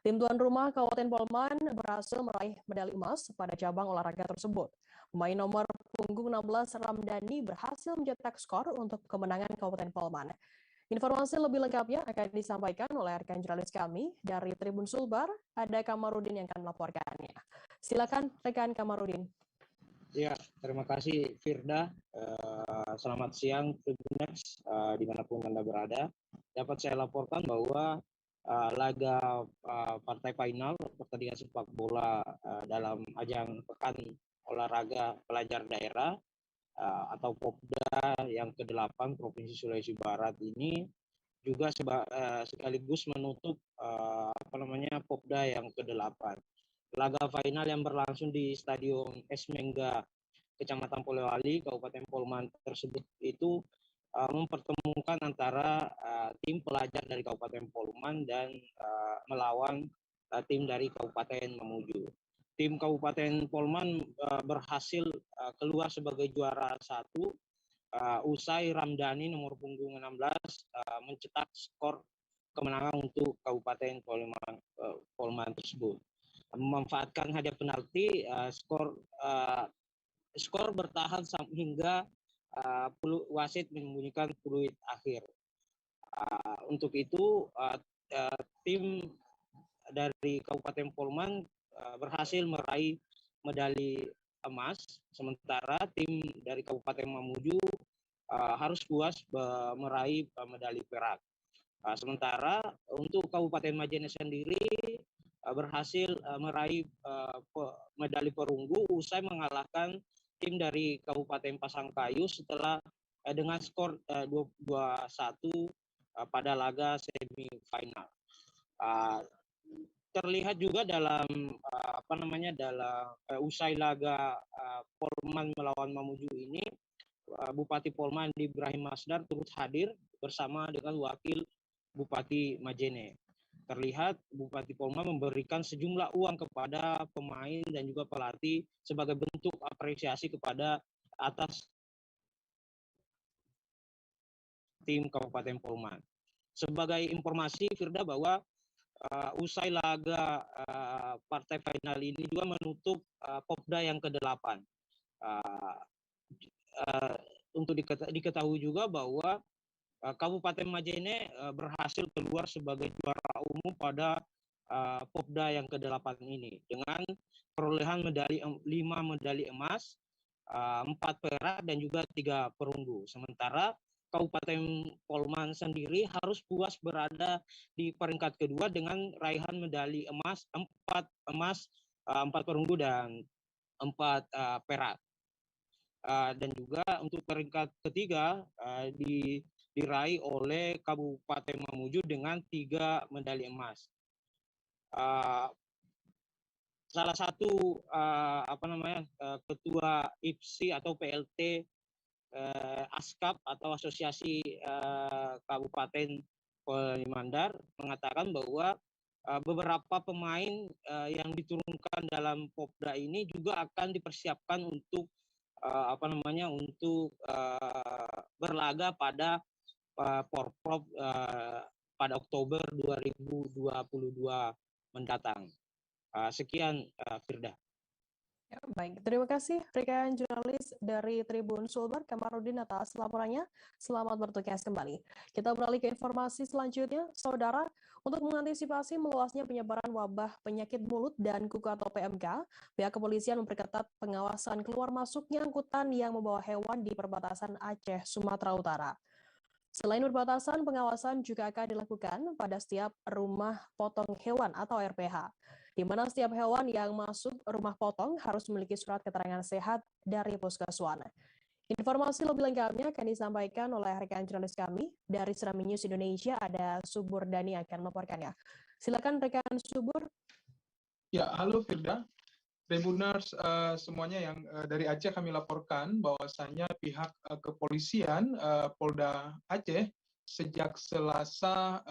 Tim tuan rumah Kabupaten Polman berhasil meraih medali emas pada cabang olahraga tersebut. Pemain nomor punggung 16 Ramdhani berhasil mencetak skor untuk kemenangan Kabupaten Polman. Informasi lebih lengkapnya akan disampaikan oleh rekan jurnalis kami dari Tribun Sulbar, ada Kamarudin yang akan melaporkannya. Silakan rekan Kamarudin. Ya, terima kasih Firda. Selamat siang Tribuners, dimanapun Anda berada. Dapat saya laporkan bahwa laga partai final pertandingan sepak bola dalam ajang Pekan Olahraga Pelajar Daerah atau Popda yang ke-8 Provinsi Sulawesi Barat ini juga sekaligus menutup Popda yang ke-8. Laga final yang berlangsung di Stadion S Mengga, Kecamatan Polewali, Kabupaten Polman tersebut itu mempertemukan antara tim pelajar dari Kabupaten Polman dan melawan tim dari Kabupaten Mamuju. Tim Kabupaten Polman berhasil keluar sebagai juara 1 usai Ramdhani nomor punggung 16 mencetak skor kemenangan untuk Kabupaten Polman tersebut. Memanfaatkan hadiah penalti, skor bertahan hingga wasit membunyikan peluit akhir. Untuk itu tim dari Kabupaten Polman berhasil meraih medali emas, sementara tim dari Kabupaten Mamuju harus puas meraih medali perak. Sementara untuk Kabupaten Majene sendiri berhasil meraih medali perunggu usai mengalahkan tim dari Kabupaten Pasangkayu setelah dengan skor 2-1 pada laga semifinal. Terlihat juga dalam usai laga Polman melawan Mamuju ini, Bupati Polman Ibrahim Masdar turut hadir bersama dengan wakil Bupati Majene. Terlihat Bupati Polman memberikan sejumlah uang kepada pemain dan juga pelatih sebagai bentuk apresiasi kepada atas tim Kabupaten Polman. Sebagai informasi Firda bahwa usai laga partai final ini juga menutup Popda yang ke-8. Untuk diketahui juga bahwa Kabupaten Majene berhasil keluar sebagai juara umum pada Popda yang ke-8 ini dengan perolehan 5 medali emas, 4 perak dan juga 3 perunggu. Sementara Kabupaten Polman sendiri harus puas berada di peringkat kedua dengan raihan medali emas 4 emas, 4 perunggu dan 4 perak. dan juga untuk peringkat ketiga diraih oleh Kabupaten Mamuju dengan 3 medali emas. Salah satu ketua IPSI atau PLT ASKAP atau Asosiasi Kabupaten Mandar mengatakan bahwa beberapa pemain yang diturunkan dalam Popda ini juga akan dipersiapkan untuk berlaga pada Porprov pada Oktober 2022 mendatang. Sekian, Firda. Ya, baik, terima kasih rekan jurnalis dari Tribun Sulbar Kamarudin atas laporannya. Selamat bertugas kembali. Kita beralih ke informasi selanjutnya, saudara. Untuk mengantisipasi meluasnya penyebaran wabah penyakit mulut dan kuku atau PMK, pihak kepolisian memperketat pengawasan keluar masuknya angkutan yang membawa hewan di perbatasan Aceh, Sumatera Utara. Selain perbatasan, pengawasan juga akan dilakukan pada setiap rumah potong hewan atau RPH, di mana setiap hewan yang masuk rumah potong harus memiliki surat keterangan sehat dari puskeswan. Informasi lebih lengkapnya akan disampaikan oleh rekan jurnalis kami dari Serambi News Indonesia, ada Subur Dani akan melaporkannya. Silakan rekan Subur. Ya, halo Firda. Tribuners semuanya yang dari Aceh kami laporkan bahwasanya pihak kepolisian Polda Aceh sejak Selasa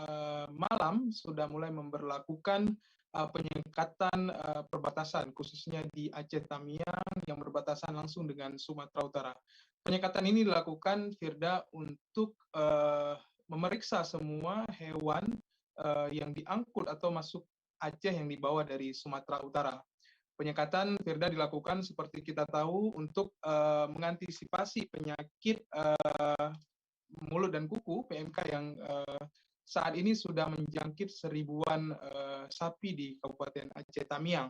malam sudah mulai memberlakukan penyekatan perbatasan khususnya di Aceh Tamiang yang berbatasan langsung dengan Sumatera Utara. Penyekatan ini dilakukan Firda untuk memeriksa semua hewan yang diangkut atau masuk Aceh yang dibawa dari Sumatera Utara. Penyekatan Firda dilakukan seperti kita tahu untuk mengantisipasi penyakit mulut dan kuku PMK yang saat ini sudah menjangkit 1000-an sapi di Kabupaten Aceh Tamiang.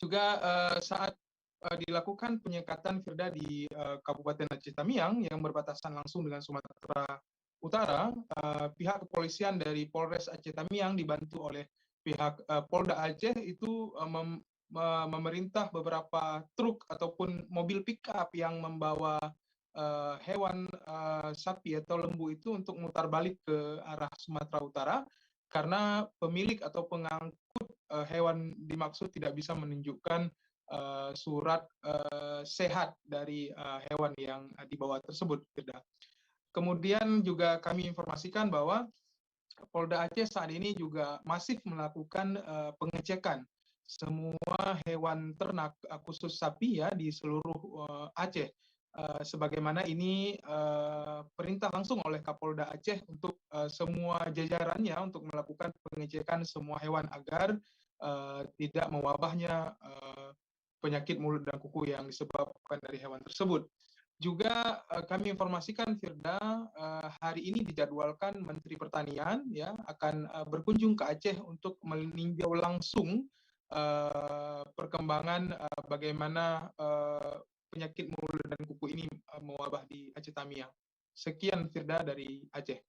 Juga saat dilakukan penyekatan Firda di Kabupaten Aceh Tamiang yang berbatasan langsung dengan Sumatera Utara, pihak kepolisian dari Polres Aceh Tamiang dibantu oleh pihak Polda Aceh itu memerintah beberapa truk ataupun mobil pick-up yang membawa hewan sapi atau lembu itu untuk mutar balik ke arah Sumatera Utara karena pemilik atau pengangkut hewan dimaksud tidak bisa menunjukkan surat sehat dari hewan yang dibawa tersebut. Kemudian juga kami informasikan bahwa Polda Aceh saat ini juga masif melakukan pengecekan semua hewan ternak khusus sapi ya di seluruh Aceh. Sebagaimana ini perintah langsung oleh Kapolda Aceh untuk semua jajarannya untuk melakukan pengecekan semua hewan agar tidak mewabahnya penyakit mulut dan kuku yang disebabkan dari hewan tersebut. Juga kami informasikan Firda hari ini dijadwalkan Menteri Pertanian ya akan berkunjung ke Aceh untuk meninjau langsung perkembangan bagaimana penyakit mulut dan kuku ini mewabah di Aceh Tamiang. Sekian Firda dari Aceh.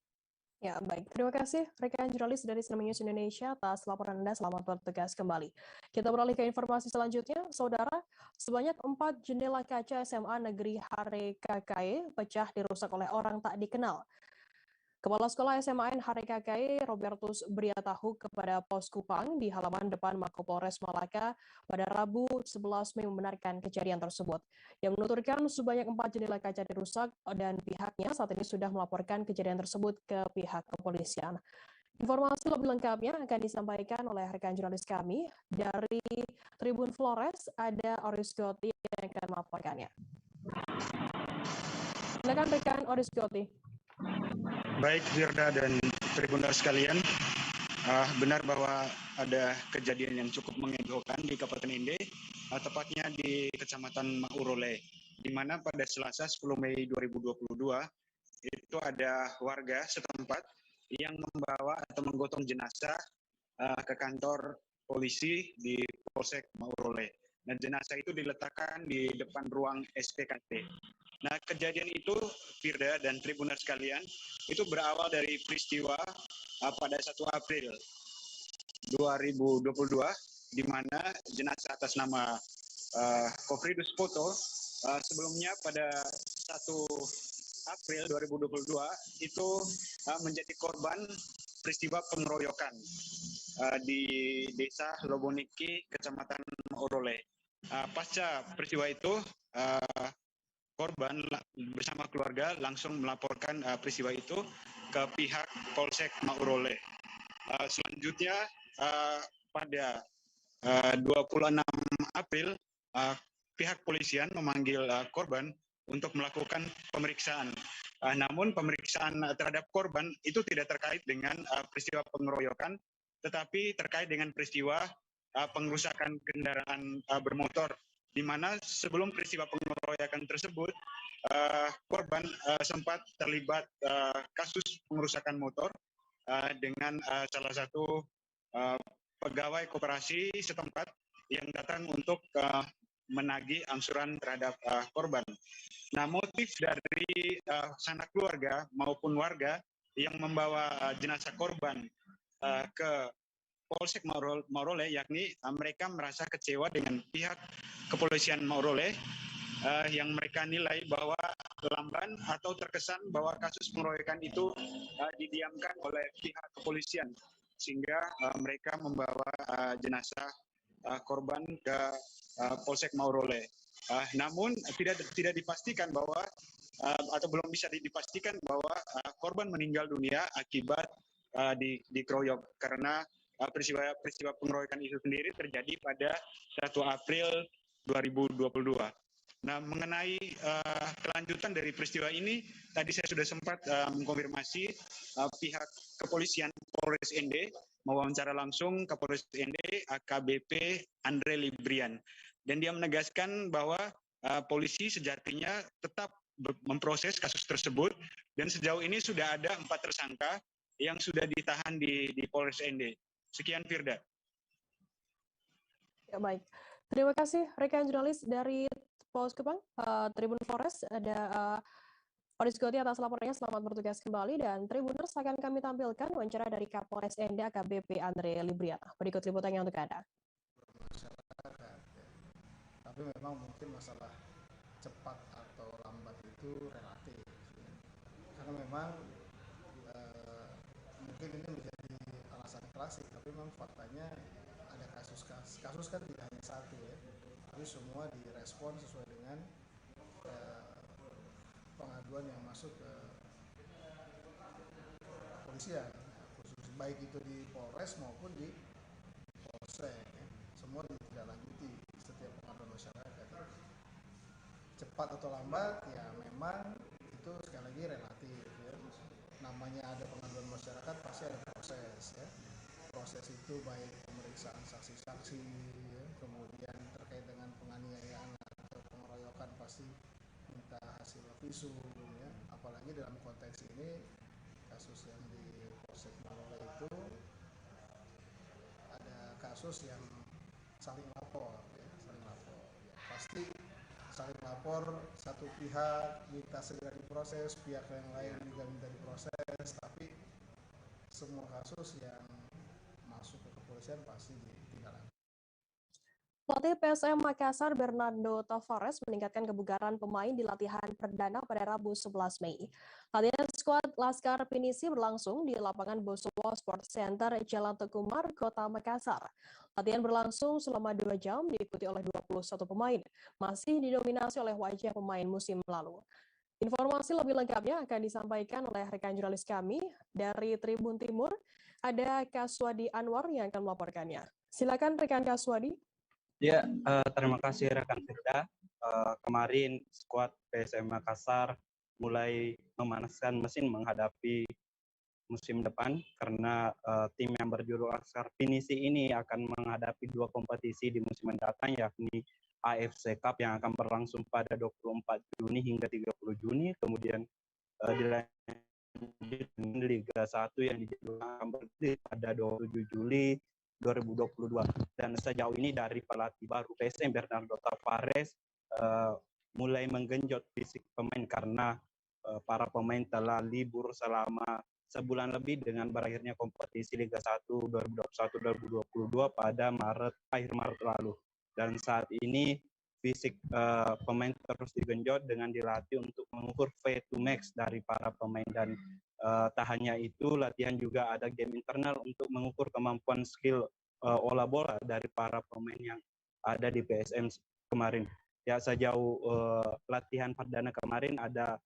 Ya, baik. Terima kasih rekan jurnalis dari Serambi News Indonesia atas laporan Anda. Selamat bertugas kembali. Kita beralih ke informasi selanjutnya. Saudara, sebanyak 4 jendela kaca SMA Negeri Harekakae pecah dirusak oleh orang tak dikenal. Kepala Sekolah SMAN Harekakae Robertus Briatahu kepada Pos Kupang di halaman depan Mako-Polres Malaka pada Rabu 11 Mei membenarkan kejadian tersebut. Yang menuturkan sebanyak 4 jendela kaca dirusak dan pihaknya saat ini sudah melaporkan kejadian tersebut ke pihak kepolisian. Informasi lebih lengkapnya akan disampaikan oleh rekan jurnalis kami dari Tribun Flores, ada Oris Goti yang akan melaporkannya. Silakan rekan Oris Goti. Baik, Firda dan Tribuners sekalian, benar bahwa ada kejadian yang cukup mengejutkan di Kabupaten Inde, tepatnya di Kecamatan Maurole, di mana pada Selasa 10 Mei 2022 itu ada warga setempat yang membawa atau menggotong jenazah ke kantor polisi di Polsek Maurole. Nah, jenazah itu diletakkan di depan ruang SPKT. Nah, kejadian itu, Firda dan Tribuners sekalian, itu berawal dari peristiwa pada 1 April 2022, di mana jenazah atas nama Kofridus Poto Sebelumnya pada 1 April 2022 itu menjadi korban peristiwa pengeroyokan di Desa Loboniki, Kecamatan Maurole. Pasca peristiwa itu, korban bersama keluarga langsung melaporkan peristiwa itu ke pihak Polsek Maurole. Selanjutnya pada 26 April pihak polisian memanggil korban untuk melakukan pemeriksaan. Namun pemeriksaan terhadap korban itu tidak terkait dengan peristiwa pengeroyokan, tetapi terkait dengan peristiwa pengerusakan kendaraan bermotor, di mana sebelum peristiwa pengeroyokan tersebut korban sempat terlibat kasus pengerusakan motor dengan salah satu pegawai koperasi setempat yang datang untuk menagih angsuran terhadap korban. Nah, motif dari sanak keluarga maupun warga yang membawa jenazah korban ke Polsek Maurole, yakni mereka merasa kecewa dengan pihak kepolisian Maurole yang mereka nilai bahwa lamban atau terkesan bahwa kasus pengeroyokan itu didiamkan oleh pihak kepolisian, sehingga mereka membawa jenazah korban ke Polsek Maurole. Namun tidak dipastikan bahwa atau belum bisa dipastikan bahwa korban meninggal dunia akibat dikeroyok, karena peristiwa pengeroyokan itu sendiri terjadi pada 1 April 2022. Nah, mengenai kelanjutan dari peristiwa ini, tadi saya sudah sempat mengkonfirmasi pihak kepolisian Polres ND, mewawancara langsung Kapolres ND AKBP Andre Librian, dan dia menegaskan bahwa polisi sejatinya tetap memproses kasus tersebut, dan sejauh ini sudah ada 4 tersangka yang sudah ditahan di Polres ND. Sekian, Firda. Ya, baik. Terima kasih rekan jurnalis dari Polres Kupang, Tribun Forest, ada Oris Goti atas laporannya. Selamat bertugas kembali, dan Tribuners akan kami tampilkan wawancara dari Kapolres ND AKBP Andre Librian. Berikut liputannya untuk Anda. Tapi memang mungkin masalah cepat atau lambat itu relatif, karena memang mungkin ini menjadi alasan klasik, tapi memang faktanya ada kasus kan tidak hanya satu ya, tapi semua direspon sesuai dengan pengaduan yang masuk ke kepolisian, khusus baik itu di Polres maupun di Polsek ya. Semua ditindaklanjuti setiap pengaduan masyarakat. Cepat atau lambat ya memang itu sekali lagi relatif ya. Namanya ada pengaduan masyarakat pasti ada proses ya. Proses itu baik pemeriksaan saksi-saksi ya, kemudian terkait dengan penganiayaan atau pengeroyokan pasti minta hasil visum ya. Apalagi dalam konteks ini kasus yang di Polsek Maurole itu ada kasus yang saling lapor ya, pasti saling lapor, satu pihak minta segera diproses, pihak yang lain juga minta diproses, tapi semua kasus yang masuk ke kepolisian pasti ditindaklanjuti. Pelatih PSM Makassar Bernardo Tavares meningkatkan kebugaran pemain di latihan perdana pada Rabu 11 Mei. Latihan skuad Laskar Pinisi berlangsung di lapangan Bosowo Sports Center Jalan Tekumar, Kota Makassar. Latihan berlangsung selama 2 jam, diikuti oleh 21 pemain, masih didominasi oleh wajah pemain musim lalu. Informasi lebih lengkapnya akan disampaikan oleh rekan jurnalis kami dari Tribun Timur, ada Kaswadi Anwar yang akan melaporkannya. Silakan rekan Kaswadi. Ya, terima kasih rekan Firda. Kemarin skuad PSM Makassar mulai memanaskan mesin menghadapi musim depan, karena tim yang berjuluk Laskar Pinisi ini akan menghadapi 2 kompetisi di musim mendatang, yakni AFC Cup yang akan berlangsung pada 24 Juni hingga 30 Juni, kemudian dilanjut Liga 1 yang dijadwalkan bergulir pada 27 Juli 2022. Dan sejauh ini dari pelatih baru PSM Bernardo Tavares mulai menggenjot fisik pemain, karena para pemain telah libur selama sebulan lebih dengan berakhirnya kompetisi Liga 1 2021-2022 pada akhir Maret lalu. Dan saat ini fisik pemain terus digenjot dengan dilatih untuk mengukur V to max dari para pemain, dan tak hanya itu, latihan juga ada game internal untuk mengukur kemampuan skill olah bola dari para pemain yang ada di PSM kemarin. Ya, sejauh latihan perdana kemarin ada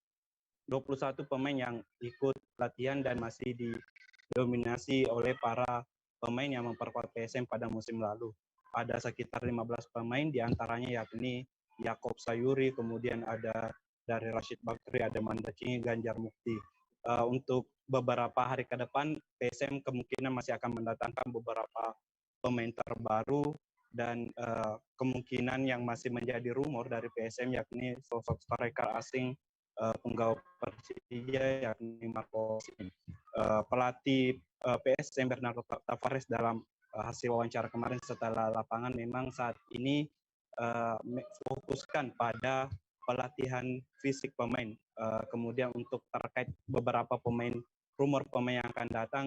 21 pemain yang ikut latihan dan masih didominasi oleh para pemain yang memperkuat PSM pada musim lalu. Ada sekitar 15 pemain, diantaranya yakni Yakob Sayuri, kemudian ada dari Rashid Bakri, ada Mandacingi, Ganjar Mukti. Untuk beberapa hari ke depan, PSM kemungkinan masih akan mendatangkan beberapa pemain terbaru, dan kemungkinan yang masih menjadi rumor dari PSM yakni sosok striker asing penggawa Persija yakni Marco Sin. Pelatih PSM Bernardo Tavares dalam hasil wawancara kemarin setelah lapangan memang saat ini fokuskan pada pelatihan fisik pemain. Kemudian untuk terkait beberapa pemain, rumor pemain yang akan datang,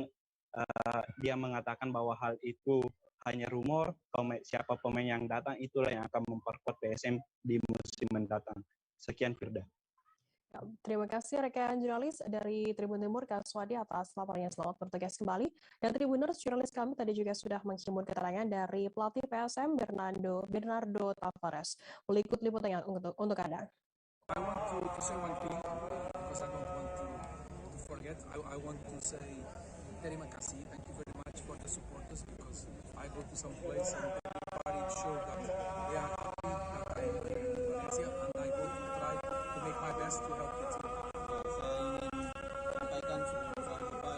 dia mengatakan bahwa hal itu hanya rumor. Siapa pemain yang datang itulah yang akan memperkuat PSM di musim mendatang. Sekian, Firda. Terima kasih rekan jurnalis dari Tribun Timur, Kak Swadi, atas laporannya. Selamat bertugas kembali. Dan Tribuners, jurnalis kami tadi juga sudah menghimpun keterangan dari pelatih PSM Bernardo Tavares. Berikut liputannya untuk Anda. I want to say one thing because I don't want to forget. I want to say terima kasih. Thank you very much for the supporters, because I go to some place and everybody show that they are happy that I am here in Indonesia, and I go to try to make my best to help the team. Saya ingin sampaikan sebelum saya lupa,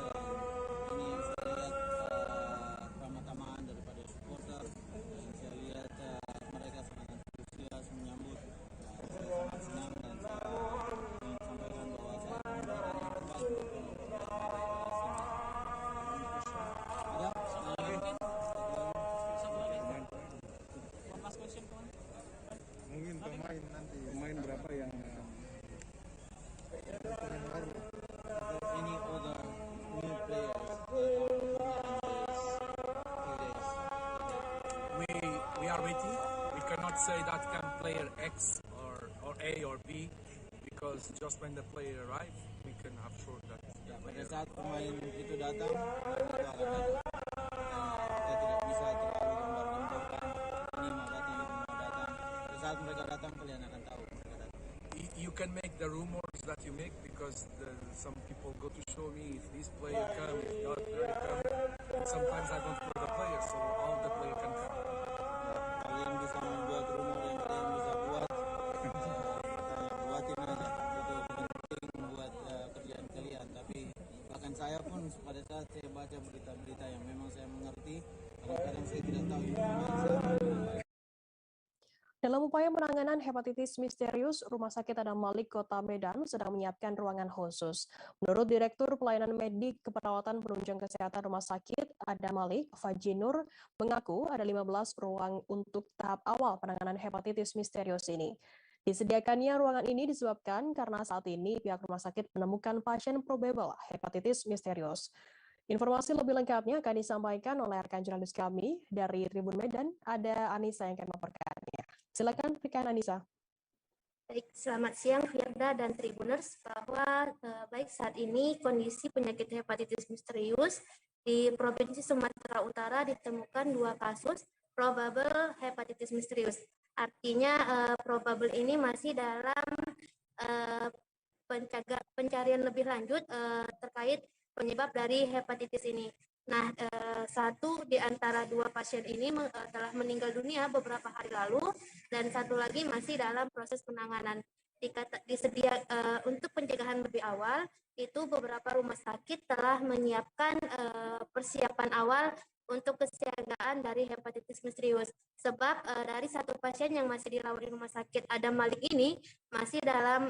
ini saya lihat keramah-tamahan daripada supporter, dan saya lihat mereka sangat antusias menyambut. Saya sangat senang, dan saya ingin sampaikan bahwa saya orang yang terbaik mungkin pemain berapa yang any other new players we are waiting. We cannot say that can player X or A or B, because just when the player arrive, we can have sure that. Ya, pada saat pemain itu datang, pemain itu akan datang. Kita tidak bisa terlalu gambar-gambarkan ini mau datang, itu mau datang. Pada saat mereka datang, kalian akan tahu mereka datang. You can make the rumors that you make, because some people go to show me if this player come, if that player come. And sometimes I don't know the player, so all the player can come. Kalian bisa membuat rumor yang kalian bisa buat, buatin aja. Itu penting membuat kerjaan kalian. Tapi bahkan saya pun pada saat saya baca berita-berita yang memang saya mengerti, kadang-kadang saya tidak tahu informasi. Dalam upaya penanganan hepatitis misterius, Rumah Sakit Adam Malik Kota Medan sedang menyiapkan ruangan khusus. Menurut Direktur Pelayanan Medik Keperawatan Penunjang Kesehatan Rumah Sakit Adam Malik, Fajinur, mengaku ada 15 ruang untuk tahap awal penanganan hepatitis misterius ini. Disediakannya ruangan ini disebabkan karena saat ini pihak rumah sakit menemukan pasien probable hepatitis misterius. Informasi lebih lengkapnya akan disampaikan oleh rekan jurnalis kami dari Tribun Medan, ada Anissa yang akan melaporkannya. Silakan rekan Anissa. Baik, selamat siang Firda dan Tribuners, bahwa baik saat ini kondisi penyakit hepatitis misterius di Provinsi Sumatera Utara ditemukan 2 kasus probable hepatitis misterius. Artinya probable ini masih dalam pencarian lebih lanjut terkait penyebab dari hepatitis ini. Nah, satu di antara 2 pasien ini telah meninggal dunia beberapa hari lalu, dan satu lagi masih dalam proses penanganan. Untuk pencegahan lebih awal, itu beberapa rumah sakit telah menyiapkan persiapan awal untuk kesiagaan dari hepatitis misterius. Sebab dari 1 pasien yang masih dirawat di rumah sakit Adam Malik ini masih dalam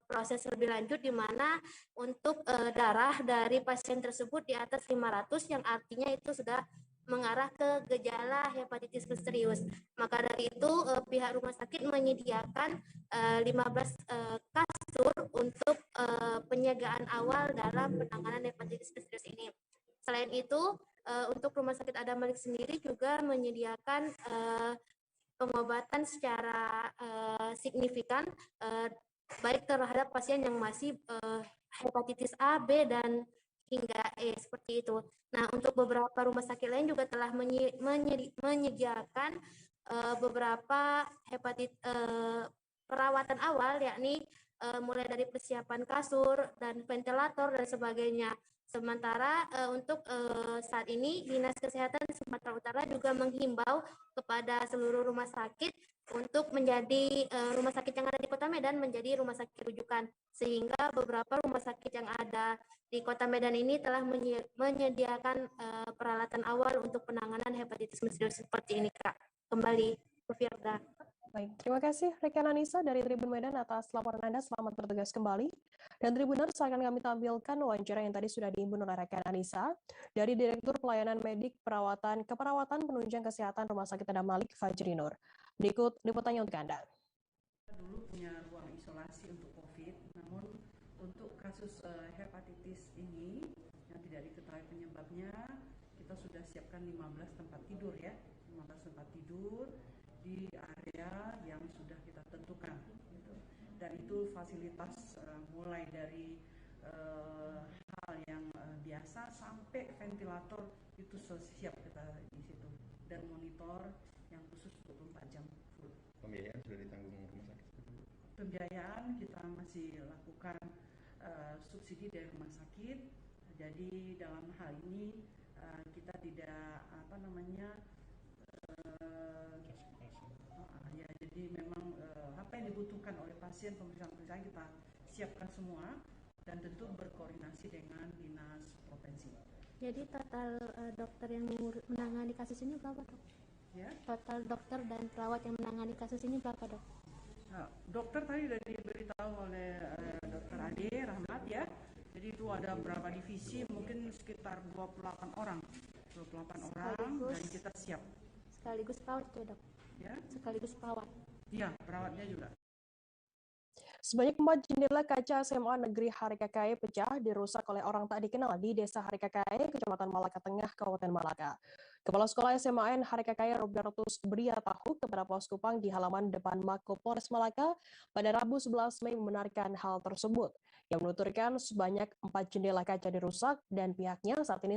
proses lebih lanjut, di mana untuk darah dari pasien tersebut di atas 500, yang artinya itu sudah mengarah ke gejala hepatitis misterius. Maka dari itu pihak rumah sakit menyediakan 15 kasur untuk penjagaan awal dalam penanganan hepatitis misterius ini. Selain itu, untuk Rumah Sakit Adam Malik sendiri juga menyediakan pengobatan secara signifikan baik terhadap pasien yang masih hepatitis A, B, dan hingga E seperti itu. Nah, untuk beberapa rumah sakit lain juga telah menyediakan beberapa perawatan awal, yakni mulai dari persiapan kasur dan ventilator dan sebagainya. Sementara untuk saat ini Dinas Kesehatan Sumatera Utara juga menghimbau kepada seluruh rumah sakit untuk menjadi rumah sakit yang ada di Kota Medan menjadi rumah sakit rujukan, sehingga beberapa rumah sakit yang ada di Kota Medan ini telah menyediakan peralatan awal untuk penanganan hepatitis misterius seperti ini, Kak. Kembali ke Firda. Baik, terima kasih rekan Anissa dari Tribun Medan atas laporan Anda. Selamat bertugas kembali. Dan Tribuners, akan kami tampilkan wawancara yang tadi sudah diimbun oleh rekan Anissa dari Direktur Pelayanan Medik Keperawatan Penunjang Kesehatan Rumah Sakit Adam Malik, Fajri Nur. Berikut liputannya untuk Anda. Dulu punya ruang isolasi untuk COVID, namun untuk kasus hepatitis ini yang tidak diketahui penyebabnya, kita sudah siapkan 15 tempat tidur ya, 15 tempat tidur di area yang sudah kita tentukan, gitu. Dan itu fasilitas mulai dari hal yang biasa sampai ventilator itu siap kita di situ, dan monitor yang khusus 24 jam full. Pembiayaan sudah ditanggung rumah sakit? Pembiayaan kita masih lakukan subsidi dari rumah sakit. Jadi dalam hal ini kita tidak ya, jadi memang apa yang dibutuhkan oleh pasien, pemeriksaan kita siapkan semua, dan tentu berkoordinasi dengan dinas provinsi. Jadi total dokter yang menangani kasus ini berapa, Dok? Ya. Total dokter dan perawat yang menangani kasus ini berapa, Dok? Nah, dokter tadi sudah diberitahu oleh Dr. Ade Rahmat ya. Jadi itu ada berapa divisi, mungkin sekitar 28 orang. 28 orang dan kita siap. Sekaligus perawat ya, Dok? Ya. Sekaligus perawat. Iya, perawatnya juga. Sebanyak 4 jendela kaca SMA Negeri Harikakae pecah dirusak oleh orang tak dikenal di Desa Harikakae, Kecamatan Malaka Tengah, Kabupaten Malaka. Kepala Sekolah SMAN Harikakae Robertus Briatahu kepada Pos Kupang di halaman depan Mako Polres Malaka pada Rabu 11 Mei membenarkan hal tersebut. Yang menuturkan sebanyak 4 jendela kaca dirusak dan pihaknya saat ini